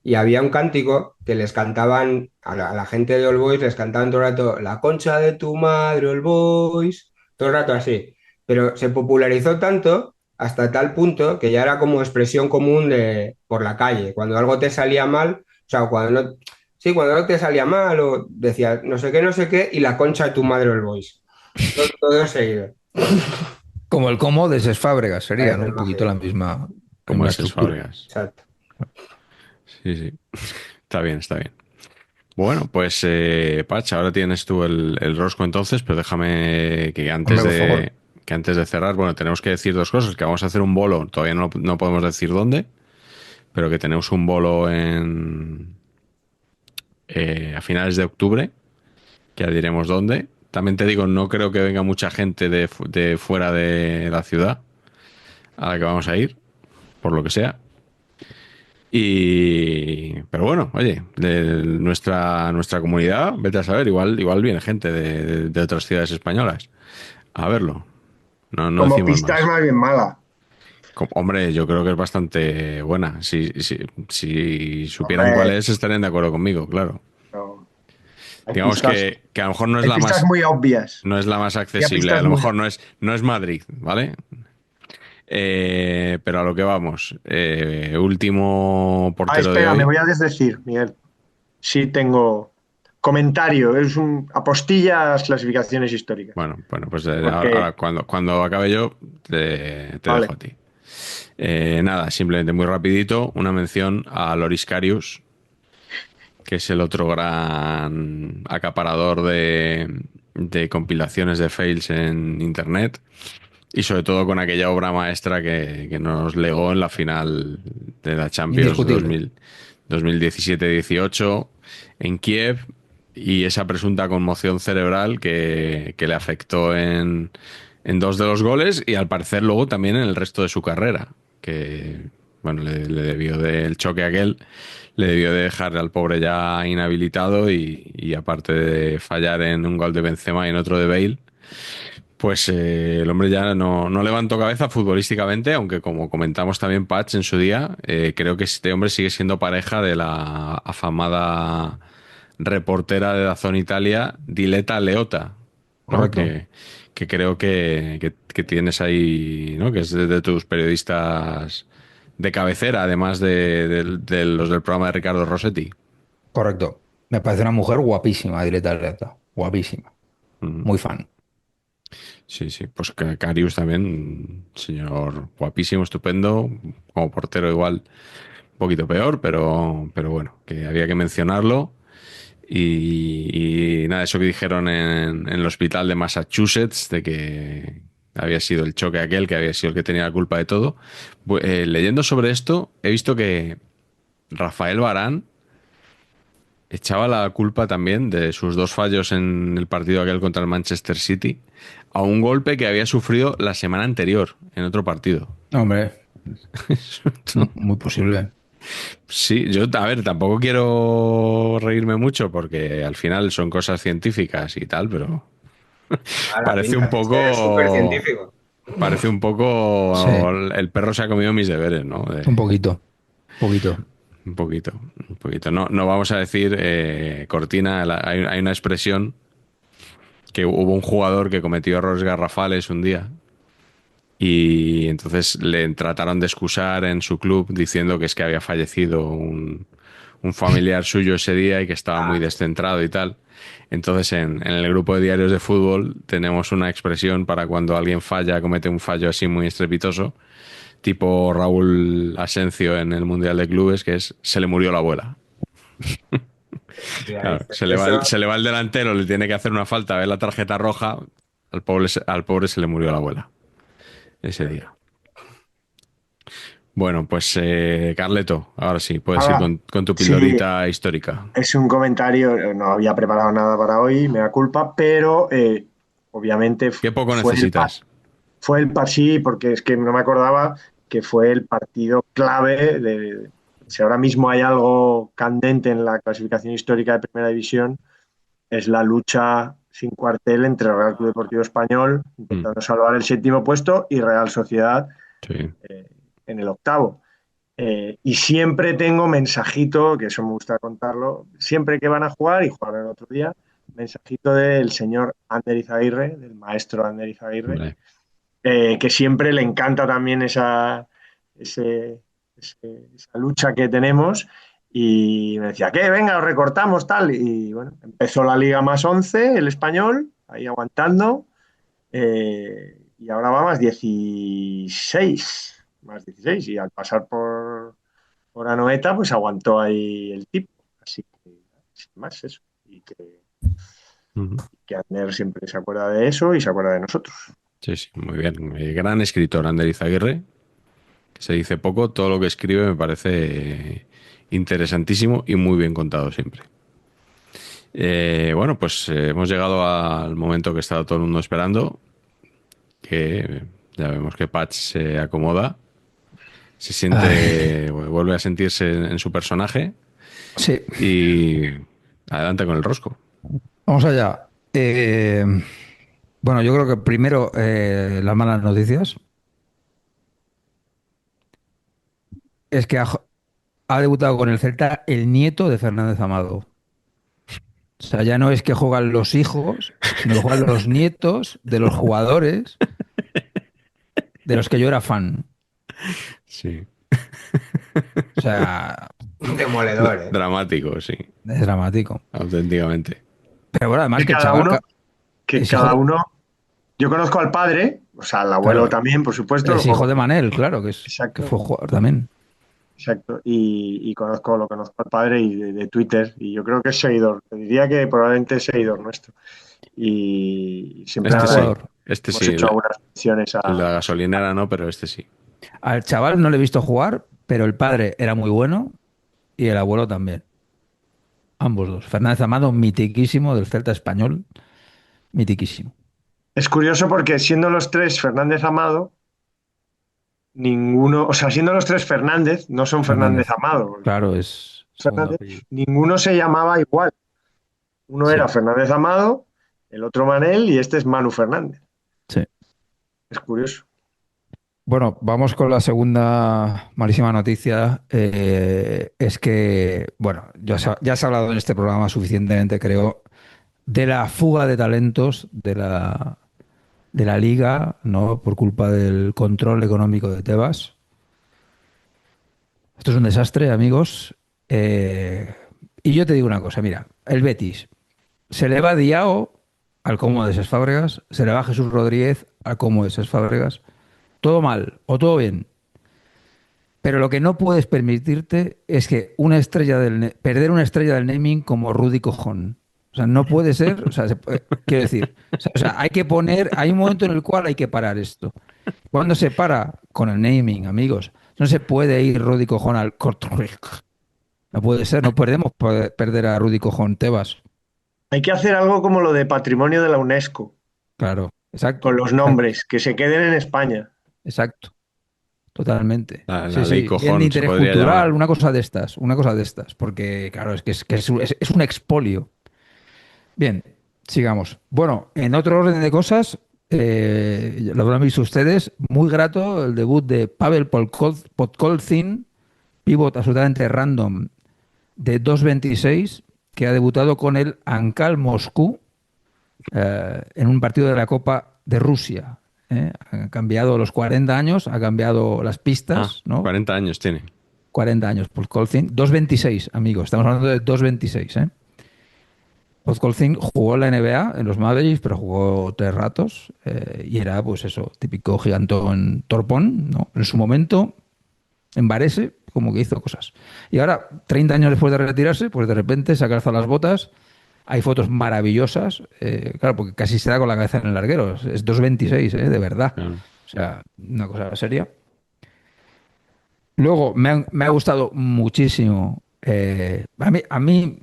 D: Y había un cántico que les cantaban a la gente de All Boys, les cantaban todo el rato, la concha de tu madre, All Boys, todo el rato así. Pero se popularizó tanto hasta tal punto que ya era como expresión común por la calle. Cuando algo te salía mal, o sea, cuando no te salía mal, o decías no sé qué, y la concha de tu madre, All Boys. Todo seguido.
A: Como el Como de Ses Fábregas sería, ¿no?
D: Parece
A: Un poquito
D: magia.
A: la
C: Como
A: misma
C: esas
A: estructura.
C: Fábregas.
D: Exacto.
C: Sí, sí. Está bien, está bien. Bueno, pues, Pach, ahora tienes tú el rosco entonces, pero déjame
A: Hombre, por favor.
C: que antes de cerrar, bueno, tenemos que decir dos cosas, que vamos a hacer un bolo, todavía no podemos decir dónde, pero que tenemos un bolo a finales de octubre, que ya diremos dónde. También te digo, no creo que venga mucha gente de fuera de la ciudad a la que vamos a ir, por lo que sea. Pero bueno, oye, de nuestra comunidad, vete a saber, igual viene gente de otras ciudades españolas a verlo. No
B: Como
C: decimos
B: pista es
C: más.
B: más bien mala.
C: Hombre, yo creo que es bastante buena. Si supieran cuál
B: Hombre,
C: es, estarían de acuerdo conmigo, claro.
B: no.
C: Digamos que a lo mejor
B: Hay pistas muy obvias.
C: no es la más
B: Hay
C: accesible, a
B: pistas
C: lo
B: muy
C: mejor no es Madrid, ¿vale? Pero a lo que vamos. Último portero de
B: espera, me
C: hoy.
B: voy a desdecir, Miguel. Sí tengo comentario, es un apostillas clasificaciones históricas.
C: Bueno, pues
B: Porque,
C: ahora cuando acabe yo, te
B: vale,
C: dejo a ti. Nada, simplemente muy rapidito, una mención a Loris Karius, que es el otro gran acaparador de compilaciones de fails en internet. Y sobre todo con aquella obra maestra que nos legó en la final de la Champions
A: Indiscutible.
C: 2017-18 en Kiev, y esa presunta conmoción cerebral que le afectó en dos de los goles y al parecer luego también en el resto de su carrera. Que, bueno, le debió el choque aquel, le debió de dejar al pobre ya inhabilitado y aparte de fallar en un gol de Benzema y en otro de Bale, pues el hombre ya no levantó cabeza futbolísticamente, aunque como comentamos también Patch en su día, creo que este hombre sigue siendo pareja de la afamada reportera de Dazón Italia, Diletta Leotta, ¿no?
A: Correcto.
C: Que creo que tienes ahí, ¿no? Que es de tus periodistas de cabecera, además de los del programa de Ricardo Rossetti.
A: Correcto. Me parece una mujer guapísima, directa. Guapísima.
C: Mm.
A: Muy fan.
C: Sí, sí. Pues Karius también, señor guapísimo, estupendo. Como portero igual un poquito peor, pero bueno, que había que mencionarlo. Y nada, eso que dijeron en el hospital de Massachusetts, de que había sido el choque aquel, que había sido el que tenía la culpa de todo. Leyendo sobre esto, he visto que Rafael Varane echaba la culpa también de sus dos fallos en el partido aquel contra el Manchester City a un golpe que había sufrido la semana anterior en otro partido.
A: Hombre, muy posible.
C: Sí, yo, a ver, tampoco quiero reírme mucho porque al final son cosas científicas y tal, pero
D: A la
C: parece un
D: pinta de ser súper
C: poco,
D: científico.
C: parece un
A: Sí,
C: poco el perro se ha comido mis deberes, ¿no?
A: un poquito. Poquito.
C: Un poquito, un poquito. No, no vamos a decir cortina, hay una expresión que hubo un jugador que cometió errores garrafales un día y entonces le trataron de excusar en su club diciendo que es que había fallecido un familiar suyo ese día y que estaba muy
D: Ah,
C: descentrado y tal. Entonces en el grupo de diarios de fútbol tenemos una expresión para cuando alguien falla, comete un fallo así muy estrepitoso, tipo Raúl Asencio en el Mundial de Clubes, que es se le murió la abuela.
D: ya,
C: Claro,
D: eso,
C: se le va el delantero, le tiene que hacer una falta, ve la tarjeta roja, al pobre se le murió la abuela ese día. Bueno, pues Carleto, ahora sí, puedes ir
B: Ahora,
C: con tu
B: sí,
C: pildorita histórica.
B: es un comentario, no había preparado nada para hoy, me da culpa, pero obviamente
C: ¿Qué poco
B: fue
C: necesitas?
B: fue sí, porque es que no me acordaba que fue el partido clave si ahora mismo hay algo candente en la clasificación histórica de Primera División, es la lucha sin cuartel entre Real Club Deportivo Español,
C: Mm,
B: intentando salvar el séptimo puesto, y Real Sociedad
C: sí.
B: eh, en el octavo. Y siempre tengo mensajito, que eso me gusta contarlo, siempre que van a jugar y jugar el otro día, mensajito del señor Ander Izaguirre, del maestro Ander Izaguirre,
C: Hombre.
B: que siempre le encanta también ese, esa lucha que tenemos. Y me decía, ¿qué? Venga, os recortamos tal. Y bueno, empezó la Liga más 11 el español, ahí aguantando. Y ahora va más 16, más 16. Y al pasar por Anoeta, pues aguantó ahí el tipo. Así que, sin más, eso.
C: Ujú.
B: Que Ander siempre se acuerda de eso y se acuerda de nosotros.
C: Sí, sí, muy bien. Gran escritor, Ander Izaguirre, que se dice poco, todo lo que escribe me parece interesantísimo y muy bien contado siempre. Bueno, pues hemos llegado al momento que estaba todo el mundo esperando, que ya vemos que Patch se acomoda, se
A: Ay,
C: siente, vuelve a sentirse en su personaje
A: sí,
C: y adelante con el rosco.
A: vamos allá. Bueno, yo creo que primero las malas noticias es que ha debutado con el Celta el nieto de Fernández Amado. O sea, ya no es que juegan los hijos, sino que juegan los nietos de los jugadores de los que yo era fan.
C: Sí.
A: O sea,
D: demoledor, ¿eh?
C: Dramático, sí,
A: es dramático.
C: auténticamente.
A: Pero bueno, además
B: Que
A: que el
B: cada
A: chaval
B: uno, que
A: es hijo
B: cada
A: de,
B: uno, yo conozco al padre, o sea, al abuelo
A: claro,
B: también, por supuesto,
A: es hijo de Manel, claro, que
B: exacto,
A: fue jugador también.
B: exacto, y lo conozco al padre y de Twitter, y yo creo que es seguidor, te diría que probablemente es seguidor nuestro, y siempre
A: Gran
C: Este sí,
A: jugador.
C: este
B: hemos
C: sí,
B: hecho algunas menciones
C: el de la
B: a su...
C: gasolinera no, pero este sí.
A: Al chaval no le he visto jugar, pero el padre era muy bueno y el abuelo también. Ambos dos. Fernández Amado, mitiquísimo del Celta español, mitiquísimo.
B: Es curioso porque siendo los tres Fernández Amado, ninguno, o sea, siendo los tres Fernández, no son Fernández
A: Fernández.
B: Amado, porque
A: Claro, es segundo
B: Fernández,
A: apellido.
B: ninguno se llamaba igual. Uno era
A: Sí,
B: Fernández Amado, el otro Manel y este es Manu Fernández.
A: sí.
B: Es curioso.
A: Bueno, vamos con la segunda malísima noticia. Es que, bueno, ya se ha hablado en este programa suficientemente, creo, de la fuga de talentos de la liga, ¿no? Por culpa del control económico de Tebas. Esto es un desastre, amigos. Y yo te digo una cosa, mira, el Betis, se le va Diao al Como de Ses Fábregas, se le va Jesús Rodríguez al Como de Ses Fábregas. Todo mal o todo bien. Pero lo que no puedes permitirte es que perder una estrella del naming como Rudy Cojón. O sea, no puede ser, o sea, quiero decir, hay un momento en el cual hay que parar esto. Cuando se para con el naming, amigos, no se puede ir Rudy Cojón al Kortrijk. No puede ser, no podemos perder a Rudy Cojón Tebas.
B: Hay que hacer algo como lo de patrimonio de la UNESCO,
A: Claro,
B: con
A: exacto,
B: los
A: exacto,
B: nombres, que se queden en España.
A: exacto, totalmente.
C: La
A: Sí,
C: ley
A: sí, bien de
C: cojón se
A: interés
C: podría
A: cultural,
C: llamar.
A: una cosa de estas, porque claro, es un expolio. Bien, sigamos. Bueno, en otro orden de cosas, lo habrán visto ustedes, muy grato el debut de Pavel Podkolzin, pívot absolutamente random de 2.26, que ha debutado con el Ankal Moscú en un partido de la Copa de Rusia. Ha cambiado los 40 años, ha cambiado las
C: Ah,
A: pistas, ¿no?
C: 40 años tiene.
A: 40 años, Podkolzin. 2.26, amigos, estamos hablando de 2.26, ¿eh? Podkolzin jugó en la NBA, en los Mavericks, pero jugó 3 ratos y era, pues eso, típico gigantón en Torpón, ¿no? En su momento, en Varese, como que hizo cosas. Y ahora, 30 años después de retirarse, pues de repente se ha calzado las botas. Hay fotos maravillosas, claro, porque casi se da con la cabeza en el larguero. Es 2.26, de verdad.
C: Claro.
A: O sea, una cosa seria. Luego, me ha gustado muchísimo. A mí,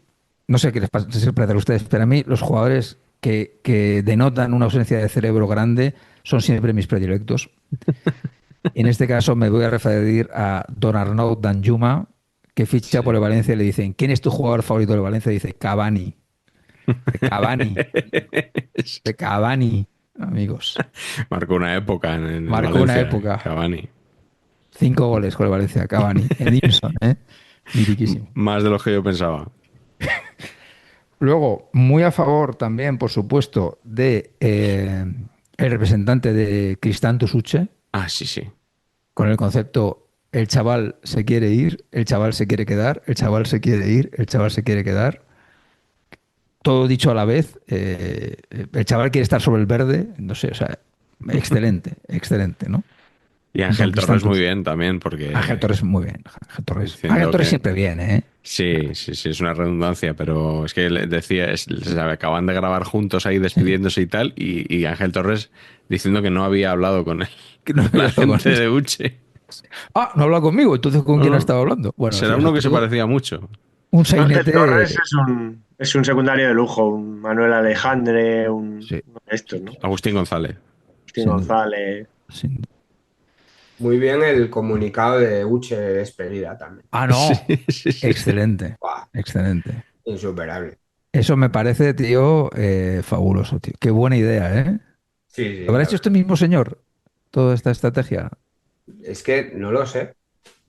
A: no sé qué les pasa, no sé si les parece a ustedes, pero a mí los jugadores que denotan una ausencia de cerebro grande son siempre mis predilectos. En este caso me voy a referir a Don Arnaud Danjuma, que ficha por
C: Sí.
A: el Valencia y le dicen, ¿quién es tu jugador favorito del Valencia? Y dice, Cavani. De Cavani, de Cavani, amigos.
C: Marcó una época en el
A: Marcó una
C: Valencia,
A: época.
C: Cavani.
A: 5 goles con el Valencia, Cavani. Edinson, ¿eh? Mitiquísimo.
C: Más de lo que yo pensaba.
A: Luego, muy a favor también, por supuesto, de el representante de Cristantus Uche,
C: Ah, sí, sí.
A: con el concepto el chaval se quiere ir, el chaval se quiere quedar, el chaval se quiere ir, el chaval se quiere quedar. Todo dicho a la vez, el chaval quiere estar sobre el verde, no sé, o sea, excelente, excelente, ¿no?
C: Y
A: Don
C: Ángel Torres muy
A: Cristantus.
C: bien también,
A: Ángel
C: porque
A: Torres muy bien, Ángel
C: diciendo
A: Torres
C: que
A: siempre bien, ¿eh?
C: sí, sí, sí, es una redundancia, pero es que le decía, se acaban de grabar juntos ahí
A: Sí.
C: despidiéndose y tal, y Ángel Torres diciendo que no había hablado con él,
A: Que no había
C: la
A: hablado con
C: gente
A: él.
C: de Uche.
A: Ah, no ha hablado conmigo, entonces ¿con
C: No,
A: quién ha
C: no,
A: estado hablando? Bueno, sí,
C: será
A: o sea,
C: uno que se
A: tengo
C: parecía mucho.
A: un
B: Ángel Torres
A: sainete.
B: es un secundario de lujo, un Manuel Alejandre,
A: Sí,
B: uno de estos,
A: sí,
B: ¿no?
C: Agustín González.
B: Agustín
A: sin duda.
B: González.
A: Sin duda.
D: Muy bien el comunicado de Uche de despedida también.
A: Ah,
C: Sí,
A: no.
C: sí, sí.
A: Excelente,
D: Buah,
A: excelente.
D: insuperable.
A: Eso me parece, tío, fabuloso, tío. Qué buena idea, ¿eh?
D: Sí,
A: ¿Lo
D: sí,
A: habrá
D: la
A: hecho
D: verdad.
A: este mismo señor? Toda esta estrategia.
D: Es que no lo sé.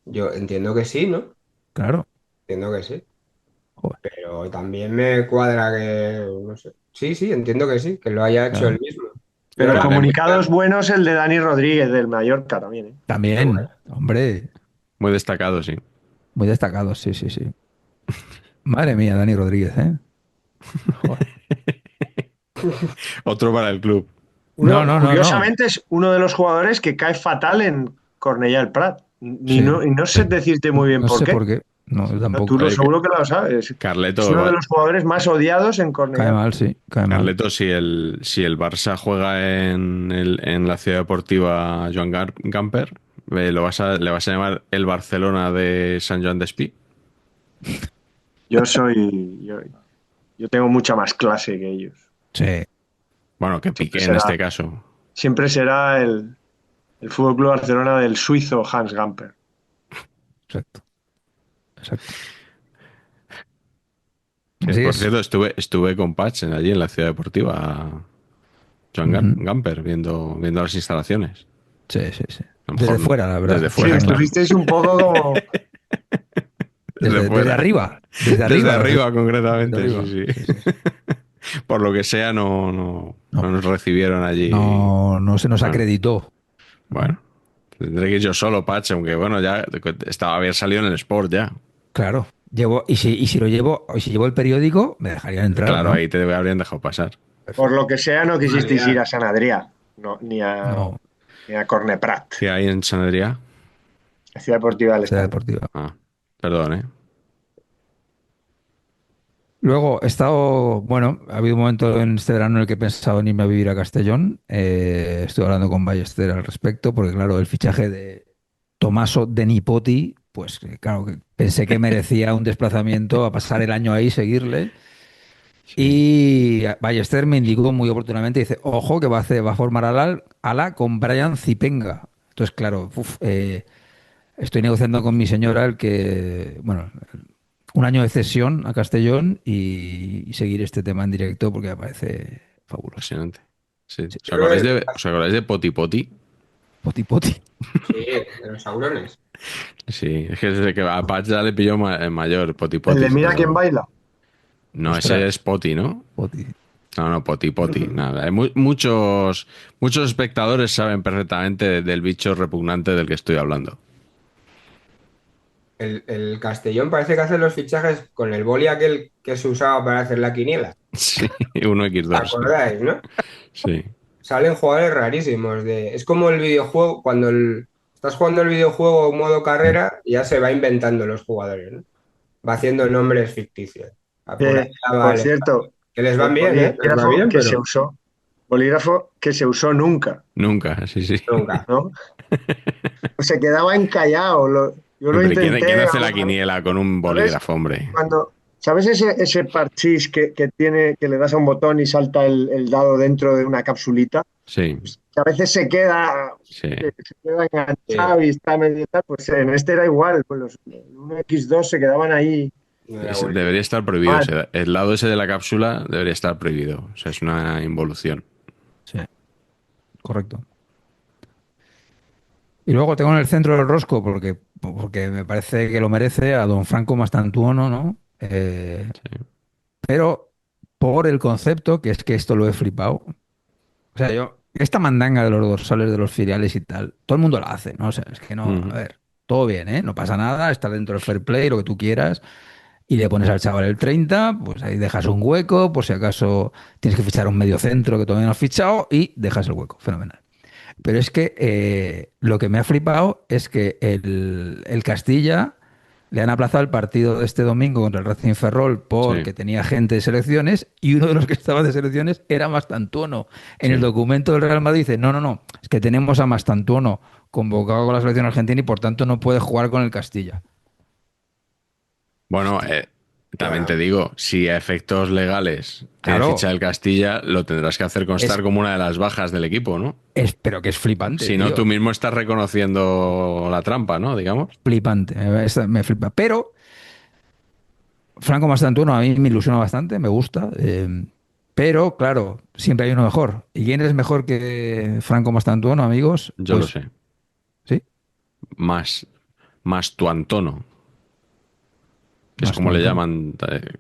D: Yo entiendo que sí, ¿no?
A: Claro.
D: Entiendo que sí.
A: Joder,
D: Pero también me cuadra que, no sé. Sí, sí, entiendo que sí, que lo haya hecho él
A: claro.
D: mismo. Y
B: Pero
C: Pero
D: además,
B: comunicados buenos el de Dani Rodríguez del Mallorca también, ¿eh?
D: qué
A: También,
D: bueno.
A: hombre,
C: muy destacado, sí.
A: muy destacado, sí, sí, sí. Madre mía, Dani Rodríguez, ¿eh? Joder.
C: Otro para el club.
A: No, no, no, no.
B: Curiosamente es uno de los jugadores que cae fatal en Cornellà del Prat.
A: Sí.
B: Y no sé decirte muy bien
A: No
B: por
A: sé por
B: qué.
A: qué. No, yo
B: No, tú
A: tampoco.
B: lo
C: Oye,
B: seguro que lo sabes. Es
C: Carleto,
B: uno de los jugadores más odiados en
A: Cae
B: Cornellà.
A: mal, sí, cae mal.
C: Carleto, si el Barça juega en la ciudad deportiva Joan Gamper, ¿le vas a llamar el Barcelona de San Joan Despí?
B: Yo soy, yo tengo mucha más clase que ellos.
A: Sí,
C: Bueno, que
B: Siempre
C: Piqué en
B: será,
C: este caso.
B: siempre será el Fútbol Club Barcelona del suizo Hans Gamper.
A: exacto, exacto.
C: Que,
A: Así
C: por
A: es.
C: cierto, estuve con Patch allí en la ciudad deportiva Joan
A: Ujú.
C: Gamper viendo las instalaciones.
A: Sí, sí, sí.
C: A lo
A: Desde
C: mejor
A: fuera, la
C: desde
A: verdad.
B: Sí,
C: fuera, claro.
B: estuvisteis un poco como...
C: Desde
A: Desde
C: fuera.
A: arriba. Desde
C: Desde
A: arriba.
C: arriba,
A: Desde
C: concretamente,
A: arriba.
C: sí,
A: Sí, sí,
C: sí.
A: sí.
C: Por lo que sea, no
A: No,
C: nos recibieron allí.
A: no, no se nos
C: Bueno,
A: acreditó. ¿No?
C: bueno. Tendré que ir yo solo, Patch, aunque bueno, ya había salido en el Sport ya.
A: Claro. y si llevo el periódico, me dejarían entrar,
C: Claro,
A: ¿no?
C: ahí te habrían dejado pasar.
B: Por lo que sea, no quisisteis ir
D: Normalidad.
B: a San Adrià, no,
A: No,
B: ni a Corneprat,
C: ¿Qué hay en San Adrià?
B: la ciudad deportiva del
A: ciudad
B: Escandón.
A: deportiva.
C: Ah, perdón, ¿eh?
A: Luego he estado, bueno, ha habido un momento en este verano en el que he pensado en irme a vivir a Castellón. Estoy hablando con Ballester al respecto, porque claro, el fichaje de Tommaso De Nipoti, pues claro, que pensé que merecía un desplazamiento a pasar el año ahí, seguirle.
C: Sí.
A: Y Ballester me indicó muy oportunamente, dice, ojo que va a formar ala con Brian Zipenga. Entonces, claro, estoy negociando con mi señora el que, bueno, un año de cesión a Castellón y seguir este tema en directo porque me parece fabuloso.
C: Impresionante. Sí.
A: Sí.
D: Yo creo que
C: Os acordáis de Poti Poti?
A: Poti poti.
D: sí, de los saurones.
C: Sí, es que desde que a Patch ya le pilló mayor, Poti
B: El
C: Poti,
B: de Mira quién
C: pero
B: baila.
C: no, ese
A: Ostras,
C: es Poti, ¿no?
A: poti.
C: No, no, Poti Poti, nada. Hay muchos espectadores saben perfectamente del bicho repugnante del que estoy hablando.
D: El Castellón parece que hace los fichajes con el boli aquel que se usaba para hacer la quiniela.
C: Sí, 1x2, sí.
D: ¿Acordáis, no?
C: Sí,
D: Salen jugadores rarísimos. Es como el videojuego, cuando estás jugando el videojuego en modo carrera, ya se va inventando los jugadores, ¿no? Va haciendo nombres ficticios. Por ahí
B: Por
D: vale.
B: cierto,
D: Que les van bien, ¿eh? Les va bien, pero
B: bolígrafo que se usó nunca,
C: nunca, sí, sí.
D: nunca.
B: ¿no? Se quedaba encallado. Yo lo
C: Hombre, ¿quién
B: intenté
C: hace la
B: alguna vez,
C: quiniela con un
B: ¿sabes?
C: bolígrafo, hombre?
B: ¿Sabes ese parchís que tiene, que le das a un botón y salta el dado dentro de una capsulita?
C: Sí,
B: Que a veces
C: sí.
B: se queda
D: Sí,
B: enganchado y está medio tal, pues en este era igual, pues el 1x2 se quedaban ahí.
D: no da vuelta.
C: Debería estar prohibido.
B: Mal.
C: El lado ese de la cápsula debería estar prohibido. O sea, es una involución.
A: Sí, correcto. Y luego tengo en el centro del rosco, porque me parece que lo merece, a don Franco Mastantuono, ¿no? Pero por el concepto, que es que esto lo he flipado. O sea, esta mandanga de los dorsales de los filiales y tal, todo el mundo la hace, ¿no? O sea, es que no, a
C: Ujú.
A: ver, todo bien, ¿eh? No pasa nada, está dentro del fair play, lo que tú quieras, y le pones al chaval el 30, pues ahí dejas un hueco, por si acaso tienes que fichar un medio centro que todavía no has fichado, y dejas el hueco, fenomenal. Pero es que lo que me ha flipado es que el Castilla le han aplazado el partido de este domingo contra el Racing Ferrol
C: Sí,
A: porque tenía gente de selecciones y uno de los que estaba de selecciones era Mastantuono. En el
C: sí.
A: documento del Real Madrid dice, no, no, no, es que tenemos a Mastantuono convocado con la selección argentina y por tanto no puede jugar con el Castilla.
C: Bueno, también te
D: Bueno,
C: digo, si a efectos legales tiene ficha
A: Claro,
C: del Castilla, lo tendrás que hacer constar
A: es,
C: como una de las bajas del equipo, ¿no?
A: pero que es flipante,
C: Si no, tú
A: tío.
C: mismo estás reconociendo la trampa, ¿no? Digamos.
A: Flipante, me flipa. Pero Franco Mastantuono a mí me ilusiona bastante, me gusta, pero claro, siempre hay uno mejor. ¿Y quién es mejor que Franco Mastantuono, amigos?
C: Yo lo
A: Pues
C: sé.
A: sí,
C: Más, más tu Antono, que es como le
A: Mastantuono.
C: llaman.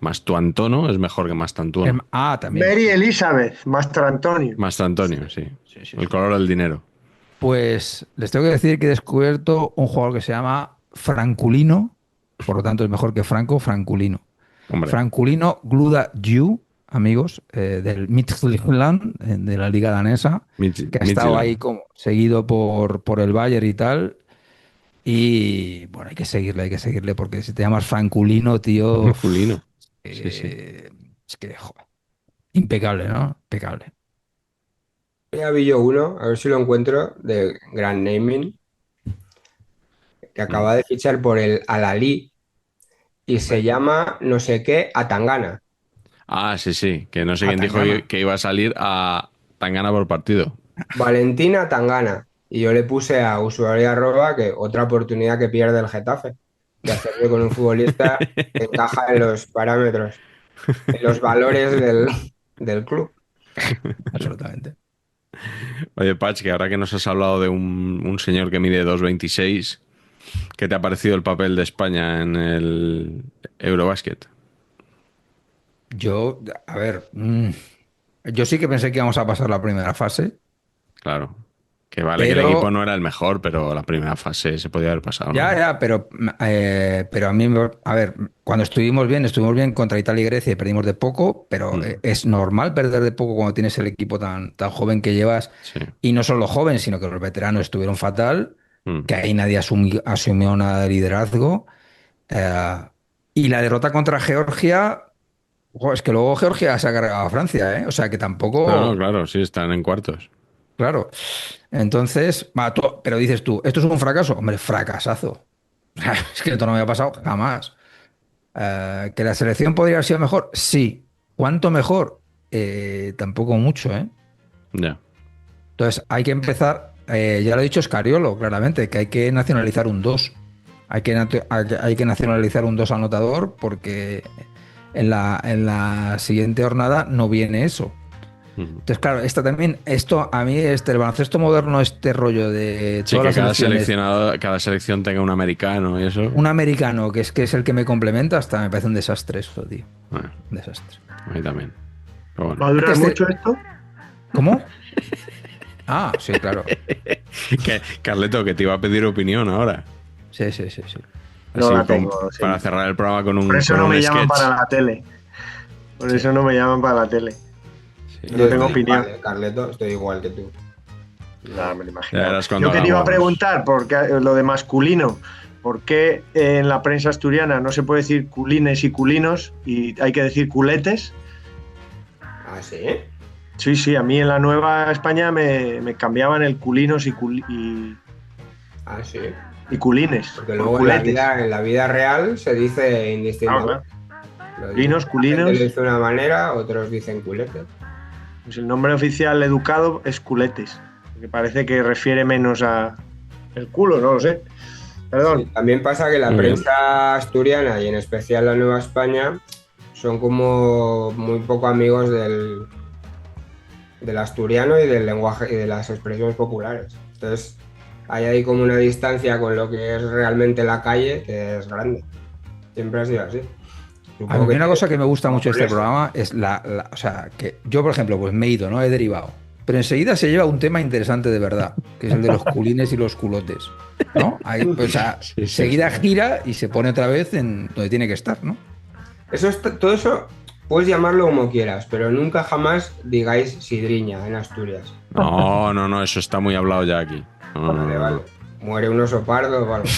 C: Más tu Antono es mejor que más Tantuono.
A: También,
B: Mary
A: sí, sí.
B: Elizabeth, Master Antonio.
C: Más Antonio, sí.
A: Sí, sí,
C: El
A: sí.
C: color del dinero.
A: Pues les tengo que decir que he descubierto un jugador que se llama Franculino, por lo tanto es mejor que Franco, Franculino.
C: Hombre,
A: Franculino Gluda Ju, amigos, del Midtjylland, de la liga danesa, que ha estado ahí
C: Midtjylland.
A: como seguido por el Bayern y tal. Y bueno, hay que seguirle, porque si te llamas Franculino, tío,
C: Fulino. Sí, sí.
A: es que, joder, impecable, ¿no? Impecable.
D: ya vi yo uno, a ver si lo encuentro, de Grand Naming, que
C: Mm.
D: acaba de fichar por el Al-Ahly y se
A: Hombre,
D: llama no sé qué Atangana.
C: Ah, sí, sí. Que no sé
A: a
C: quién dijo
A: Tangana.
C: que iba a salir a Tangana por partido.
D: Valentina Tangana. Y yo le puse a usuario arroba que otra oportunidad que pierde el Getafe de hacerlo con un futbolista que encaja en los parámetros, en los valores del club.
A: Absolutamente.
C: Oye, Patch, que ahora que nos has hablado de un señor que mide 2,26, ¿qué te ha parecido el papel de España en el Eurobasket?
A: Yo, a ver, yo sí que pensé que íbamos a pasar la primera fase.
C: Claro. Que vale, que el equipo no era el mejor, pero la primera fase se podía haber pasado, ¿no?
A: Ya, pero a mí, a ver, cuando estuvimos bien contra Italia y Grecia y perdimos de poco, pero es normal perder de poco cuando tienes el equipo tan joven que llevas.
C: Sí.
A: Y no solo joven, sino que los veteranos estuvieron fatal, que ahí nadie asumió nada de liderazgo. Y la derrota contra Georgia, es que luego Georgia se ha cargado a Francia, ¿eh? O sea que tampoco...
C: No, claro, sí, están en cuartos.
A: Claro. Entonces, pero dices tú, ¿esto es un fracaso? Hombre, fracasazo. Es que esto no me ha pasado jamás. ¿Que la selección podría haber sido mejor? Sí. ¿Cuánto mejor? Tampoco mucho, ¿eh?
C: Ya.
A: Entonces, hay que empezar, ya lo ha dicho Scariolo, claramente, que hay que nacionalizar un 2. Hay que nacionalizar un 2 anotador porque en la siguiente jornada no viene eso. Entonces, claro, esto a mí, el baloncesto moderno, este rollo de
C: Sí,
A: todas
C: que
A: las
C: cada selección tenga un americano y eso.
A: un americano que es el que me complementa, hasta me parece un desastre eso, tío.
C: Bueno,
A: Un desastre.
C: a mí también. Pero bueno.
B: ¿Va a durar mucho esto?
A: ¿Cómo? Ah, sí, claro.
C: Carleto, que te iba a pedir opinión ahora.
A: Sí.
C: Así
B: No la tengo, sí.
C: Para cerrar el programa con un
B: Por eso no me llaman
C: sketch.
B: para la tele. Por eso no me llaman para la tele.
C: Sí.
B: No tengo opinión.
D: Igual, Carleto, estoy igual que tú.
B: No, me lo imagino.
C: Ya verás cuando
B: Yo que te iba a
C: hagamos.
B: preguntar, porque lo de masculino, ¿por qué en la prensa asturiana no se puede decir culines y culinos y hay que decir culetes?
D: ¿Ah, sí?
B: Sí, a mí en la Nueva España me cambiaban el culinos y
D: Ah, sí.
B: culines.
D: Porque
B: por
D: luego
B: culetes.
D: en la vida real se dice indistintamente.
B: Claro. Culinos,
D: La
B: culinos.
D: gente lo dice de una manera, otros dicen culete.
B: Pues el nombre oficial educado es culetes, que parece que refiere menos a el culo, no lo sé. Perdón.
D: Sí, también pasa que la
C: Muy bien.
D: prensa asturiana y en especial la Nueva España son como muy poco amigos del asturiano y del lenguaje y de las expresiones populares. Entonces hay ahí como una distancia con lo que es realmente la calle que es grande. Siempre ha sido así.
A: A mí una cosa que me gusta mucho de este programa es o sea, que yo, por ejemplo, pues me he ido, ¿no? He derivado. Pero enseguida se lleva un tema interesante de verdad, que es el de los culines y los culotes, ¿no? Ahí, pues, o sea, enseguida gira y se pone otra vez en donde tiene que estar, ¿no?
D: Todo eso puedes llamarlo como quieras, pero nunca jamás digáis sidriña en Asturias.
C: No, eso está muy hablado ya aquí. No.
D: Vale. Muere un oso pardo o algo.